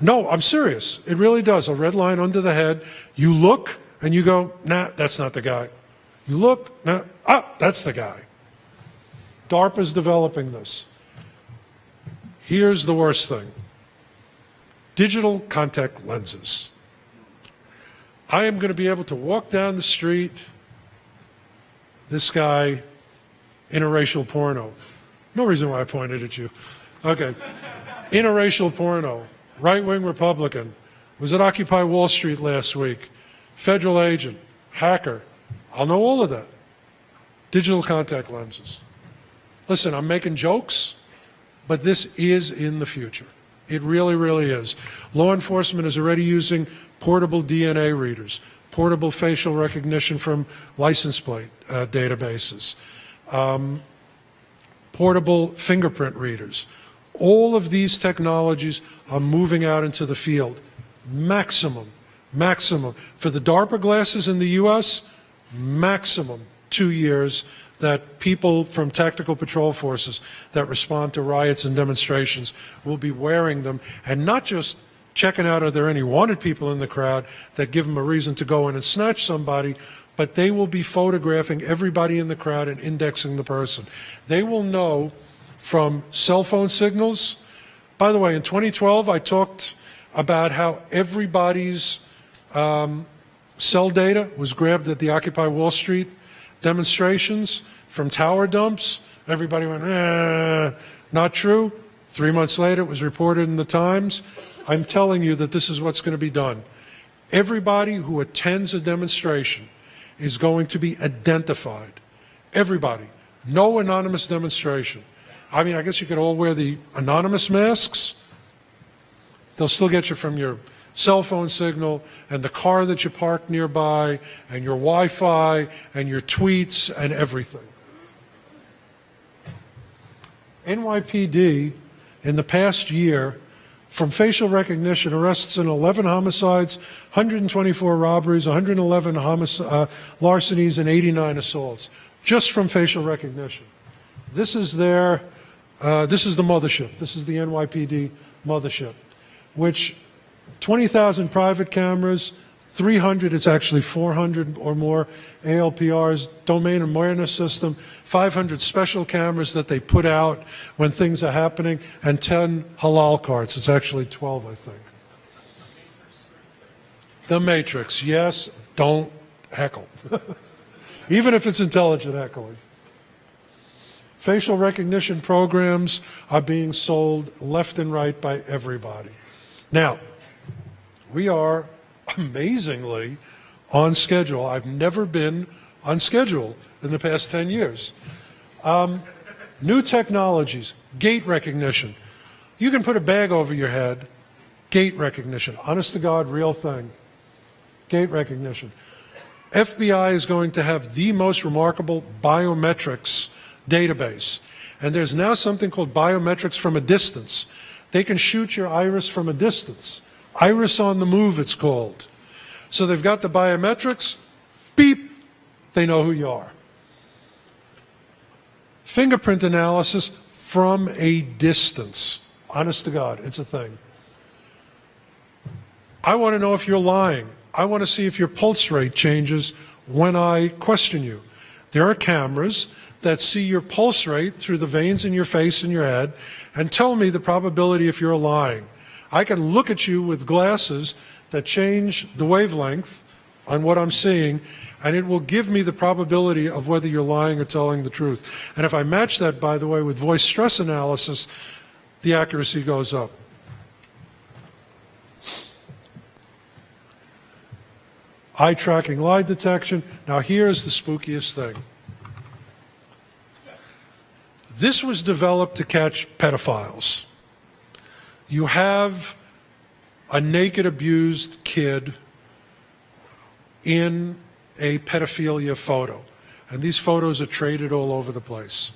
Speaker 2: No, I'm serious. It really does. A red line under the head. You look and you go, "Nah, that's not the guy." You look, "Nah, that's the guy." DARPA's developing this. Here's the worst thing. Digital contact lenses. I am going to be able to walk down the street, this guy, interracial porno. No reason why I pointed at you. Okay. Interracial porno, right-wing Republican, was at Occupy Wall Street last week, federal agent, hacker. I'll know all of that. Digital contact lenses. Listen, I'm making jokes, but this is in the future. It really, really is. Law enforcement is already using portable DNA readers, portable facial recognition from license plate databases, portable fingerprint readers. All of these technologies are moving out into the field. Maximum. For the DARPA glasses in the U.S., maximum 2 years that people from tactical patrol forces that respond to riots and demonstrations will be wearing them, and not just checking out are there any wanted people in the crowd that give them a reason to go in and snatch somebody, but they will be photographing everybody in the crowd and indexing the person. They will know from cell phone signals. By the way, in 2012, I talked about how everybody's cell data was grabbed at the Occupy Wall Street demonstrations from tower dumps. Everybody went, not true. 3 months later, it was reported in the Times. I'm telling you that this is what's going to be done. Everybody who attends a demonstration is going to be identified. Everybody. No anonymous demonstration. I mean, I guess you could all wear the anonymous masks. They'll still get you from your cell phone signal and the car that you parked nearby and your Wi-Fi and your tweets and everything. NYPD in the past year, from facial recognition, arrests in 11 homicides, 124 robberies, 111 larcenies, and 89 assaults, just from facial recognition. This is the mothership. This is the NYPD mothership, which 20,000 private cameras, 300, it's actually 400 or more ALPRs, domain awareness system, 500 special cameras that they put out when things are happening, and 10 halal carts. It's actually 12, I think. The Matrix, yes, don't heckle. Even if it's intelligent heckling. Facial recognition programs are being sold left and right by everybody. Now, we are amazingly on schedule. I've never been on schedule in the past 10 years. New technologies, gait recognition. You can put a bag over your head, gait recognition, honest to God, real thing. Gait recognition. FBI is going to have the most remarkable biometrics database. And there's now something called biometrics from a distance. They can shoot your iris from a distance. Iris on the move, it's called. So they've got the biometrics, beep, they know who you are. Fingerprint analysis from a distance. Honest to God, it's a thing. I want to know if you're lying. I want to see if your pulse rate changes when I question you. There are cameras that see your pulse rate through the veins in your face and your head and tell me the probability if you're lying. I can look at you with glasses that change the wavelength on what I'm seeing, and it will give me the probability of whether you're lying or telling the truth. And if I match that, by the way, with voice stress analysis, the accuracy goes up. Eye tracking lie detection. Now here's the spookiest thing. This was developed to catch pedophiles. You have a naked, abused kid in a pedophilia photo, and these photos are traded all over the place.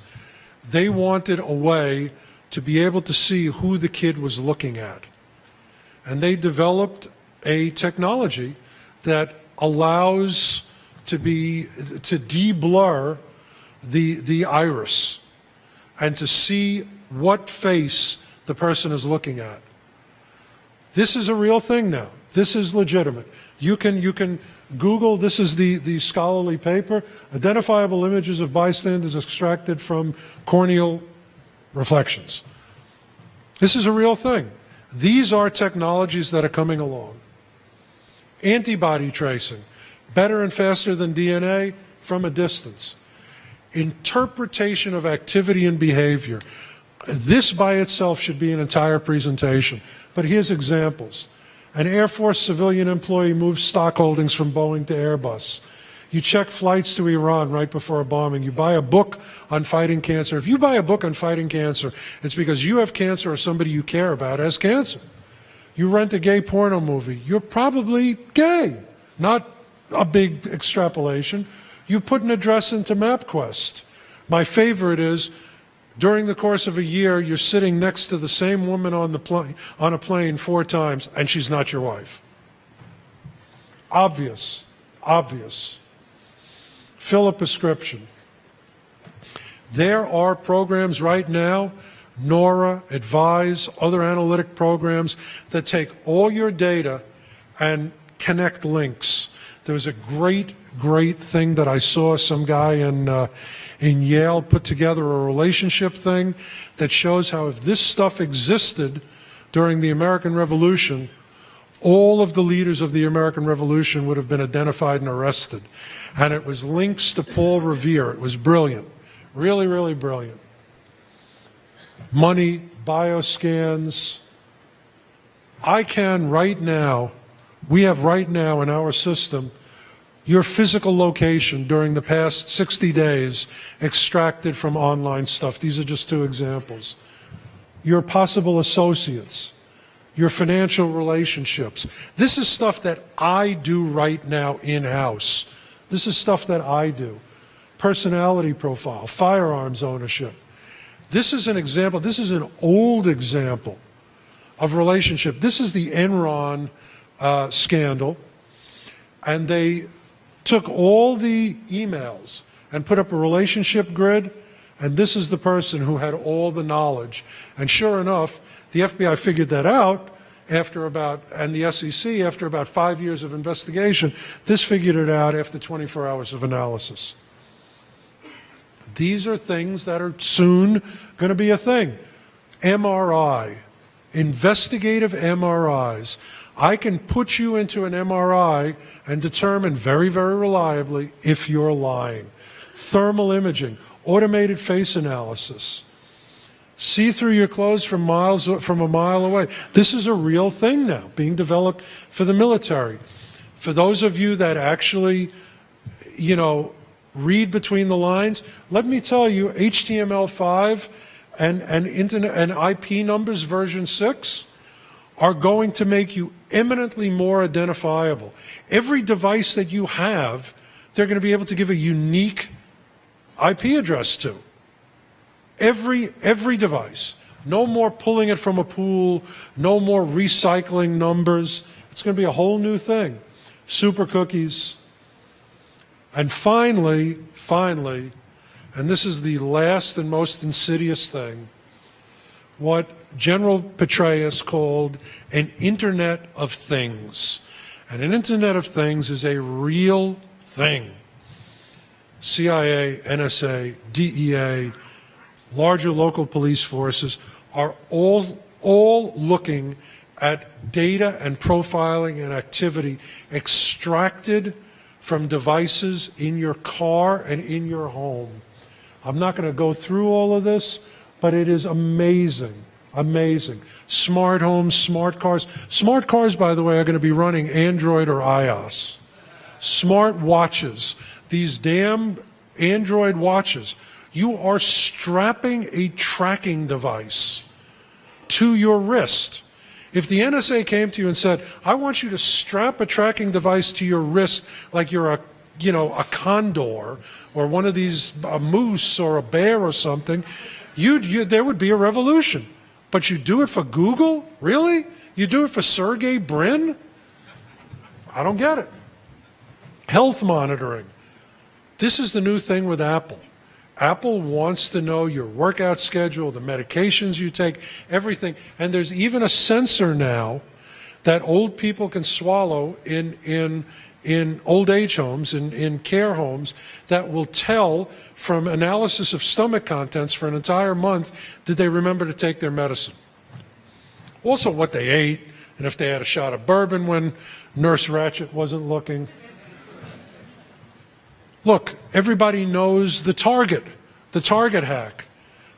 Speaker 2: They wanted a way to be able to see who the kid was looking at, and they developed a technology that allows to de-blur the iris and to see what face the person is looking at. This is a real thing now. This is legitimate. You can Google, this is the scholarly paper, identifiable images of bystanders extracted from corneal reflections. This is a real thing. These are technologies that are coming along. Antibody tracing, better and faster than DNA from a distance. Interpretation of activity and behavior. This by itself should be an entire presentation. But here's examples. An Air Force civilian employee moves stock holdings from Boeing to Airbus. You check flights to Iran right before a bombing. You buy a book on fighting cancer. If you buy a book on fighting cancer, it's because you have cancer or somebody you care about has cancer. You rent a gay porno movie. You're probably gay. Not a big extrapolation. You put an address into MapQuest. My favorite is, during the course of a year, you're sitting next to the same woman on a plane 4 times, and she's not your wife. Obvious. Obvious. Fill a prescription. There are programs right now, Nora, Advise, other analytic programs that take all your data and connect links. There was a great thing that I saw some guy in Yale put together, a relationship thing that shows how if this stuff existed during the American Revolution, all of the leaders of the American Revolution would have been identified and arrested. And it was links to Paul Revere. It was brilliant. Really, really brilliant. Money, bioscans. I can right now, we have right now in our system, your physical location during the past 60 days extracted from online stuff. These are just 2 examples. Your possible associates, your financial relationships. This is stuff that I do right now in-house. This is stuff that I do. Personality profile, firearms ownership. This is an example, this is an old example of relationship. This is the Enron scandal, and they took all the emails and put up a relationship grid, and this is the person who had all the knowledge. And sure enough, the FBI figured that out and the SEC after about 5 years of investigation. This figured it out after 24 hours of analysis. These are things that are soon going to be a thing. MRI, investigative MRIs. I can put you into an MRI and determine very, very reliably if you're lying. Thermal imaging, automated face analysis. See through your clothes from a mile away. This is a real thing now, being developed for the military. For those of you that actually, read between the lines, let me tell you, HTML5 and Internet and IP numbers version 6 are going to make you eminently more identifiable. Every device that you have, they're going to be able to give a unique IP address to. Every device. No more pulling it from a pool, no more recycling numbers. It's going to be a whole new thing. Super cookies. And finally, and this is the last and most insidious thing, what General Petraeus called an Internet of Things. And an Internet of Things is a real thing. CIA, NSA, DEA, larger local police forces are all looking at data and profiling and activity extracted from devices in your car and in your home. I'm not going to go through all of this, but it is amazing, amazing. Smart homes, smart cars. Smart cars, by the way, are going to be running Android or iOS. Smart watches, these damn Android watches. You are strapping a tracking device to your wrist. If the NSA came to you and said, I want you to strap a tracking device to your wrist like you're a condor or one of these, a moose or a bear or something, there would be a revolution. But you do it for Google? Really? You do it for Sergey Brin? I don't get it. Health monitoring. This is the new thing with Apple. Apple wants to know your workout schedule, the medications you take, everything. And there's even a sensor now that old people can swallow in old age homes, in care homes, that will tell from analysis of stomach contents for an entire month, did they remember to take their medicine? Also what they ate, and if they had a shot of bourbon when Nurse Ratched wasn't looking. Look, everybody knows the Target hack.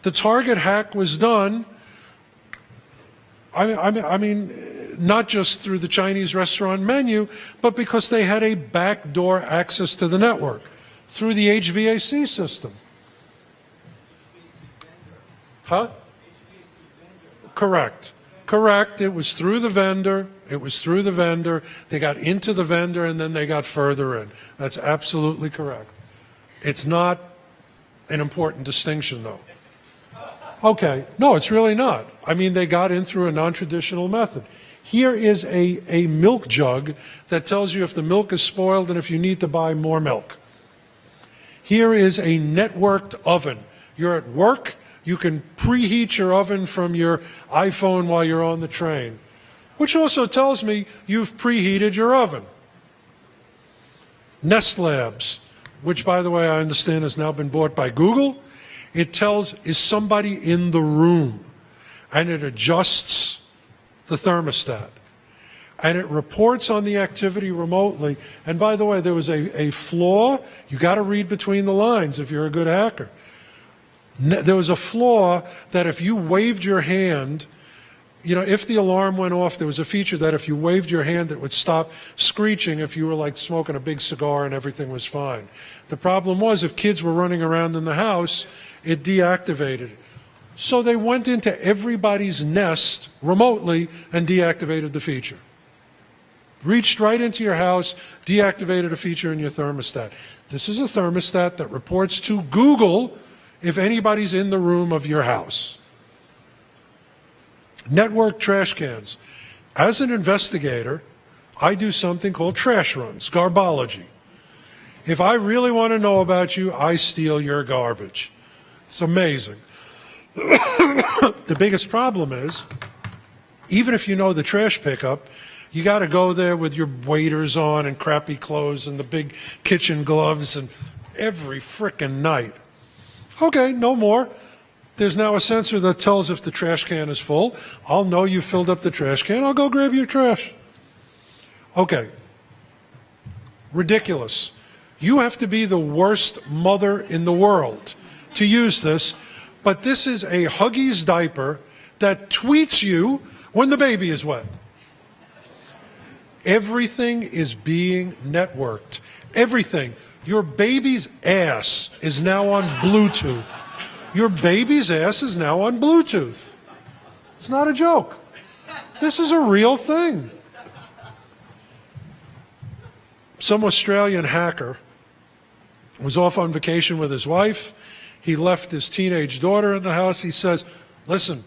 Speaker 2: The Target hack was done, I mean, not just through the Chinese restaurant menu, but because they had a backdoor access to the network through the HVAC system. Huh? Correct. Correct. It was through the vendor. It was through the vendor. They got into the vendor and then they got further in. That's absolutely correct. It's not an important distinction, though. Okay. No, it's really not. I mean, they got in through a non-traditional method. Here is a milk jug that tells you if the milk is spoiled and if you need to buy more milk. Here is a networked oven. You're at work. You can preheat your oven from your iPhone while you're on the train, which also tells me you've preheated your oven. Nest Labs, which, by the way, I understand has now been bought by Google. It tells, is somebody in the room? And it adjusts the thermostat. And it reports on the activity remotely. And by the way, there was a flaw. You got to read between the lines if you're a good hacker. There was a flaw that if you waved your hand, if the alarm went off, there was a feature that if you waved your hand, it would stop screeching if you were like smoking a big cigar and everything was fine. The problem was if kids were running around in the house, it deactivated it. So they went into everybody's nest remotely and deactivated the feature. Reached right into your house, deactivated a feature in your thermostat. This is a thermostat that reports to Google if anybody's in the room of your house. Network trash cans. As an investigator, I do something called trash runs, garbology. If I really want to know about you, I steal your garbage. It's amazing. The biggest problem is, even if you know the trash pickup, you got to go there with your waders on and crappy clothes and the big kitchen gloves and every frickin' night. Okay, no more. There's now a sensor that tells if the trash can is full. I'll know you filled up the trash can. I'll go grab your trash. Okay. Ridiculous. You have to be the worst mother in the world to use this, but this is a Huggies diaper that tweets you when the baby is wet. Everything is being networked. Everything. Your baby's ass is now on Bluetooth. Your baby's ass is now on Bluetooth. It's not a joke. This is a real thing. Some Australian hacker was off on vacation with his wife. He left his teenage daughter in the house. He says, listen,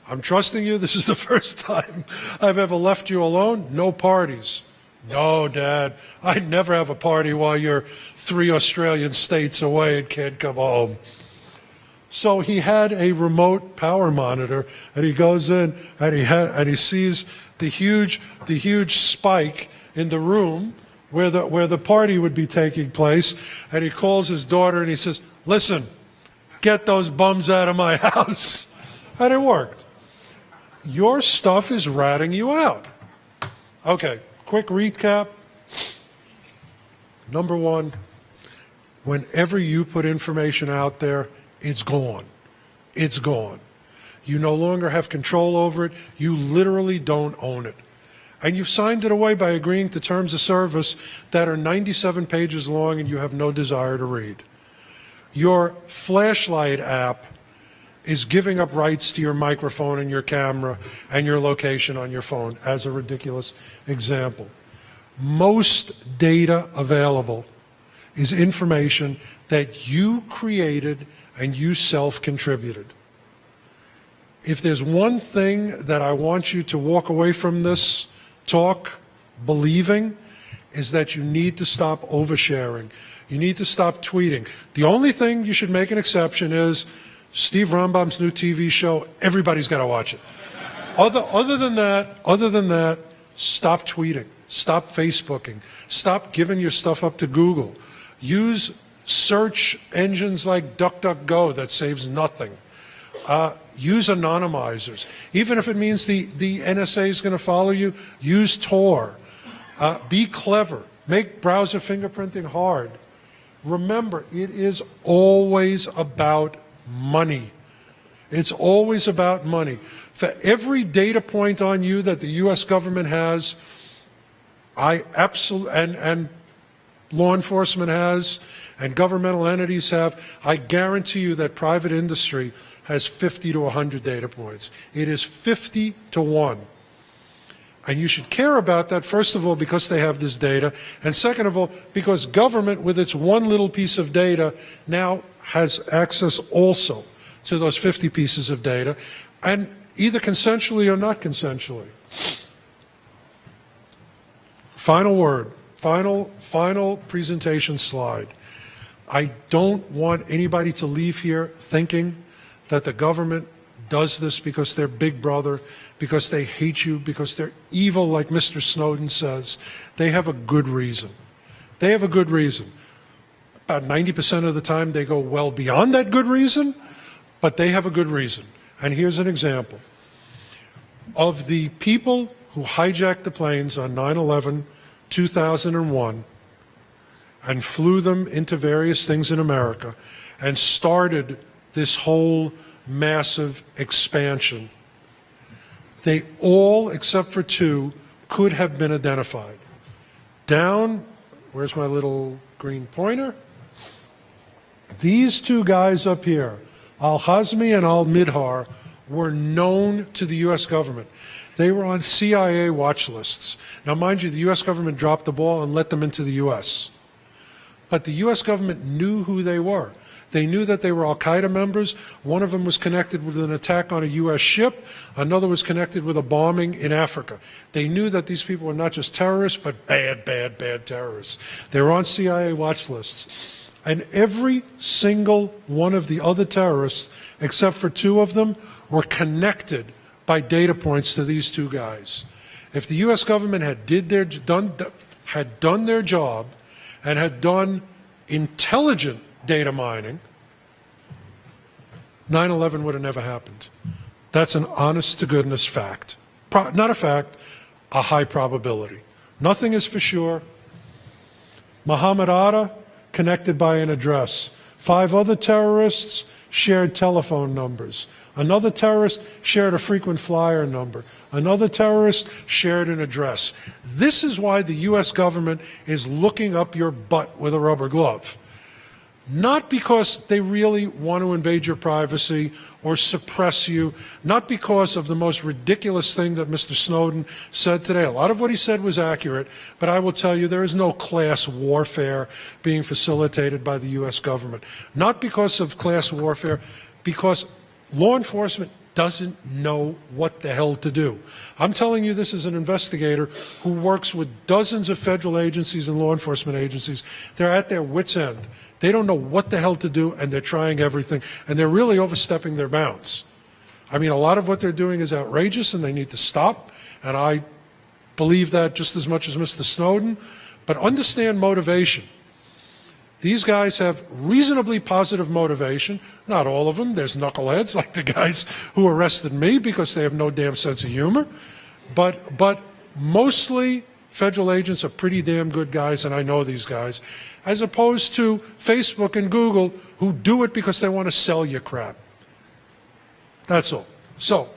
Speaker 2: I'm trusting you. This is the first time I've ever left you alone. No parties. No, Dad, I'd never have a party while you're 3 Australian states away and can't come home. So he had a remote power monitor, and he goes in and he sees the huge spike in the room where the party would be taking place, and he calls his daughter and he says, "Listen, get those bums out of my house." And it worked. Your stuff is ratting you out. Okay, quick recap. Number one, whenever you put information out there, it's gone. It's gone. You no longer have control over it. You literally don't own it. And you've signed it away by agreeing to terms of service that are 97 pages long and you have no desire to read. Your flashlight app is giving up rights to your microphone and your camera and your location on your phone, as a ridiculous example. Most data available is information that you created and you self-contributed. If there's one thing that I want you to walk away from this talk believing, is that you need to stop oversharing. You need to stop tweeting. The only thing you should make an exception is Steve Rambam's new TV show. Everybody's got to watch it. Other than that, stop tweeting. Stop Facebooking. Stop giving your stuff up to Google. Use search engines like DuckDuckGo that saves nothing. Use anonymizers. Even if it means the NSA is going to follow you, use Tor. Be clever. Make browser fingerprinting hard. Remember, it is always about money. It's always about money. For every data point on you that the U.S. government has, and law enforcement has, and governmental entities have, I guarantee you that private industry has 50 to 100 data points. It is 50 to 1. And you should care about that, first of all, because they have this data, and second of all, because government, with its one little piece of data, now has access also to those 50 pieces of data, and either consensually or not consensually. Final word, final presentation slide. I don't want anybody to leave here thinking that the government does this because they're big brother, because they hate you, because they're evil, like Mr. Snowden says. They have a good reason. They have a good reason. About 90% of the time they go well beyond that good reason, but they have a good reason. And here's an example. Of the people who hijacked the planes on 9/11, 2001, and flew them into various things in America, and started this whole massive expansion, they all, except for two, could have been identified. Down, where's my little green pointer? These two guys up here, Al-Hazmi and Al-Midhar, were known to the U.S. government. They were on CIA watch lists. Now, mind you, the U.S. government dropped the ball and let them into the U.S. But the U.S. government knew who they were. They knew that they were al-Qaeda members. One of them was connected with an attack on a U.S. ship. Another was connected with a bombing in Africa. They knew that these people were not just terrorists, but bad terrorists. They were on CIA watch lists. And every single one of the other terrorists, except for two of them, were connected by data points to these two guys. If the U.S. government had done their job and had done intelligent data mining, 9/11 would have never happened. That's an honest-to-goodness fact. Not a fact, a high probability. Nothing is for sure. Muhammad Atta, connected by an address. 5 other terrorists shared telephone numbers. Another terrorist shared a frequent flyer number. Another terrorist shared an address. This is why the U.S. government is looking up your butt with a rubber glove. Not because they really want to invade your privacy or suppress you, not because of the most ridiculous thing that Mr. Snowden said today. A lot of what he said was accurate, but I will tell you there is no class warfare being facilitated by the U.S. government. Not because of class warfare, because law enforcement doesn't know what the hell to do. I'm telling you this as an investigator who works with dozens of federal agencies and law enforcement agencies. They're at their wits' end. They don't know what the hell to do, and they're trying everything, and they're really overstepping their bounds. I mean, a lot of what they're doing is outrageous, and they need to stop, and I believe that just as much as Mr. Snowden. But understand motivation. These guys have reasonably positive motivation. Not all of them. There's knuckleheads like the guys who arrested me because they have no damn sense of humor. But mostly federal agents are pretty damn good guys, and I know these guys, as opposed to Facebook and Google who do it because they want to sell you crap. That's all. So,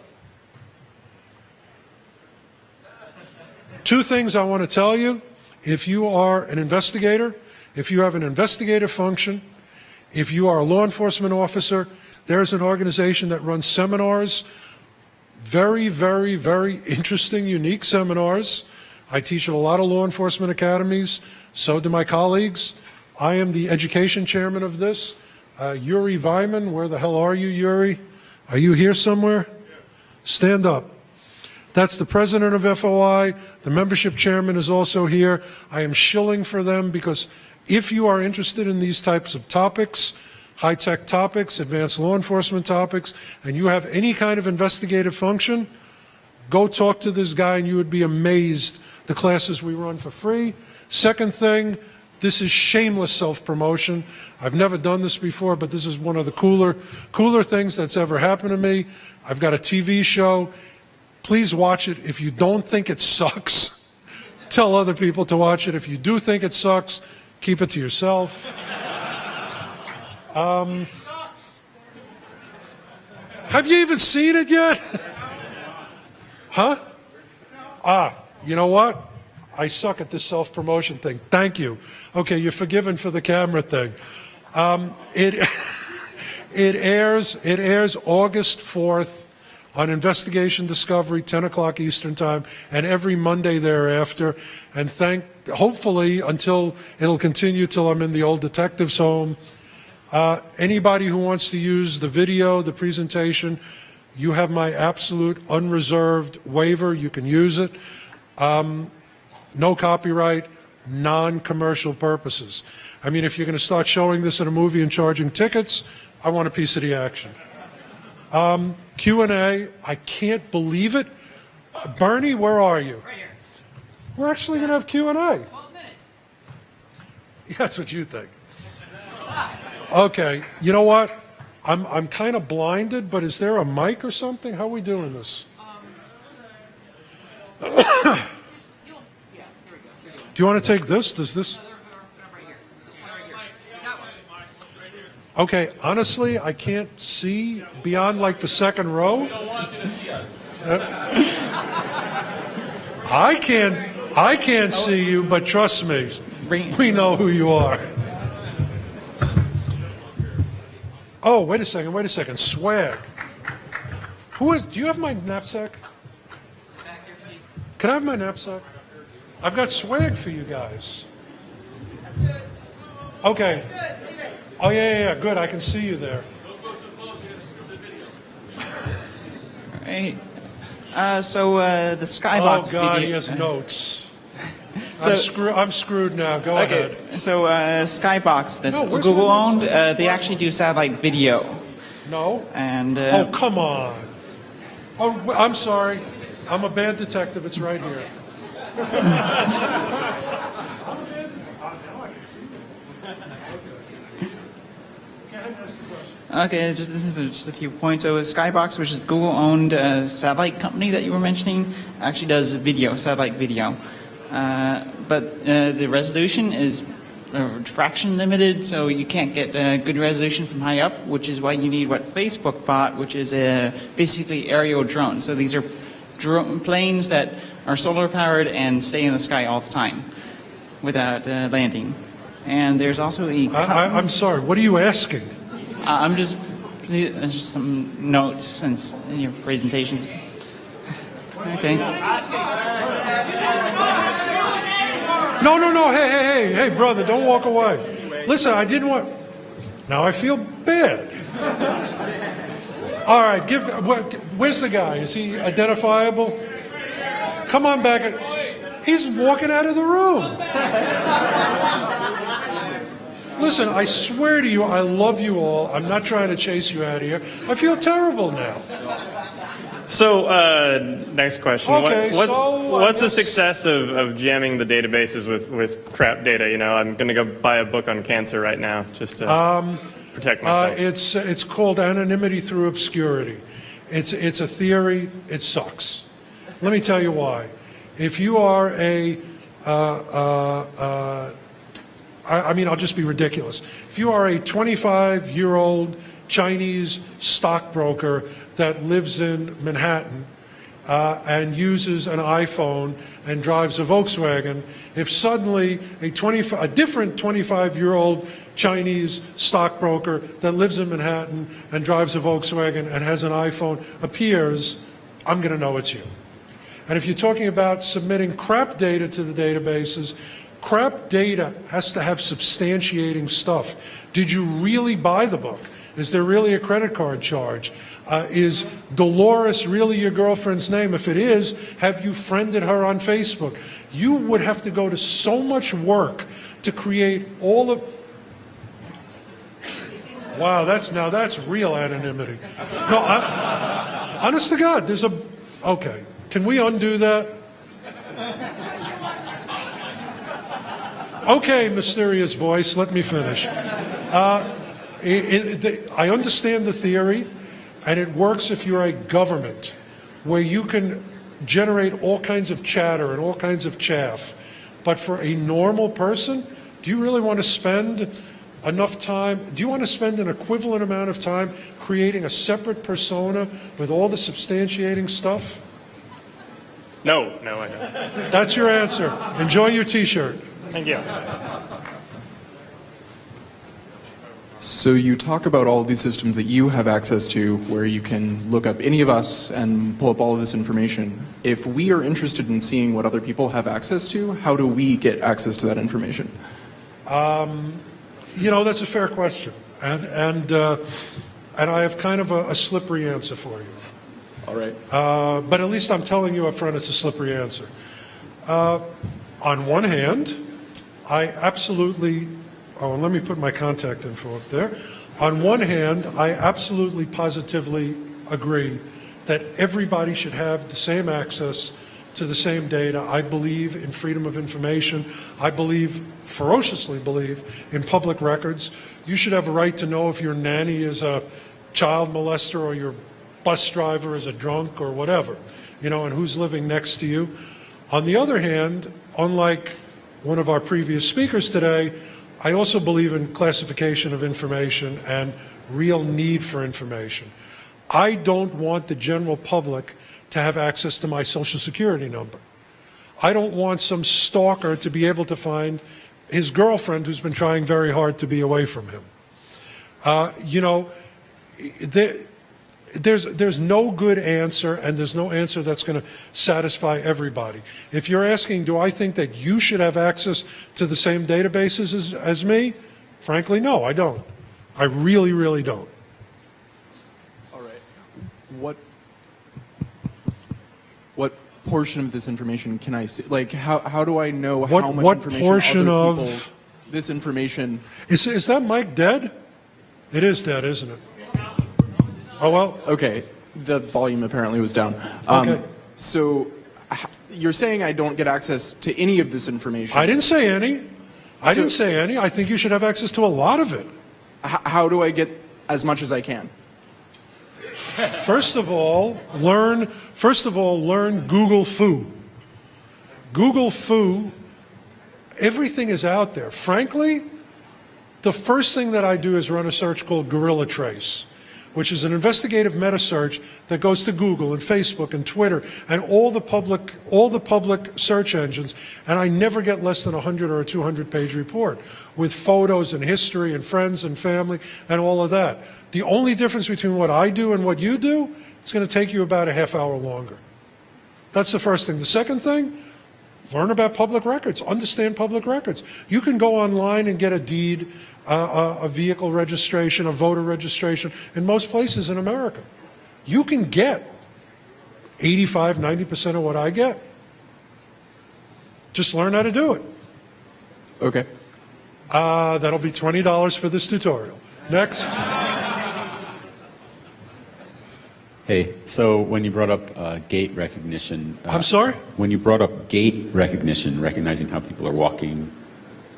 Speaker 2: two things I want to tell you. If you are an investigator, if you have an investigative function, if you are a law enforcement officer, there's an organization that runs seminars, very, very, very interesting, unique seminars. I teach at a lot of law enforcement academies, so do my colleagues. I am the education chairman of this. Yuri Vyman, where the hell are you, Yuri? Are you here somewhere? Stand up. That's the president of FOI. The membership chairman is also here. I am shilling for them because if you are interested in these types of topics, high-tech topics, advanced law enforcement topics, and you have any kind of investigative function, go talk to this guy and you would be amazed the classes we run for free. Second thing, this is shameless self-promotion. I've never done this before, but this is one of the cooler things that's ever happened to me. I've got a TV show. Please watch it. If you don't think it sucks, tell other people to watch it. If you do think it sucks, keep it to yourself. Have you even seen it yet? Huh? You know what? I suck at this self-promotion thing. Thank you. Okay, you're forgiven for the camera thing. It airs August 4th on Investigation Discovery, 10 o'clock Eastern Time, and every Monday thereafter. And hopefully until it'll continue till I'm in the old detective's home. Anybody who wants to use the video, the presentation, you have my absolute unreserved waiver. You can use it. No copyright, non-commercial purposes. I mean, if you're going to start showing this in a movie and charging tickets, I want a piece of the action. Q&A, I can't believe it. Bernie, where are you?
Speaker 1: Right here.
Speaker 2: We're actually going to have Q&A.
Speaker 1: 12 minutes.
Speaker 2: That's what you think. Okay, you know what? I'm kind of blinded, but is there a mic or something? How are we doing this? Do you want to take this? Does this? Okay, honestly, I can't see beyond like the second row. I can't see you, but trust me, we know who you are. Oh, wait a second. Swag. Do you have my knapsack? Can I have my knapsack? I've got swag for you guys.
Speaker 3: That's good.
Speaker 2: Okay.
Speaker 3: That's good. Leave it.
Speaker 2: Oh, yeah, good. I can see you there.
Speaker 4: Right. The Skybox
Speaker 2: Oh, God,
Speaker 4: video.
Speaker 2: he has notes.
Speaker 4: So-
Speaker 2: I'm screwed now. Go ahead.
Speaker 4: So Skybox, that's
Speaker 2: No, where's
Speaker 4: Google
Speaker 2: my
Speaker 4: owned.
Speaker 2: notes?
Speaker 4: They actually do satellite video,
Speaker 2: No?
Speaker 4: and
Speaker 2: Oh, come on. Oh, I'm sorry. I'm a bad detective. It's right here.
Speaker 4: okay, just a few points. So Skybox, which is Google owned satellite company that you were mentioning, actually does satellite video, but the resolution is fraction limited, so you can't get good resolution from high up, which is why you need what Facebook bought, which is basically aerial drones. So these are planes that are solar powered and stay in the sky all the time without landing. And there's also
Speaker 2: I'm sorry. What are you asking?
Speaker 4: There's just some notes since your presentations. Okay.
Speaker 2: No. Hey, brother, don't walk away. Listen, I didn't want. Now I feel bad. All right, Where's the guy? Is he identifiable? Come on back. He's walking out of the room. Listen, I swear to you, I love you all. I'm not trying to chase you out of here. I feel terrible now.
Speaker 5: So, next question.
Speaker 2: Okay,
Speaker 5: what's the success of jamming the databases with crap data? You know, I'm going to go buy a book on cancer right now just to protect myself.
Speaker 2: It's called anonymity through obscurity. It's a theory. It sucks. Let me tell you why. If you are I'll just be ridiculous. If you are a 25-year-old Chinese stockbroker that lives in Manhattan and uses an iPhone and drives a Volkswagen, if suddenly a different 25-year-old Chinese stockbroker that lives in Manhattan and drives a Volkswagen and has an iPhone appears, I'm going to know it's you. And if you're talking about submitting crap data to the databases, crap data has to have substantiating stuff. Did you really buy the book? Is there really a credit card charge? Is Dolores really your girlfriend's name? If it is, have you friended her on Facebook? You would have to go to so much work to create all of... Wow, that's real anonymity. No, honest to God, there's a... Okay, can we undo that? Okay, mysterious voice, let me finish. I understand the theory, and it works if you're a government where you can generate all kinds of chatter and all kinds of chaff. But for a normal person, do you really want to spend enough time? Do you want to spend an equivalent amount of time creating a separate persona with all the substantiating stuff?
Speaker 5: No, I don't.
Speaker 2: That's your answer. Enjoy your T-shirt.
Speaker 5: Thank you.
Speaker 6: So you talk about all of these systems that you have access to where you can look up any of us and pull up all of this information. If we are interested in seeing what other people have access to, how do we get access to that information?
Speaker 2: That's a fair question. And I have kind of a slippery answer for you.
Speaker 6: All right.
Speaker 2: But at least I'm telling you up front it's a slippery answer. On one hand, I absolutely... Oh, and let me put my contact info up there. On one hand, I absolutely positively agree that everybody should have the same access to the same data. I believe in freedom of information. I ferociously believe in public records. You should have a right to know if your nanny is a child molester or your bus driver is a drunk or whatever, and who's living next to you. On the other hand, unlike one of our previous speakers today, I also believe in classification of information and real need for information. I don't want the general public to have access to my Social Security number. I don't want some stalker to be able to find his girlfriend who's been trying very hard to be away from him. There's no good answer, and there's no answer that's going to satisfy everybody. If you're asking, do I think that you should have access to the same databases as me? Frankly, no, I don't. I really, really don't.
Speaker 6: All right. What portion of this information can I see? Like, how do I know how much information
Speaker 2: portion
Speaker 6: other people,
Speaker 2: of
Speaker 6: this information?
Speaker 2: Is that mic dead? It is dead, isn't it? Oh, well.
Speaker 6: Okay, the volume apparently was down.
Speaker 2: Okay.
Speaker 6: So you're saying I don't get access to any of this information?
Speaker 2: I didn't say any. I didn't say any. I think you should have access to a lot of it.
Speaker 6: How do I get as much as I can?
Speaker 2: First of all, learn Google Foo. Google Foo, everything is out there. Frankly, the first thing that I do is run a search called Gorilla Trace, which is an investigative meta search that goes to Google and Facebook and Twitter and all the public search engines, and I never get less than a 100 or a 200-page report with photos and history and friends and family and all of that. The only difference between what I do and what you do, it's going to take you about a half hour longer. That's the first thing. The second thing, learn about public records, understand public records. You can go online and get a deed, a vehicle registration, a voter registration in most places in America. You can get 85, 90% of what I get. Just learn how to do it.
Speaker 6: Okay.
Speaker 2: That'll be $20 for this tutorial. Next.
Speaker 7: Hey, so when you brought up gait recognition...
Speaker 2: I'm sorry?
Speaker 7: When you brought up gait recognition, recognizing how people are walking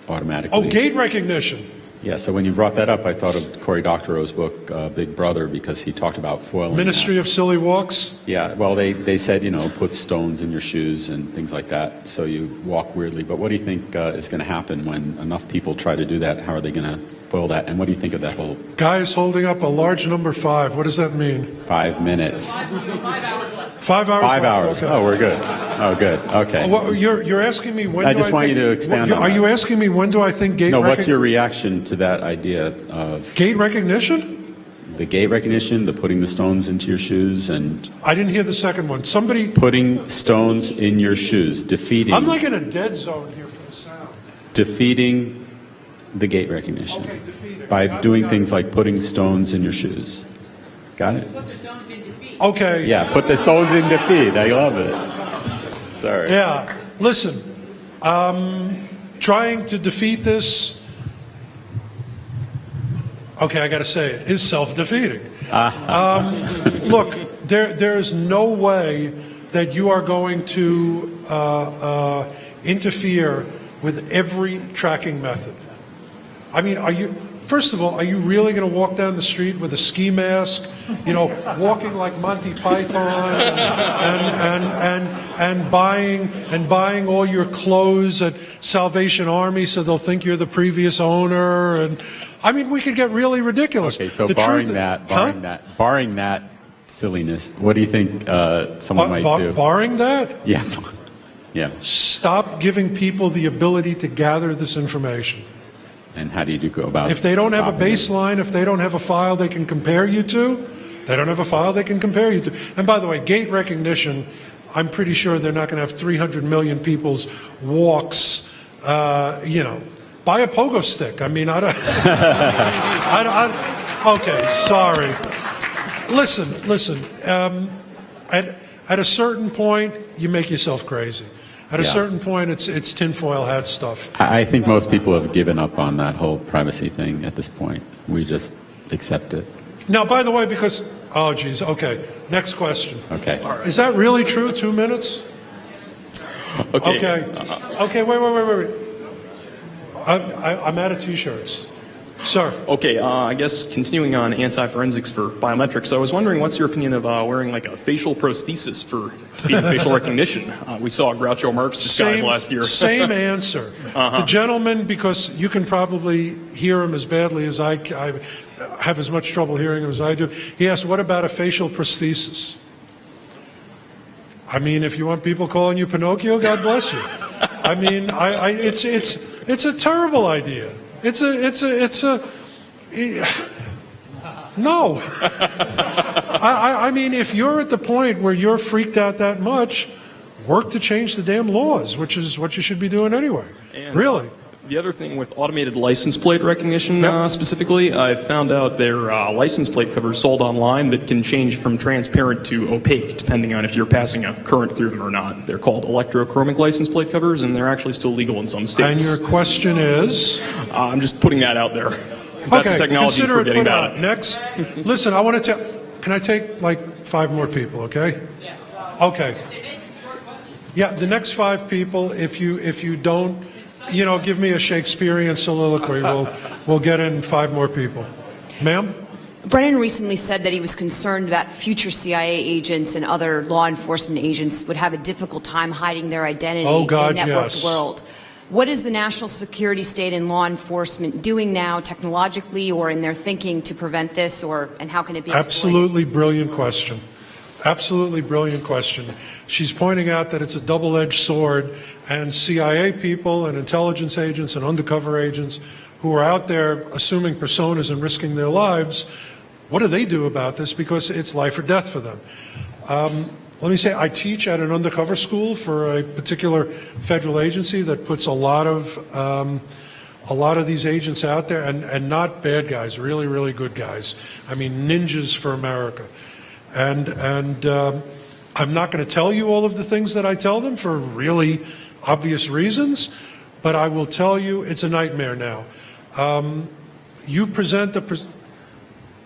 Speaker 7: automatically...
Speaker 2: Oh, gait recognition.
Speaker 7: Yeah, so when you brought that up, I thought of Cory Doctorow's book, Big Brother, because he talked about foiling
Speaker 2: Ministry
Speaker 7: that.
Speaker 2: of Silly Walks?
Speaker 7: Yeah, well, they said, put stones in your shoes and things like that, so you walk weirdly. But what do you think is going to happen when enough people try to do that? How are they going to foil that? And what do you think of that whole...
Speaker 2: Guys holding up a large number 5. What does that mean?
Speaker 7: 5 minutes.
Speaker 3: 5 hours left.
Speaker 2: 5 hours
Speaker 7: 5
Speaker 2: left.
Speaker 7: hours.
Speaker 2: Okay.
Speaker 7: Oh, we're good. Oh, good. Okay.
Speaker 2: Well, you're asking me when
Speaker 7: I
Speaker 2: do
Speaker 7: just want
Speaker 2: think,
Speaker 7: you to expand on
Speaker 2: Are
Speaker 7: that.
Speaker 2: you asking me when do I think gait recognition?
Speaker 7: No, what's your reaction to that idea of
Speaker 2: Gait recognition?
Speaker 7: the gait recognition, the putting the stones into your shoes, and
Speaker 2: I didn't hear the second one. Somebody...
Speaker 7: putting stones in your shoes, defeating
Speaker 2: I'm like in a dead zone here for the sound.
Speaker 7: defeating the gait recognition
Speaker 2: Okay, defeating.
Speaker 7: by
Speaker 2: Got it,
Speaker 7: doing
Speaker 2: got
Speaker 7: things
Speaker 2: it.
Speaker 7: like putting stones in your shoes. Got it?
Speaker 3: Put the stones in defeat.
Speaker 2: Okay.
Speaker 7: Yeah, put the stones in defeat. I love it. Sorry.
Speaker 2: Yeah. Listen, trying to defeat this, okay, I got to say it, is self-defeating. Look, there is no way that you are going to interfere with every tracking method. I mean, first of all, are you really going to walk down the street with a ski mask, walking like Monty Python and buying all your clothes at Salvation Army so they'll think you're the previous owner? And I mean, we could get really ridiculous.
Speaker 7: Okay, so
Speaker 2: The
Speaker 7: barring
Speaker 2: truth-
Speaker 7: that silliness, what do you think someone might do?
Speaker 2: Barring that,
Speaker 7: Yeah. Yeah.
Speaker 2: stop giving people the ability to gather this information.
Speaker 7: And how do you go about
Speaker 2: If they don't have a
Speaker 7: stopping it?
Speaker 2: baseline, if they don't have a file they can compare you to, they don't have a file they can compare you to. And by the way, gait recognition, I'm pretty sure they're not going to have 300 million people's walks, buy a pogo stick. I mean, I don't... okay, sorry. Listen. At a certain point, you make yourself crazy. At a
Speaker 7: Yeah.
Speaker 2: certain point, it's tinfoil hat stuff.
Speaker 7: I think most people have given up on that whole privacy thing at this point. We just accept it.
Speaker 2: Now, by the way, oh, geez, okay. Next question.
Speaker 7: Okay.
Speaker 2: Is that really true? 2 minutes?
Speaker 8: Okay.
Speaker 2: Okay, wait. I'm out of T-shirts. Sir.
Speaker 8: Okay, I guess continuing on anti-forensics for biometrics, I was wondering what's your opinion of wearing like a facial prosthesis for defeating facial recognition? We saw Groucho Marx disguise last year.
Speaker 2: Same answer. The gentleman, because you can probably hear him as badly as I have as much trouble hearing him as I do. He asked, what about a facial prosthesis? I mean, if you want people calling you Pinocchio, God bless you. I mean, it's a terrible idea. No. I mean, if you're at the point where you're freaked out that much, work to change the damn laws, which is what you should be doing anyway.
Speaker 8: And
Speaker 2: Really.
Speaker 8: The other thing with automated license plate recognition specifically, I found out there are license plate covers sold online that can change from transparent to opaque depending on if you're passing a current through them or not. They're called electrochromic license plate covers, and they're actually still legal in some
Speaker 2: And
Speaker 8: states.
Speaker 2: your question is?
Speaker 8: I'm just putting that out there. That's
Speaker 2: Okay,
Speaker 8: technology
Speaker 2: consider
Speaker 8: for
Speaker 2: it
Speaker 8: getting
Speaker 2: put
Speaker 8: that.
Speaker 2: out. Next. Listen, I want to tell, can I take like 5 more people, okay?
Speaker 3: Yeah.
Speaker 2: Okay.
Speaker 3: They make them short questions.
Speaker 2: Yeah, the next 5 people, if you don't, give me a Shakespearean soliloquy, we'll get in 5 more people. Ma'am?
Speaker 9: Brennan recently said that he was concerned that future CIA agents and other law enforcement agents would have a difficult time hiding their identity
Speaker 2: Oh, God,
Speaker 9: in a networked
Speaker 2: yes.
Speaker 9: world. What is the national security state and law enforcement doing now technologically or in their thinking to prevent this, and how can it be exploited?
Speaker 2: Absolutely brilliant question. Absolutely brilliant question. She's pointing out that it's a double-edged sword, and CIA people and intelligence agents and undercover agents who are out there assuming personas and risking their lives, what do they do about this? Because it's life or death for them. Let me say, I teach at an undercover school for a particular federal agency that puts a lot of these agents out there, and not bad guys, really, really good guys. I mean, ninjas for America. And I'm not going to tell you all of the things that I tell them for really obvious reasons, but I will tell you it's a nightmare now. You present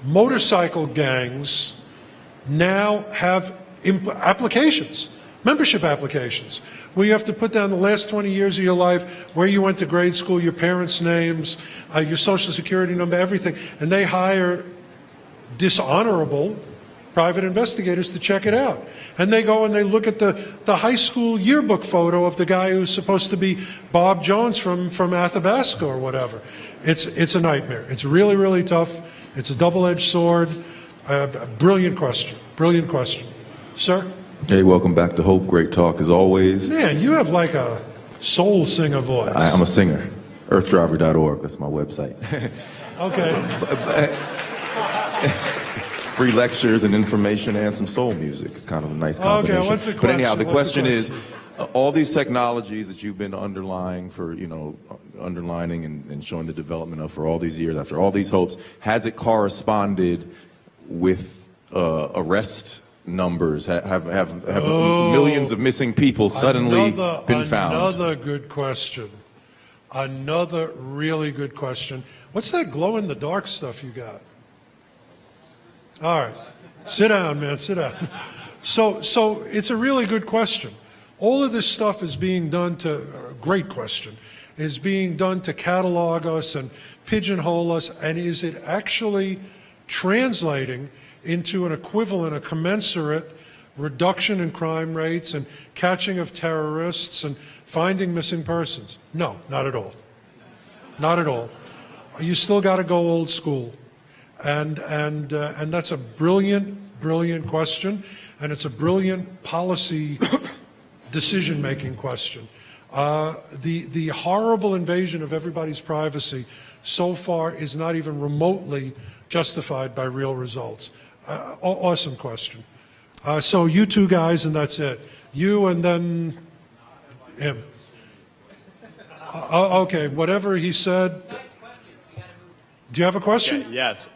Speaker 2: motorcycle gangs now have applications, membership applications, where you have to put down the last 20 years of your life, where you went to grade school, your parents' names, your social security number, everything, and they hire dishonorable private investigators to check it out. And they go and they look at the high school yearbook photo of the guy who's supposed to be Bob Jones from Athabasca or whatever. It's a nightmare. It's really, really tough. It's a double-edged sword. Brilliant question. Brilliant question. Sir?
Speaker 10: Hey, welcome back to Hope. Great talk as always.
Speaker 2: Man, you have like a soul singer voice.
Speaker 10: I'm a singer. Earthdriver.org. That's my website.
Speaker 2: Okay.
Speaker 10: Free lectures and information and some soul music. It's kind of a nice combination.
Speaker 2: Okay, what's the question?
Speaker 10: But anyhow, the question is, all these technologies that you've been underlying for, underlining and showing the development of for all these years, after all these hopes, has it corresponded with arrest numbers? Have millions of missing people suddenly been found?
Speaker 2: Another good question. Another really good question. What's that glow-in-the-dark stuff you got? All right. Sit down, man. Sit down. So it's a really good question. All of this stuff is being done great question, is being done to catalog us and pigeonhole us, and is it actually translating into an equivalent, a commensurate reduction in crime rates and catching of terrorists and finding missing persons? No, not at all. Not at all. You still got to go old school. And that's a brilliant question, and it's a brilliant policy decision-making question. The horrible invasion of everybody's privacy so far is not even remotely justified by real results. Awesome question. So you two guys, and that's it. You and then him. Okay, whatever he said. Do you have a question?
Speaker 11: Okay, yes.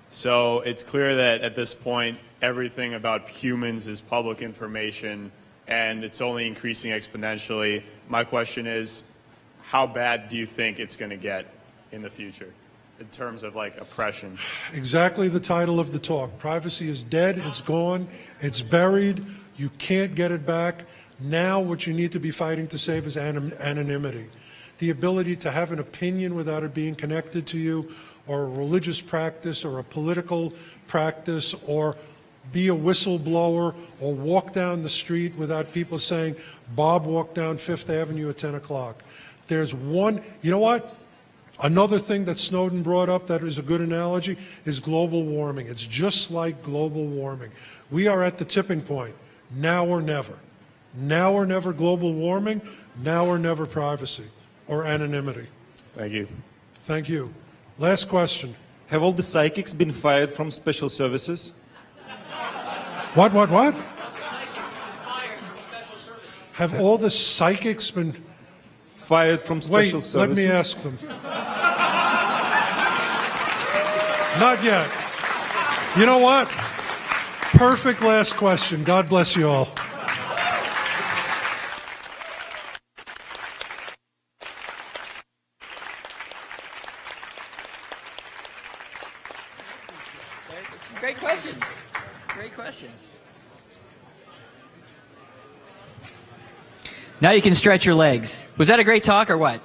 Speaker 11: So it's clear that at this point, everything about humans is public information, and it's only increasing exponentially. My question is, how bad do you think it's going to get in the future in terms of like oppression?
Speaker 2: Exactly the title of the talk. Privacy is dead. It's gone. It's buried. You can't get it back. Now what you need to be fighting to save is anonymity. The ability to have an opinion without it being connected to you, or a religious practice, or a political practice, or be a whistleblower, or walk down the street without people saying, Bob walked down Fifth Avenue at 10 o'clock. There's one, you know what? Another thing that Snowden brought up that is a good analogy is global warming. It's just like global warming. We are at the tipping point. Now or never. Now or never global warming. Now or never privacy or anonymity.
Speaker 11: Thank you.
Speaker 2: Thank you. Last question.
Speaker 12: Have all the psychics been fired from special services?
Speaker 2: What? Have all the psychics been
Speaker 12: fired from special services?
Speaker 2: Wait, let me ask them. Not yet. You know what? Perfect last question. God bless you all.
Speaker 1: Great questions. Great questions. Now you can stretch your legs. Was that a great talk or what?